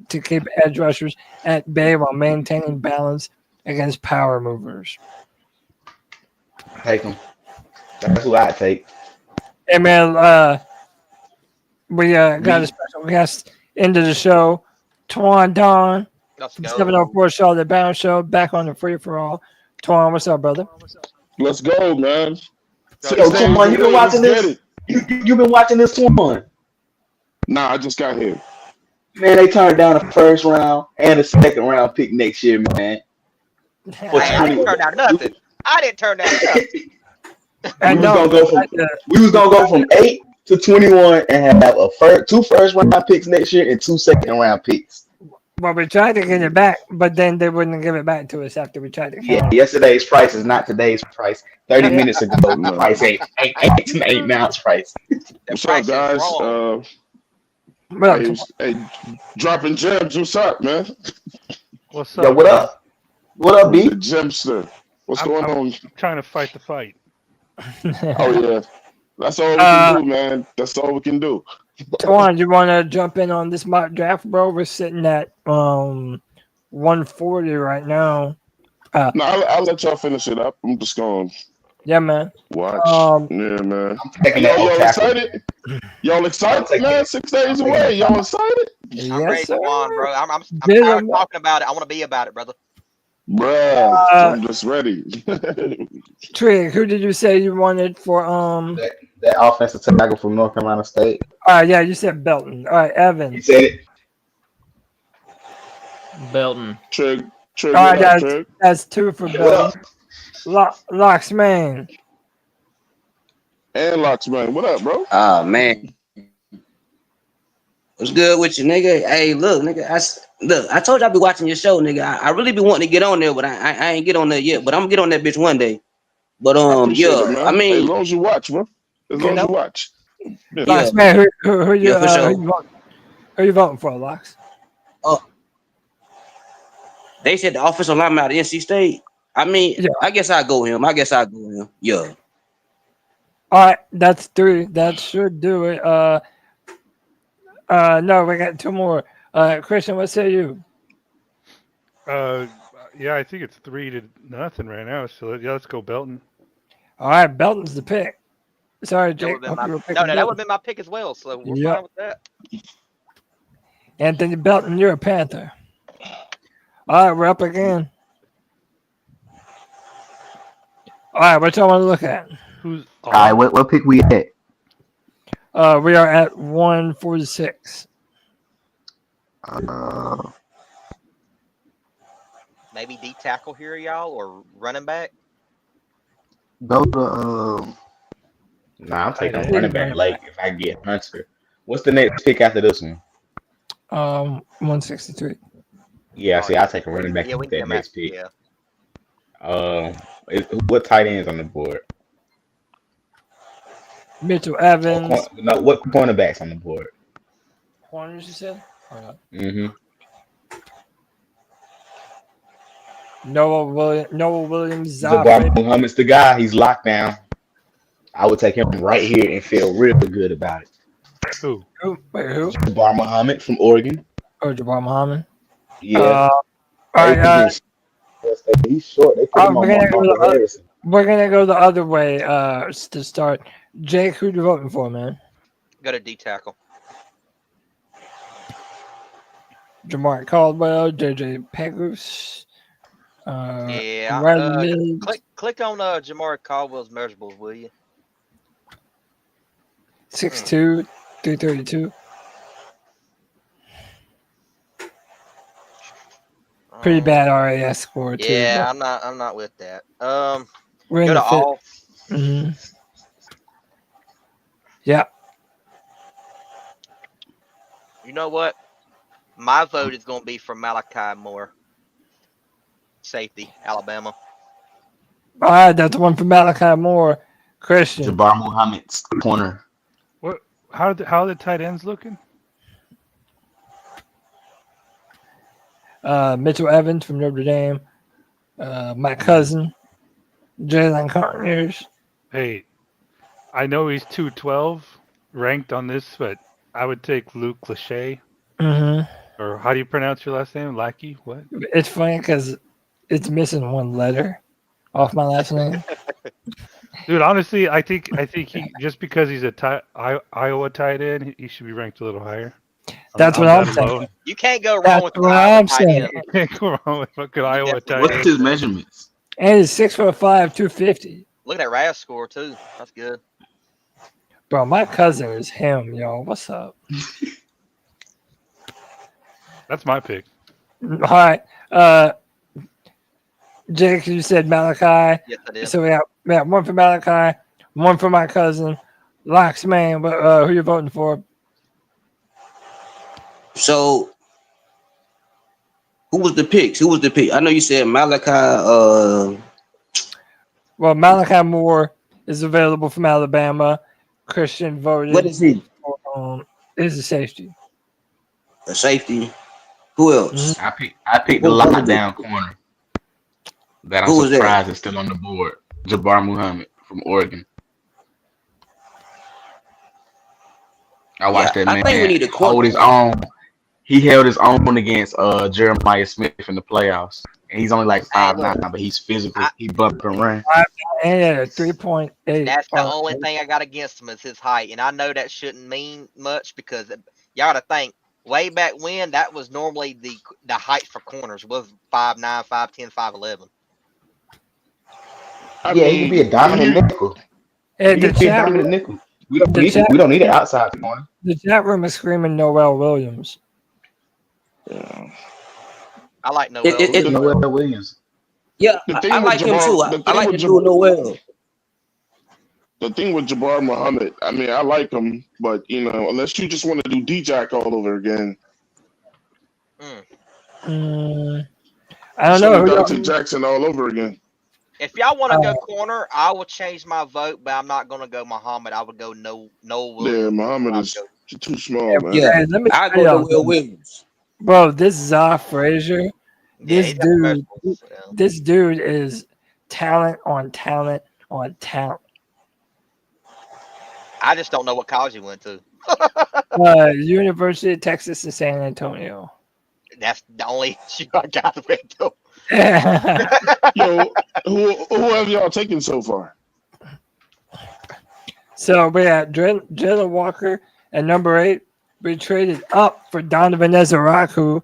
Speaker 1: to keep edge rushers at bay while maintaining balance against power movers.
Speaker 11: Take him. That's who I take.
Speaker 1: Hey man, we got a special guest into the show, Twan Don,
Speaker 2: Let's go.
Speaker 1: 704 Charlotte Bound Show, back on the free for all. Twan, what's up, brother?
Speaker 12: Let's go, man.
Speaker 11: So, Twan, you been watching this? You been watching this one?
Speaker 12: Nah, I just got here.
Speaker 11: Man, they turned down the first round and the second round pick next year, man.
Speaker 2: I didn't turn down nothing. I didn't turn down nothing.
Speaker 11: We was gonna go from 8 to 21 and have two first round picks next year and 2 second round picks.
Speaker 1: Well, we tried to get it back, but then they wouldn't give it back to us after we tried to.
Speaker 11: Yeah, yesterday's price is not today's price. 30 minutes ago, the price ain't now it's price.
Speaker 12: What's up, guys? Hey, dropping gems. What's up, man?
Speaker 7: What's up?
Speaker 11: Yo, what up? What up, B?
Speaker 12: The Gemster. What's going on?
Speaker 7: Trying to fight the fight.
Speaker 12: Oh yeah, that's all we can do, man. That's all we can do.
Speaker 1: Twan, you want to jump in on this mock draft, bro? We're sitting at 140 right now.
Speaker 12: No, I'll let y'all finish it up. I'm just going.
Speaker 1: Yeah, man.
Speaker 12: Watch. Yeah, man. Y'all excited? Y'all excited, man? 6 days away. Y'all excited?
Speaker 2: I'm ready to go on, bro. I'm tired of talking about it. I want to be about it, brother.
Speaker 12: Bruh, I'm just ready.
Speaker 1: Trig, who did you say you wanted for
Speaker 11: that offensive tackle from North Carolina State?
Speaker 1: Yeah, you said Belton. All right, Evan.
Speaker 11: You said it.
Speaker 10: Belton.
Speaker 12: Trig.
Speaker 1: All right, that's 2 for Belton. Locksman.
Speaker 12: And Locksman. What up, bro?
Speaker 8: Oh, man. What's good with you, nigga? Hey, look, nigga. I told you I'd be watching your show, nigga. I really be wanting to get on there, but I ain't get on there yet. But I'm gonna get on that bitch one day. But
Speaker 12: it,
Speaker 8: I mean,
Speaker 12: as long as you watch, bro. As long as you watch.
Speaker 1: Yeah. Locksman, who you voting for, Locks?
Speaker 8: They said the offensive lineman out of NC State. I mean, I guess I'll go him. Yeah.
Speaker 1: All right, that's 3. That should do it. No, we got 2 more. Christian, what say you?
Speaker 7: Yeah, I think it's 3-0 right now. So yeah, let's go Belton.
Speaker 1: All right, Belton's the pick. Sorry, Jake.
Speaker 2: That would have been my pick as well. So we're fine with that.
Speaker 1: Anthony Belton, you're a Panther. All right, we're up again. All right, what y'all want to look at?
Speaker 11: All right, what pick we at?
Speaker 1: We are at 146.
Speaker 2: Maybe D tackle here, y'all, or running back.
Speaker 11: Go to I'm taking running back. Like if I get Hunter, what's the next pick after this one?
Speaker 1: 163.
Speaker 11: Yeah, see, I'll take a running back with that next pick.
Speaker 2: Yeah.
Speaker 11: What tight ends on the board?
Speaker 1: Mitchell Evans.
Speaker 11: No, what cornerbacks on the board?
Speaker 1: Corners, you said?
Speaker 11: Mm-hmm.
Speaker 1: Noah Williams.
Speaker 11: Jabbar Muhammad's the guy. He's locked down. I would take him right here and feel real good about it.
Speaker 7: Who?
Speaker 1: Wait, who?
Speaker 11: Jabbar Muhammad from Oregon.
Speaker 1: Oh, Jabbar Muhammad.
Speaker 11: Yeah.
Speaker 1: All right.
Speaker 11: He's short. They put him on Harrison.
Speaker 1: We're gonna go the other way to start. Jake, who you voting for, man?
Speaker 2: Go to D tackle.
Speaker 1: Jamar Caldwell, JJ Pegus.
Speaker 2: Click on Jamar Caldwell's measurables, will you?
Speaker 1: 6'2", 332. Pretty bad RAS score too.
Speaker 2: Yeah, I'm not with that.
Speaker 1: We're
Speaker 2: go to all.
Speaker 1: Mm-hmm. Yeah.
Speaker 2: You know what? My vote is going to be for Malachi Moore, safety, Alabama.
Speaker 1: All right, that's the one for Malachi Moore. Christian.
Speaker 11: Jabbar Muhammad's corner.
Speaker 7: What? How are the tight ends looking?
Speaker 1: Mitchell Evans from Notre Dame. My cousin, Jalen Conyers.
Speaker 7: Hey, I know he's 212 ranked on this, but I would take Luke Lachey.
Speaker 1: Mm-hmm.
Speaker 7: Or how do you pronounce your last name? Lackey? What?
Speaker 1: It's funny because it's missing one letter off my last name.
Speaker 7: Dude, honestly, I think he just because he's a Iowa tight end, he should be ranked a little higher.
Speaker 1: That's what I'm saying.
Speaker 2: You can't go wrong with
Speaker 1: what
Speaker 2: Iowa
Speaker 1: I'm
Speaker 2: tight
Speaker 1: saying.
Speaker 2: end.
Speaker 7: You can't go wrong with fucking Iowa tight
Speaker 11: What's
Speaker 7: end.
Speaker 11: his measurements?
Speaker 1: And he's 6'5", 250.
Speaker 2: Look at that RAS score too. That's good.
Speaker 1: Bro, my cousin is him, yo. What's up?
Speaker 7: That's my pick.
Speaker 1: All right. Jake, you said Malachi.
Speaker 2: Yes, I did.
Speaker 1: So we have one for Malachi, one for my cousin. Locks, man. But who you voting for?
Speaker 8: So, who was the picks? Who was the pick? I know you said Malachi.
Speaker 1: Well, Malachi Moore is available from Alabama. Christian voted.
Speaker 8: What is he?
Speaker 1: Is a safety.
Speaker 8: A safety. Who else?
Speaker 11: I picked the lockdown corner. That I'm surprised is still on the board. Jabbar Muhammad from Oregon. I watched that man
Speaker 8: think we need a
Speaker 11: hold his own. He held his own against Jeremiah Smith in the playoffs. And he's only like 5'9", but he's physical. He bumped and ran.
Speaker 1: And 3.8.
Speaker 2: That's the only thing I got against him is his height, and I know that shouldn't mean much because y'all got to think way back when that was normally the height for corners was 5'9", 5'10", 5'11".
Speaker 11: Yeah, he could be a dominant nickel.
Speaker 1: Hey,
Speaker 11: He could be a dominant nickel. We don't need it outside corner.
Speaker 1: The chat room is screaming Noel Williams.
Speaker 2: I like Noel.
Speaker 11: Noel Williams.
Speaker 8: Yeah, I like him too. I like him too, Noel.
Speaker 12: The thing with Jabbar Muhammad, I mean, I like him, but unless you just want to do D-Jack all over again.
Speaker 1: I don't know.
Speaker 12: Dante Jackson all over again.
Speaker 2: If y'all want to go corner, I will change my vote, but I'm not going to go Muhammad. I would go Noel Williams.
Speaker 12: Yeah, Muhammad is too small, man.
Speaker 8: Yeah,
Speaker 1: let me
Speaker 8: I
Speaker 1: tell
Speaker 8: go
Speaker 1: y'all,
Speaker 8: to Will Williams.
Speaker 1: Bro, this Zah Frazier,
Speaker 2: Yeah,
Speaker 1: this dude is talent on talent on talent.
Speaker 2: I just don't know what college he went to.
Speaker 1: University of Texas in San Antonio.
Speaker 2: That's the only issue I got with him.
Speaker 12: Yo, who have y'all taken so far?
Speaker 1: So we had Jalon Walker at number 8. We traded up for Donovan Ezeraku,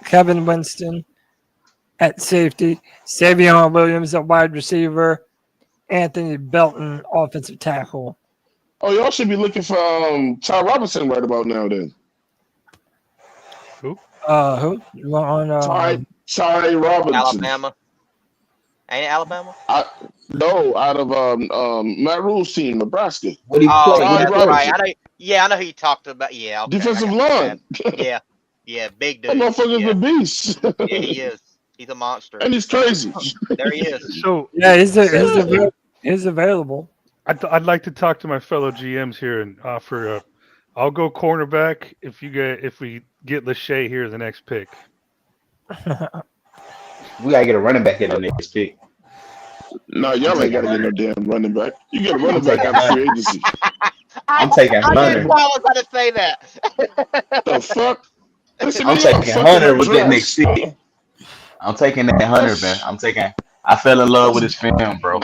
Speaker 1: Kevin Winston at safety, Savion Williams at wide receiver, Anthony Belton offensive tackle.
Speaker 12: Oh, y'all should be looking for Ty Robinson right about now then.
Speaker 1: Who? On
Speaker 12: Ty Robinson.
Speaker 2: Alabama. Ain't it Alabama?
Speaker 12: No, out of Matt Rule's team, Nebraska.
Speaker 11: What do you play?
Speaker 2: That's right. I know who you talked about. Yeah, okay.
Speaker 12: Defensive line.
Speaker 2: yeah, big dude.
Speaker 12: That motherfucker's a beast.
Speaker 2: Yeah, he is. He's a monster.
Speaker 12: And he's crazy.
Speaker 2: There he is.
Speaker 7: So
Speaker 1: yeah, he's available.
Speaker 7: I'd like to talk to my fellow GMs here and offer. I'll go cornerback if we get Lachey here the next pick.
Speaker 11: We gotta get a running back in the next pick.
Speaker 12: No, y'all ain't gotta get no damn running back. You get a running back out of free agency.
Speaker 11: I'm taking Hunter.
Speaker 2: I was about to say that.
Speaker 12: The fuck?
Speaker 11: I'm taking Hunter with that next pick. I'm taking that Hunter, man. I fell in love with his film, bro.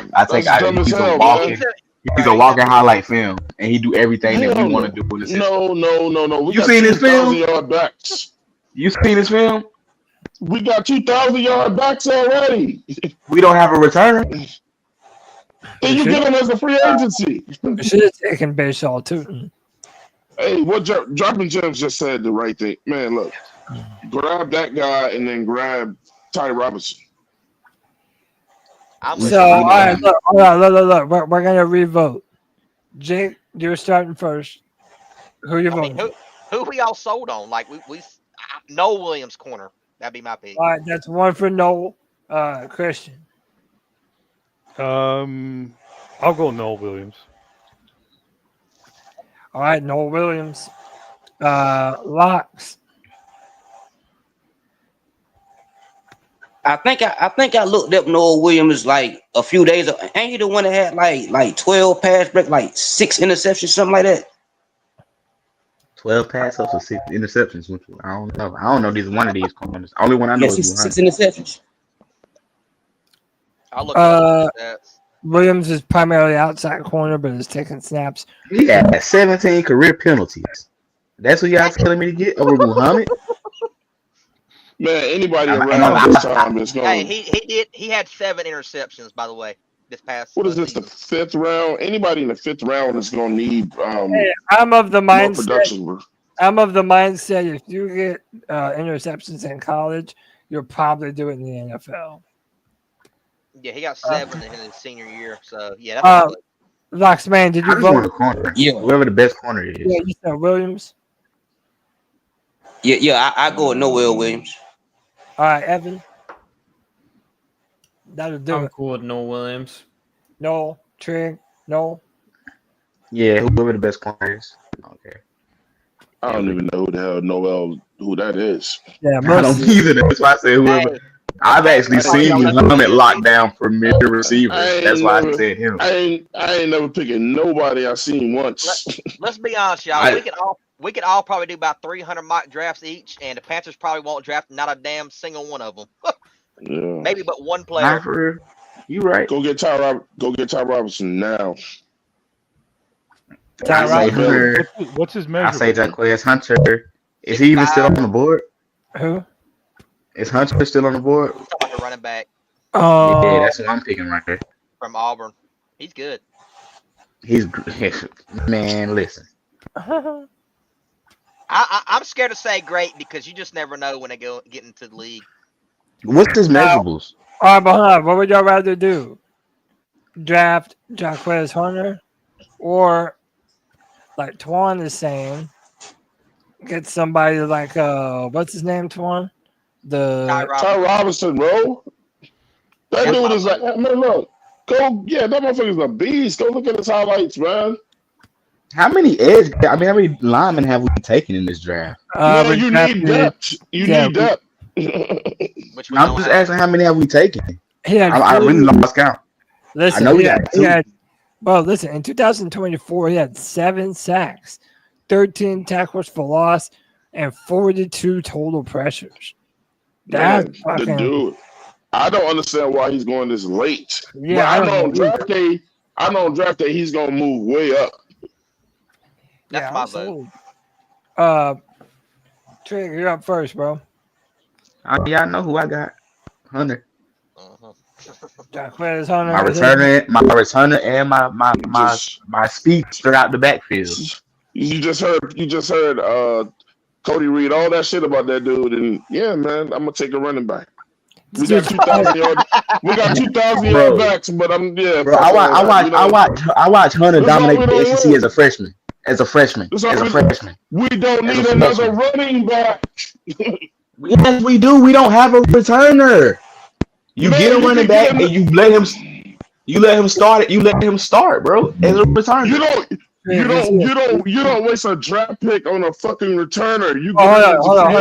Speaker 11: He's a walking highlight film, and he do everything that we want to do in the system.
Speaker 12: No.
Speaker 11: You seen his film?
Speaker 12: 2,000-yard backs.
Speaker 11: You seen his film?
Speaker 12: We got 2,000-yard backs already.
Speaker 11: We don't have a returner.
Speaker 12: Then you get him as a free agency.
Speaker 1: You should have taken Bashaw too.
Speaker 12: Hey, what Dropping Gems just said the right thing. Man, look. Grab that guy and then grab Ty Robinson.
Speaker 1: So, all right, look. We're going to revote. Jake, you're starting first. Who you voting?
Speaker 2: Who we all sold on? Like, we Noel Williams corner. That'd be my pick.
Speaker 1: All right, that's one for Noel. Christian.
Speaker 7: I'll go Noel Williams.
Speaker 1: All right, Noel Williams. Locks.
Speaker 8: I think I looked up Noah Williams like a few days ago. Ain't he the one that had like 12 pass break, like 6 interceptions, something like that?
Speaker 11: 12 pass ups or 6 interceptions. I don't know. I don't know these one of these corners. Only one I know is
Speaker 8: 6 interceptions.
Speaker 2: I'll look at that.
Speaker 1: Williams is primarily outside corner, but is taking snaps.
Speaker 11: He had 17 career penalties. That's what y'all telling me to get over Muhammad?
Speaker 12: Man, anybody around this time is going.
Speaker 2: Hey, he had 7 interceptions, by the way, this past.
Speaker 12: What is this? The 5th round? Anybody in the 5th round is going to need.
Speaker 1: I'm of the
Speaker 12: more
Speaker 1: mindset.
Speaker 12: production.
Speaker 1: I'm of the mindset if you get interceptions in college, you'll probably do it in the NFL.
Speaker 2: Yeah, he got 7 in his senior year. So yeah, that's
Speaker 1: Locks, man, did you vote?
Speaker 11: Corner. Yeah, whoever the best corner is.
Speaker 1: Yeah, you said Williams.
Speaker 8: Yeah, I go with Noel Williams.
Speaker 1: All right, Evan. That'll do
Speaker 10: I'm
Speaker 1: it.
Speaker 10: cool with Noel Williams.
Speaker 1: No, Trig, no.
Speaker 11: Yeah, whoever the best corner is. Okay.
Speaker 12: I don't even know who the hell Noel, who that is.
Speaker 1: Yeah,
Speaker 11: I don't either. That's why I say whoever.
Speaker 2: Hey,
Speaker 11: I've actually seen Muhammad lock down premier receivers. That's why I said him.
Speaker 12: I ain't never picking nobody I seen once.
Speaker 2: Let's be honest, y'all. We could all probably do about 300 mock drafts each, and the Panthers probably won't draft not a damn single one of them.
Speaker 12: Yeah.
Speaker 2: Maybe but one player.
Speaker 11: You right.
Speaker 12: Go get Ty Robinson now.
Speaker 7: What's his measure?
Speaker 11: I say Jaquez Hunter. Is he even still on the board?
Speaker 1: Who?
Speaker 11: Is Hunter still on the board?
Speaker 2: Talking about the running back
Speaker 11: Yeah, that's what I'm picking right there.
Speaker 2: from Auburn. He's good.
Speaker 11: He's man. Listen,
Speaker 2: I'm scared to say great because you just never know when they get into the league.
Speaker 11: what's his measurables?
Speaker 1: All right, but hold on. What would y'all rather do? Draft Jaquez Hunter, or like Twan is saying, get somebody like what's his name, Twan?
Speaker 12: Ty Robinson, bro. That dude is like, man, look, that motherfucker's a beast. Go look at his highlights, man.
Speaker 11: How many linemen have we taken in this draft?
Speaker 12: You need depth. You need depth.
Speaker 11: I'm just asking how many have we taken? I really lost count.
Speaker 1: Listen,
Speaker 11: I know we got 2.
Speaker 1: Listen, in 2024, he had 7 sacks, 13 tackles for loss, and 42 total pressures. That's fucking...
Speaker 12: dude. I don't understand why he's going this late.
Speaker 1: Yeah,
Speaker 12: but I know on draft day he's gonna move way up.
Speaker 2: That's my vote.
Speaker 1: Trig, you're up first, bro.
Speaker 11: Y'all know who I got. Hunter.
Speaker 1: Jaquez Hunter.
Speaker 11: My returner, and my speedster out the backfield.
Speaker 12: You just heard Cody read all that shit about that dude, and yeah, man, I'm gonna take a running back. We got 2,000 yards. We got 2,000 yard backs, but
Speaker 11: Bro, I watch Hunter dominate the SEC as a freshman.
Speaker 12: We don't need another running back.
Speaker 11: Yes, we do. We don't have a returner. You get a running back and you let him start it. You let him start, bro, as a returner.
Speaker 12: You don't waste a draft pick on a fucking returner.
Speaker 1: Hold on.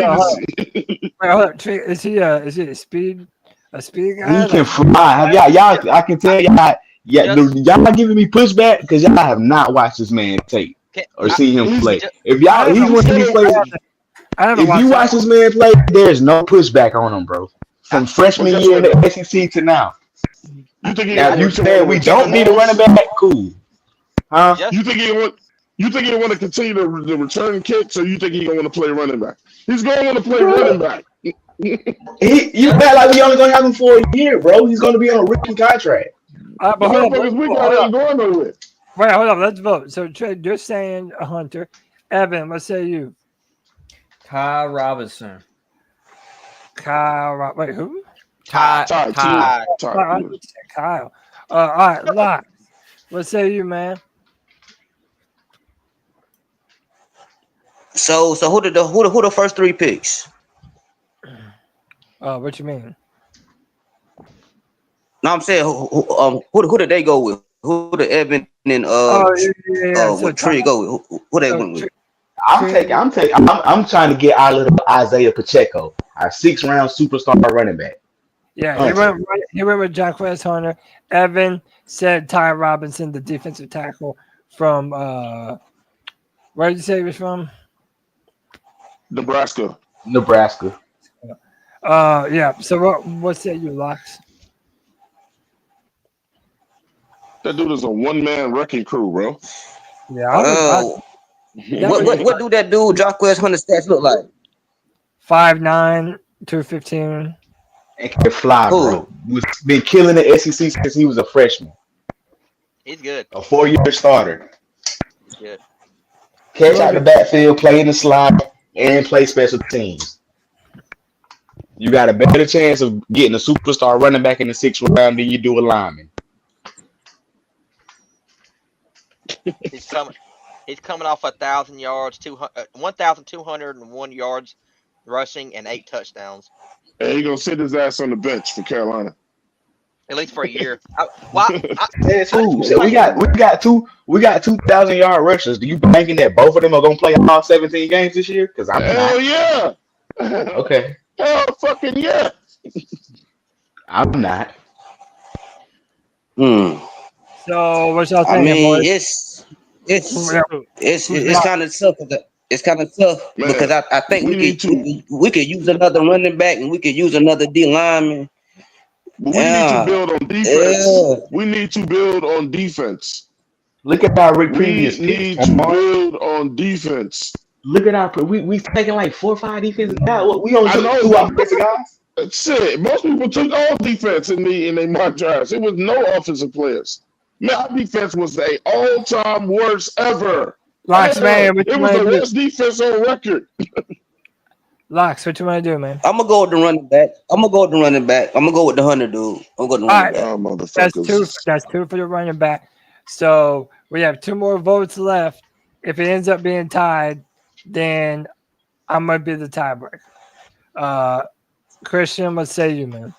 Speaker 1: Is he a speed guy?
Speaker 11: He can fly. Y'all, I can tell y'all. Y'all not giving me pushback because y'all have not watched this man tape or seen him play. If he's one of these players. If you watch this man play, there's no pushback on him, bro. From freshman year in the SEC to now. You said we don't need a running back? Cool. Huh?
Speaker 12: You think he want to continue the return kicks, or you think he gonna want to play running back? He's gonna want to play running back.
Speaker 11: You bet like we only gonna have him for a year, bro. He's gonna be on a rookie contract.
Speaker 1: But hold on. Let's vote. So Trey, you're saying a Hunter. Evan, what say you?
Speaker 10: Kyle Robinson.
Speaker 1: Wait, who?
Speaker 10: Kyle.
Speaker 1: Kyle. All right, Locke. What say you, man?
Speaker 8: So who the first 3 picks?
Speaker 1: What you mean?
Speaker 8: No, I'm saying who did they go with? Who did Evan and what Trey go with? Who they went with?
Speaker 11: I'm trying to get our little Isaiah Pacheco, our 6th round superstar running back.
Speaker 1: Yeah,
Speaker 6: Hunter.
Speaker 1: he went with Jacquez Hunter. Evan said Ty Robinson, the defensive tackle from where did you say he was from?
Speaker 12: Nebraska.
Speaker 1: Yeah. So what say you, Locks?
Speaker 12: That dude is a one-man wrecking crew, bro.
Speaker 1: Yeah.
Speaker 8: What do that dude Jacquez Hunter stats look like?
Speaker 1: 5'9", 215.
Speaker 6: And can fly, bro. He's been killing the SEC since he was a freshman.
Speaker 2: He's good.
Speaker 6: A 4-year starter.
Speaker 2: He's good.
Speaker 6: Catch out the backfield, play in the slot, and play special teams. You got a better chance of getting a superstar running back in the 6th round than you do a lineman.
Speaker 2: He's coming off 1,000 yards, 1,201 yards rushing, and 8 touchdowns.
Speaker 12: And he's gonna sit his ass on the bench for Carolina.
Speaker 2: At least for a year.
Speaker 6: So we got 2,000-yard rushers. Do you banking that both of them are gonna play all 17 games this year? Because I'm
Speaker 12: Hell
Speaker 6: not.
Speaker 12: yeah.
Speaker 6: Okay.
Speaker 12: Hell fucking yeah.
Speaker 6: I'm not.
Speaker 1: So what's y'all
Speaker 8: I
Speaker 1: thinking,
Speaker 8: mean,
Speaker 1: boys?
Speaker 8: it's kind of tough. It's kind of tough because I think we could use another running back and we could use another D lineman.
Speaker 12: We need to build on defense. We need to build on defense.
Speaker 6: Look at our previous
Speaker 12: We need to build on defense.
Speaker 6: Look at our we taking like 4 or 5 defensive guys. We only took 2 offensive guys.
Speaker 12: Shit, most people took all defense in their mock drafts. It was no offensive players. Man, our defense was the all-time worst ever.
Speaker 1: Locks, man,
Speaker 12: it was the worst defense on record.
Speaker 1: Locks, what you want to do, man?
Speaker 8: I'm gonna go with the running back. I'm gonna go with the Hunter dude. I'm going to running back.
Speaker 1: That's 2 for the running back. So we have 2 more votes left. If it ends up being tied, then I'm gonna be the tiebreaker. Christian, what say you, man?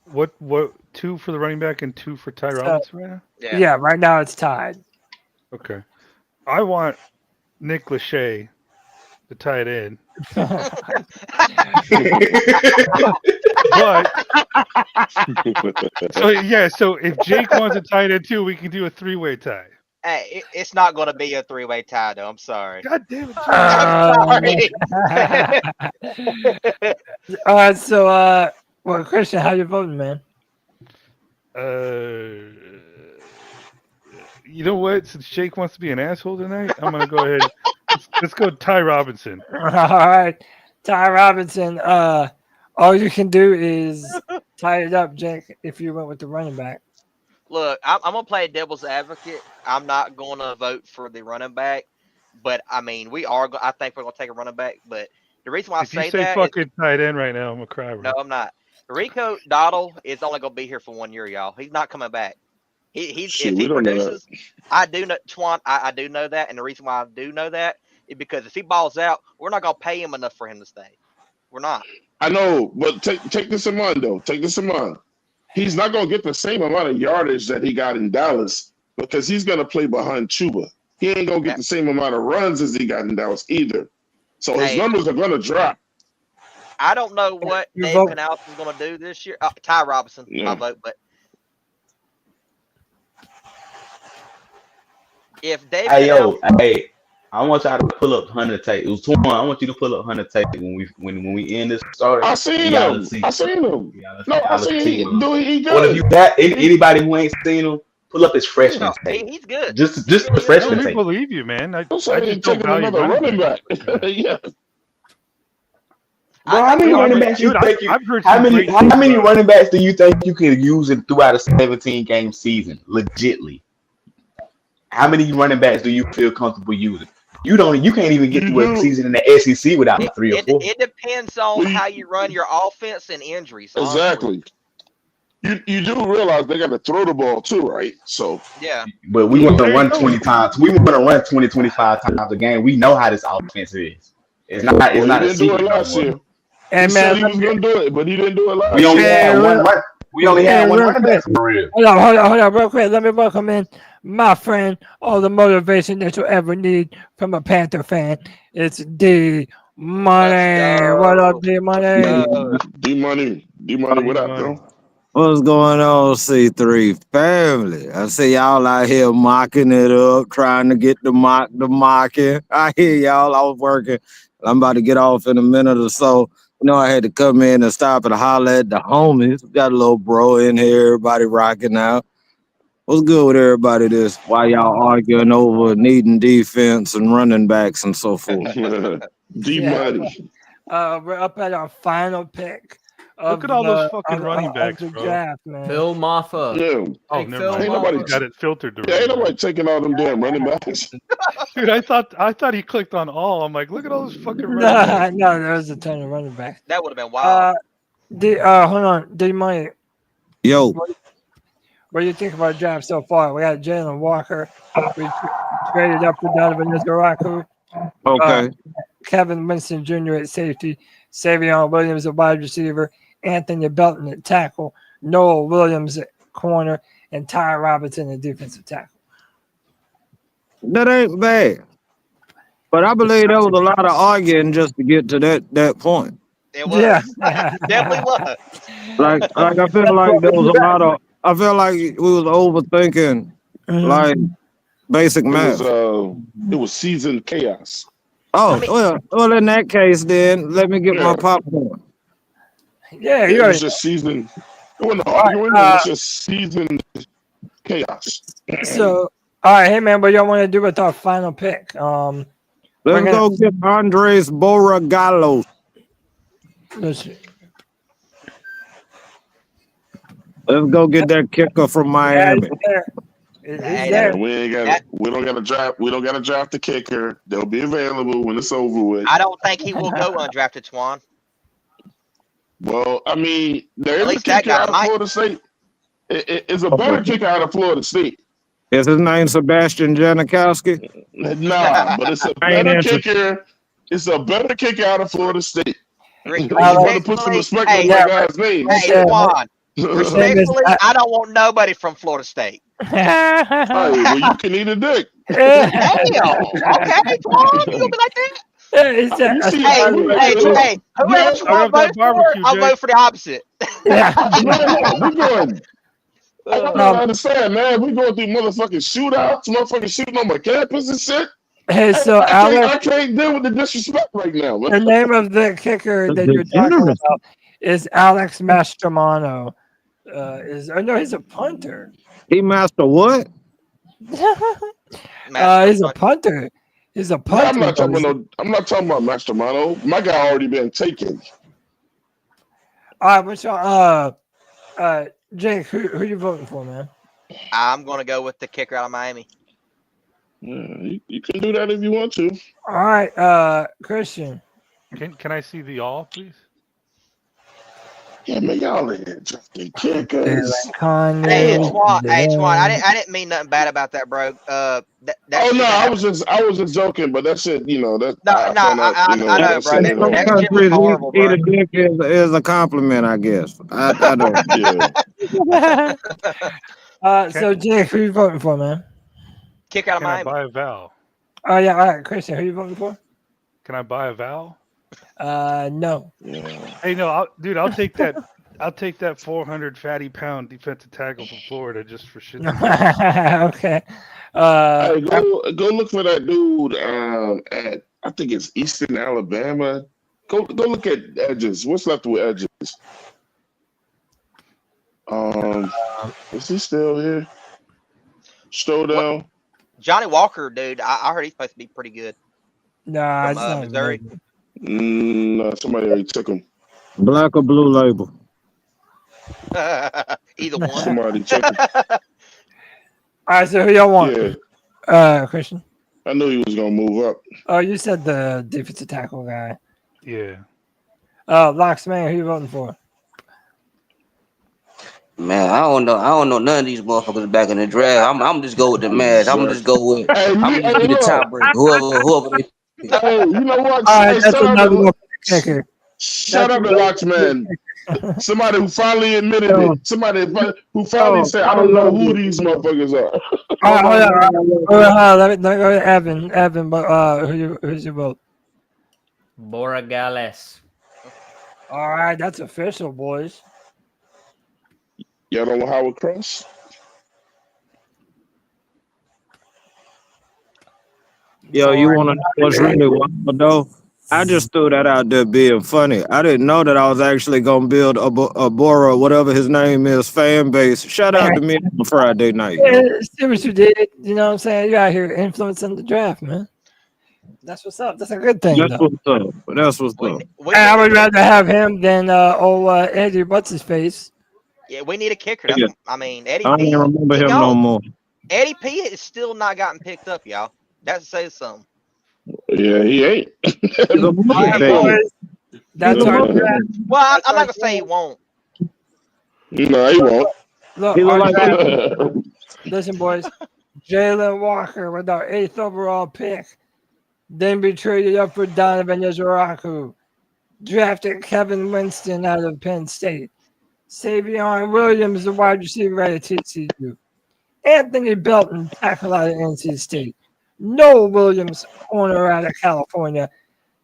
Speaker 7: What 2 for the running back and 2 for Ty Robinson right now?
Speaker 1: Yeah, right now it's tied.
Speaker 7: Okay. I want Nick Lachey to tie it in. So if Jake wants to tie it in too, we can do a 3-way tie.
Speaker 2: Hey, it's not going to be a 3-way tie, though. I'm sorry.
Speaker 7: God damn it.
Speaker 2: I'm sorry.
Speaker 1: All right, so Christian, how you voting, man?
Speaker 7: You know what? Since Jake wants to be an asshole tonight, I'm gonna go ahead. Let's go Ty Robinson.
Speaker 1: All right, Ty Robinson. All you can do is tie it up, Jake. If you went with the running back.
Speaker 2: Look, I'm gonna play devil's advocate. I'm not gonna vote for the running back, but I mean, I think we're gonna take a running back. But the reason why
Speaker 7: If you say fucking tight end right now, I'm gonna cry.
Speaker 2: No, I'm not. Rico Dowdle is only gonna be here for 1 year, y'all. He's not coming back. If he produces, I do know, Twan. I do know that, and the reason why I do know that is because if he balls out, we're not gonna pay him enough for him to stay. We're not.
Speaker 12: I know, but take this in mind, though. Take this in mind. He's not gonna get the same amount of yardage that he got in Dallas because he's gonna play behind Chuba. He ain't gonna get the same amount of runs as he got in Dallas either. So his numbers are gonna drop.
Speaker 2: I don't know what Dave Canales is gonna do this year. Ty Robinson, my vote, but. If David
Speaker 6: Hey, I want y'all to pull up Hunter tape. It was 21. I want you to pull up Hunter tape when we end this story.
Speaker 12: I seen him. I seen him. No, I seen him. Dude, he good.
Speaker 6: Well, if you got anybody who ain't seen him, pull up his freshman tape.
Speaker 2: He's good.
Speaker 6: Just the freshman tape.
Speaker 7: I believe you, man. I
Speaker 12: just taking another running back. Yeah.
Speaker 6: Bro, how many running backs do you think how many running backs do you think you can use throughout a 17-game season? Legitly. How many running backs do you feel comfortable using? You can't even get through a season in the SEC without 3 or 4.
Speaker 2: It depends on how you run your offense and injuries.
Speaker 12: Exactly. You do realize they got to throw the ball too, right? So
Speaker 2: yeah.
Speaker 6: But we want to run 20 times. We want to run 20, 25 times a game. We know how this offense is. It's not a secret.
Speaker 12: Last year.
Speaker 1: And
Speaker 12: he
Speaker 1: man,
Speaker 12: said he was gonna do it, but he didn't do it last
Speaker 6: year. We only had one
Speaker 1: real
Speaker 6: running back for real.
Speaker 1: Hold on, real quick. Let me welcome in my friend, all the motivation that you'll ever need from a Panther fan. It's D Money. What up, D Money?
Speaker 12: D Money, what up, bro?
Speaker 13: What's going on, C3 family? I see y'all out here mocking it up, trying to get the mocking. I hear y'all. I was working. I'm about to get off in a minute or so. You know, I had to come in and stop and holler at the homies. Got a little bro in here, everybody rocking out. What's good with everybody this while y'all arguing over needing defense and running backs and so forth?
Speaker 12: D Money.
Speaker 1: We're up at our final pick.
Speaker 7: Look at all those fucking running backs, bro.
Speaker 1: Draft, man.
Speaker 10: Phil Maffa.
Speaker 12: Yeah.
Speaker 7: Oh,
Speaker 10: Hey,
Speaker 7: never
Speaker 10: Phil
Speaker 7: mind.
Speaker 12: Ain't nobody
Speaker 7: Got it filtered.
Speaker 12: Yeah, ain't nobody taking all them damn running backs.
Speaker 7: Dude, I thought he clicked on all. I'm like, look at all those fucking running
Speaker 1: No,
Speaker 7: backs.
Speaker 1: no, there was a ton of running backs.
Speaker 2: That would have been wild.
Speaker 1: Hold on, D Money.
Speaker 13: Yo,
Speaker 1: What do you think about the draft so far? We got Jalon Walker. We traded up for Donovan Izgaraku.
Speaker 13: okay.
Speaker 1: Kevin Winston Jr. at safety. Savion Williams at wide receiver. Anthony Belton at tackle. Noah Williams at corner. And Ty Robinson at defensive tackle.
Speaker 13: That ain't bad. But I believe there was a lot of arguing just to get to that point.
Speaker 2: It was.
Speaker 1: Yeah.
Speaker 2: Definitely was.
Speaker 13: Like I feel like there was a lot of. I feel like we was overthinking like basic math.
Speaker 12: It was seasoned chaos.
Speaker 13: Oh well, in that case, then let me get my popcorn.
Speaker 1: Yeah,
Speaker 12: It was just seasoned. It wasn't arguing. It was just seasoned chaos.
Speaker 1: So, all right, hey man, what y'all want to do with our final pick?
Speaker 13: Let's go get Andres Borregalo.
Speaker 1: Let's
Speaker 13: go get that kicker from Miami.
Speaker 12: We don't got to draft. We don't got to draft the kicker. They'll be available when it's over with.
Speaker 2: I don't think he will go undrafted, Twan.
Speaker 12: Well, I mean, there
Speaker 2: At
Speaker 12: is a
Speaker 2: least that
Speaker 12: kicker
Speaker 2: guy
Speaker 12: out of
Speaker 2: might.
Speaker 12: Florida State. It's a better kicker out of Florida State.
Speaker 13: Is his name Sebastian Janikowski?
Speaker 12: Nah, but it's a better kicker. It's a better kicker out of Florida State. You better put some respect on that guy's name.
Speaker 2: Hey, Twan. Respectfully, I don't want nobody from Florida State.
Speaker 12: Hey, well, you can eat a dick.
Speaker 2: Damn. Okay, Twan, you gonna be like that? Hey, whoever Twan votes for, I'll vote for the opposite.
Speaker 12: We're going. I don't understand, man. We're going through motherfucking shootouts, motherfucking shooting on my campus and shit.
Speaker 1: Hey, so
Speaker 12: I can't deal with the disrespect right now. Man.
Speaker 1: The name of the kicker that you're talking about is Alex Mastromano. He's a punter.
Speaker 13: He master what?
Speaker 1: He's a punter. He's a punter.
Speaker 12: I'm not talking about Mastromano. My guy already been taken.
Speaker 1: All right, so Jake, who you voting for, man?
Speaker 2: I'm gonna go with the kicker out of Miami.
Speaker 12: Yeah, you can do that if you want to.
Speaker 1: All right, Christian.
Speaker 7: Can I see the all, please?
Speaker 12: Yeah, man, y'all in here drafting kickers.
Speaker 2: Hey, Twan, I didn't mean nothing bad about that, bro.
Speaker 12: I was just joking, but that shit, I know, bro.
Speaker 13: That shit was horrible, bro. Eat a dick is a compliment, I guess. I don't.
Speaker 1: So Jake, who you voting for, man?
Speaker 2: Kick out of Miami.
Speaker 7: Can I buy a vowel?
Speaker 1: Oh yeah, all right, Christian, who you voting for?
Speaker 7: Can I buy a vowel?
Speaker 1: No.
Speaker 7: Hey, no, I'll take that. I'll take that 400 fatty pound defensive tackle from Florida just for shit.
Speaker 1: Okay.
Speaker 12: Hey, go look for that dude at I think it's Eastern Alabama. Go look at edges. What's left with edges? Is he still here? Stowdown.
Speaker 2: Johnny Walker, dude. I heard he's supposed to be pretty good.
Speaker 1: Nah,
Speaker 2: from,
Speaker 1: it's not
Speaker 2: Missouri.
Speaker 12: No, somebody already took him.
Speaker 13: Black or blue label?
Speaker 2: Either one.
Speaker 12: Somebody took him.
Speaker 1: All right, so who y'all want?
Speaker 12: Yeah.
Speaker 1: Christian.
Speaker 12: I knew he was gonna move up.
Speaker 1: Oh, you said the defensive tackle guy.
Speaker 7: Yeah.
Speaker 1: Locks, man, who you voting for?
Speaker 8: Man, I don't know none of these motherfuckers back in the draft. I'm just go with the match. I'm just go with. I'm just be the top break. Whoever they.
Speaker 12: Hey, you know what?
Speaker 1: That's another kicker.
Speaker 12: Shut up, the Locks, man. Somebody who finally admitted it. Somebody who finally said, "I don't know who these motherfuckers are."
Speaker 1: Hold on. Let me go to Evan. Evan, but who's your vote?
Speaker 10: Borregales.
Speaker 1: All right, that's official, boys.
Speaker 12: Y'all know Howard Cross?
Speaker 13: Yo, you want to know what's really wild, though? I just threw that out there being funny. I didn't know that I was actually going to build a Bora, whatever his name is, fan base. Shout out to me on Friday night.
Speaker 1: Yeah, see what you did. You know what I'm saying? You out here influencing the draft, man. That's what's up. That's a good thing,
Speaker 13: That's
Speaker 1: though.
Speaker 13: what's up. That's what's up.
Speaker 1: I would rather have him than Eddie what's his face.
Speaker 2: Yeah, we need a kicker.
Speaker 13: Yeah.
Speaker 2: I mean, Eddie
Speaker 13: I don't
Speaker 2: P.
Speaker 13: even remember him no more.
Speaker 2: Eddie P has still not gotten picked up, y'all. That says something.
Speaker 12: Yeah, he ain't.
Speaker 1: That's our draft.
Speaker 2: Well, I'm not gonna say he won't.
Speaker 12: No, he won't.
Speaker 1: Look, our draft. Listen, boys. Jalon Walker with our 8th overall pick. Then be traded up for Donovan Izaraku. Drafted Kevin Winston out of Penn State. Savion Williams, the wide receiver out of TCU. Anthony Belton, tackle out of NC State. Noah Williams, corner out of California.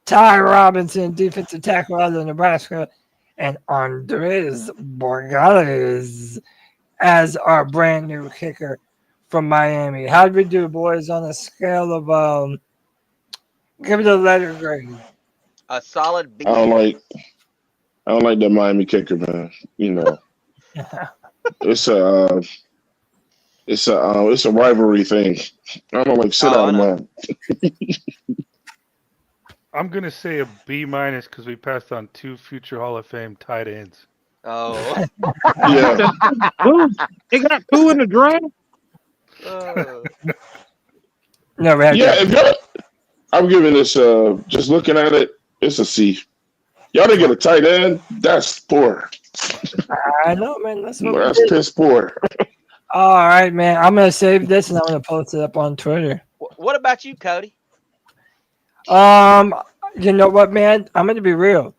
Speaker 1: Ty Robinson, defensive tackle out of Nebraska. And Andres Borregales as our brand new kicker from Miami. How did we do, boys, on a scale of give it a letter grade?
Speaker 2: A solid B.
Speaker 12: I don't like that Miami kicker, man. You know, it's a rivalry thing. I don't like sit out of mine.
Speaker 7: I'm gonna say a B- because we passed on 2 future Hall of Fame tight ends.
Speaker 2: Oh,
Speaker 12: Yeah.
Speaker 13: They got 2 in the draft.
Speaker 1: No, we had
Speaker 12: Yeah, I'm giving this just looking at it, it's a C. Y'all didn't get a tight end. That's poor.
Speaker 1: I know, man. That's what
Speaker 12: That's piss poor.
Speaker 1: All right, man. I'm gonna save this and I'm gonna post it up on Twitter.
Speaker 2: what about you, Cody?
Speaker 1: You know what, man? I'm gonna be real.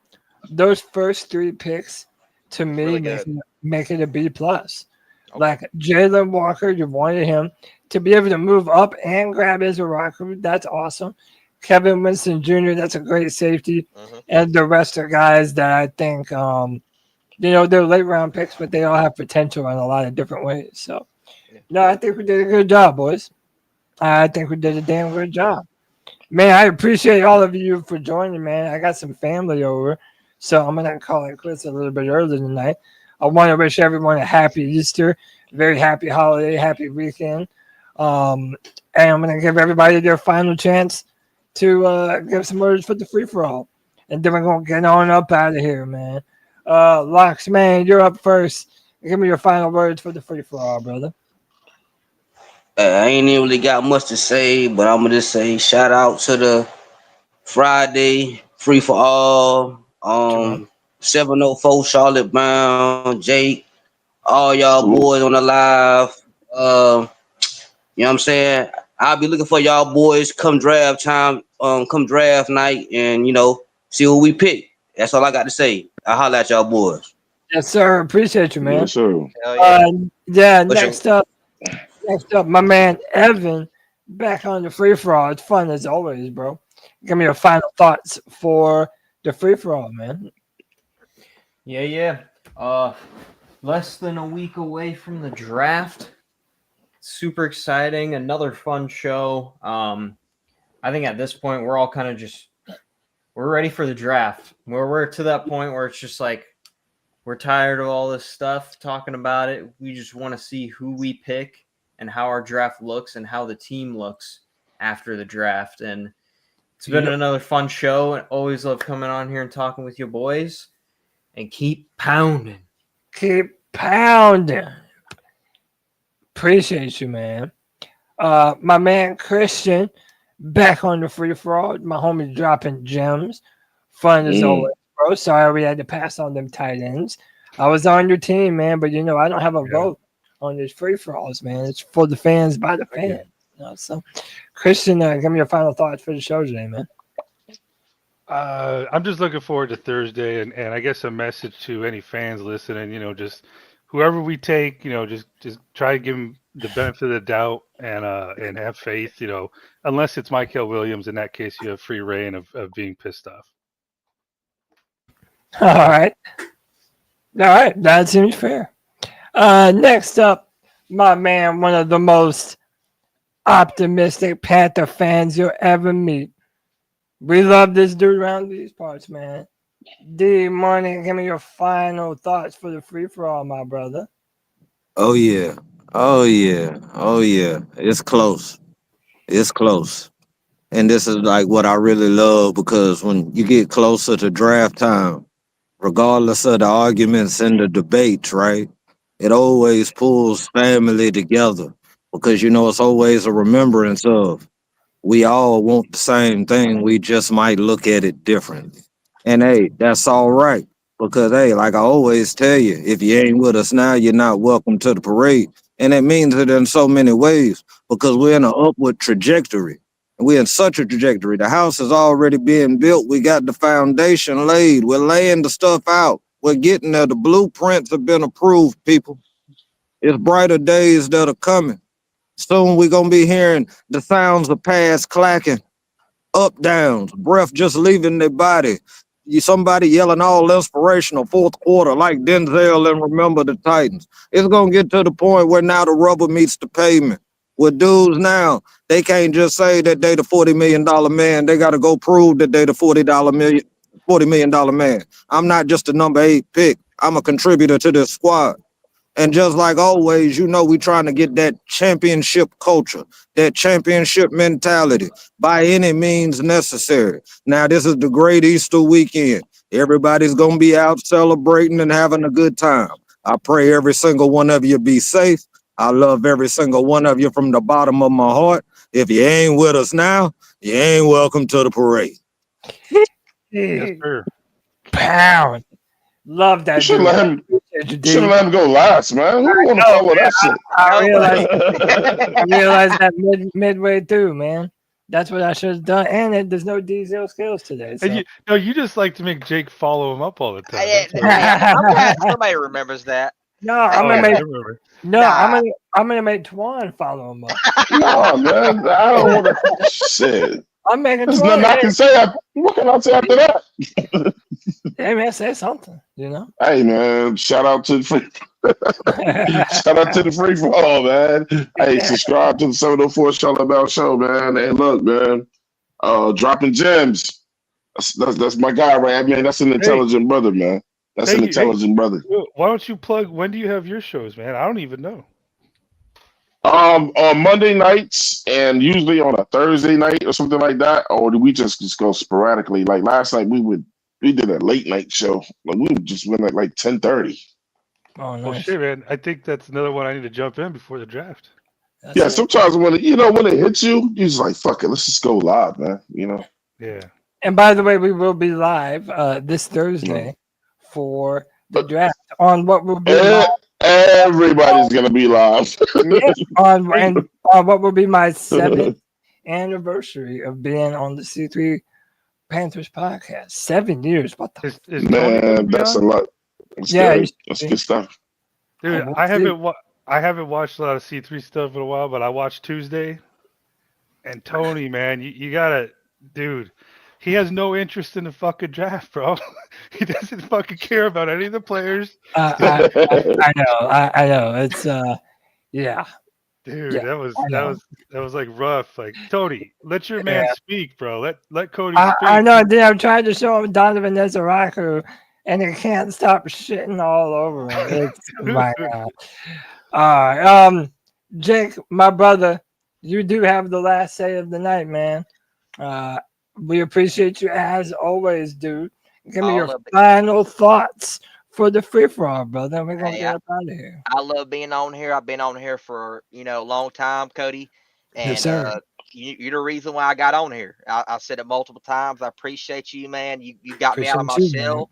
Speaker 1: Those first 3 picks to me
Speaker 2: Really
Speaker 1: make it a B plus. Like Jalon Walker, you wanted him to be able to move up and grab Izaraku. That's awesome. Kevin Winston Jr., that's a great safety. And the rest are guys that I think they're late round picks, but they all have potential in a lot of different ways. So no, I think we did a good job, boys. I think we did a damn good job. Man, I appreciate all of you for joining, man. I got some family over, so I'm going to call it quits a little bit early tonight. I want to wish everyone a happy Easter, very happy holiday, happy weekend. And I'm going to give everybody their final chance to give some words for the free-for-all. And then we're going to get on up out of here, man. Locks, man, you're up first. Give me your final words for the free-for-all, brother.
Speaker 8: I ain't even really got much to say, but I'm gonna just say shout out to the Friday free for all. 704 Charlotte bound, Jake, all y'all boys on the live. You know what I'm saying? I'll be looking for y'all boys come draft time, come draft night, and see who we pick. That's all I got to say. I'll holler at y'all boys.
Speaker 1: Yes, sir. Appreciate you, man.
Speaker 12: Yes, sir.
Speaker 1: Next up, my man Evan, back on the free for all. It's fun as always, bro. Give me your final thoughts for the free for all, man.
Speaker 10: Yeah. Less than a week away from the draft. Super exciting. Another fun show. I think at this point we're all kind of we're ready for the draft. We're to that point where it's just like we're tired of all this stuff, talking about it. We just want to see who we pick and how our draft looks and how the team looks after the draft. And it's been another fun show, and always love coming on here and talking with you boys. And keep pounding.
Speaker 1: Keep pounding. Appreciate you, man. My man Christian, back on the free for all. My homie dropping gems. Fun as always, bro. Sorry we had to pass on them tight ends. I was on your team, man, but I don't have a vote on these free for alls, man. It's for the fans by the fans. So, Christian, give me your final thoughts for the show today, man.
Speaker 7: I'm just looking forward to Thursday, and I guess a message to any fans listening. Just whoever we take, just try to give them the benefit of the doubt and have faith. Unless it's Michael Williams, in that case, you have free reign of being pissed off.
Speaker 1: All right. All right. That seems fair. Next up, my man, one of the most optimistic Panther fans you'll ever meet. We love this dude around these parts, man. D Money, give me your final thoughts for the free for all, my brother.
Speaker 13: Oh yeah. Oh yeah. Oh yeah. It's close. It's close. And this is like what I really love because when you get closer to draft time, regardless of the arguments and the debates, right? It always pulls family together because it's always a remembrance of we all want the same thing. We just might look at it differently. And hey, that's all right. Because hey, like I always tell you, if you ain't with us now, you're not welcome to the parade. And it means it in so many ways because we're in an upward trajectory. And we're in such a trajectory. The house is already being built. We got the foundation laid. We're laying the stuff out. We're getting there. The blueprints have been approved, people. It's brighter days that are coming. Soon we're going to be hearing the sounds of pads clacking, up, downs, breath just leaving their body. Somebody yelling all inspirational fourth quarter like Denzel and Remember the Titans. It's going to get to the point where now the rubber meets the pavement. With dudes now, they can't just say that they the $40 million man. They got to go prove that they the $40 million man. I'm not just a number 8 pick. I'm a contributor to this squad. And just like always, we trying to get that championship culture, that championship mentality by any means necessary. Now, this is the great Easter weekend. Everybody's going to be out celebrating and having a good time. I pray every single one of you be safe. I love every single one of you from the bottom of my heart. If you ain't with us now, you ain't welcome to the parade.
Speaker 7: Yes, sir.
Speaker 1: Pound. Love that.
Speaker 12: You should let him go last, man. Who want to follow that shit?
Speaker 1: I realized that midway through, man. That's what I should have done. And there's no diesel skills today. So.
Speaker 7: And you just like to make Jake follow him up all the time.
Speaker 2: I'm glad somebody remembers that.
Speaker 1: No, I'm gonna make Twan follow him up.
Speaker 12: No, man, I don't want to. Shit.
Speaker 1: I'm making.
Speaker 12: There's nothing I can say. What can I say after that?
Speaker 1: Hey man, say something.
Speaker 12: Hey man, shout out to the free. Shout out to the free for all, man. Hey, subscribe to the 704 Charlotte Bell Show, man. And look, man, dropping gems. That's my guy, right? I mean, that's an intelligent brother, man. That's an intelligent brother.
Speaker 7: Why don't you plug? When do you have your shows, man? I don't even know.
Speaker 12: On Monday nights and usually on a Thursday night or something like that, or do we just go sporadically? Like last night, we did a late night show. Like we just went at like 10:30.
Speaker 1: Oh, nice.
Speaker 7: Well, shit, man. I think that's another one I need to jump in before the draft.
Speaker 12: Sometimes when it hits you, you're just like, fuck it, let's just go live, man.
Speaker 7: Yeah.
Speaker 1: And by the way, we will be live this Thursday for the draft on what will be
Speaker 12: everybody's gonna be live.
Speaker 1: on what will be my 7th anniversary of being on the C3 Panthers podcast. 7 years. What the
Speaker 12: man? That's a lot. That's good stuff,
Speaker 7: dude. I haven't watched a lot of C3 stuff in a while, but I watched Tuesday. And Tony, man, you gotta, dude. He has no interest in the fucking draft, bro. He doesn't fucking care about any of the players.
Speaker 1: I know. It's yeah.
Speaker 7: Dude, that was like rough. Like, Tony, let your man speak, bro. Let Cody speak.
Speaker 1: I know. I'm trying to show him Donovan Nezaraku, and he can't stop shitting all over him. It's my God. All right. Jake, my brother, you do have the last say of the night, man. We appreciate you as always, dude. Give me your final thoughts for the free for all, brother. We're gonna get up out of here.
Speaker 2: I love being on here. I've been on here for a long time, Cody. And
Speaker 1: yes, sir.
Speaker 2: You're the reason why I got on here. I said it multiple times. I appreciate you, man. You got me out of my shell.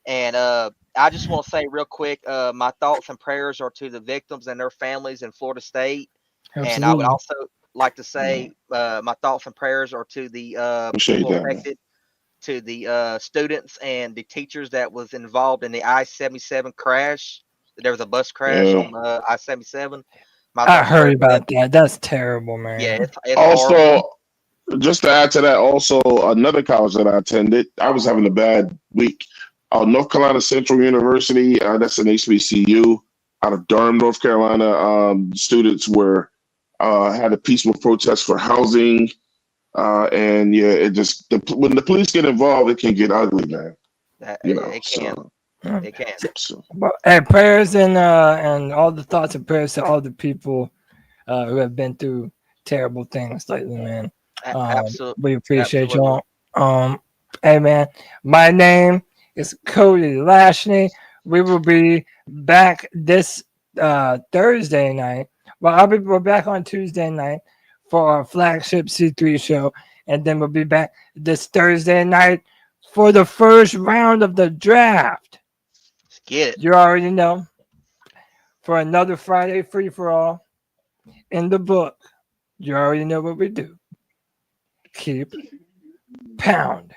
Speaker 2: Man. And I just want to say real quick, my thoughts and prayers are to the victims and their families in Florida State. Absolutely. And I would also like to say my thoughts and prayers are to the people affected, to the students and the teachers that was involved in the I-77 crash. There was a bus crash on I-77.
Speaker 1: I heard about that. That's terrible, man.
Speaker 2: Yeah, it's
Speaker 12: also
Speaker 2: horrible.
Speaker 12: Just to add to that, also another college that I attended, I was having a bad week. North Carolina Central University, that's an HBCU out of Durham, North Carolina. Students had a peaceful protest for housing. And yeah, when the police get involved, it can get ugly, man.
Speaker 2: It can. It can.
Speaker 12: So.
Speaker 1: Well, hey, prayers and all the thoughts and prayers to all the people who have been through terrible things lately, man.
Speaker 2: Absolutely.
Speaker 1: We appreciate y'all. Hey, man, my name is Cody Lashney. We will be back this Thursday night. Well, we're back on Tuesday night for our flagship C3 show, and then we'll be back this Thursday night for the first round of the draft.
Speaker 2: Let's get it.
Speaker 1: You already know. For another Friday free for all in the book. You already know what we do. Keep pounding.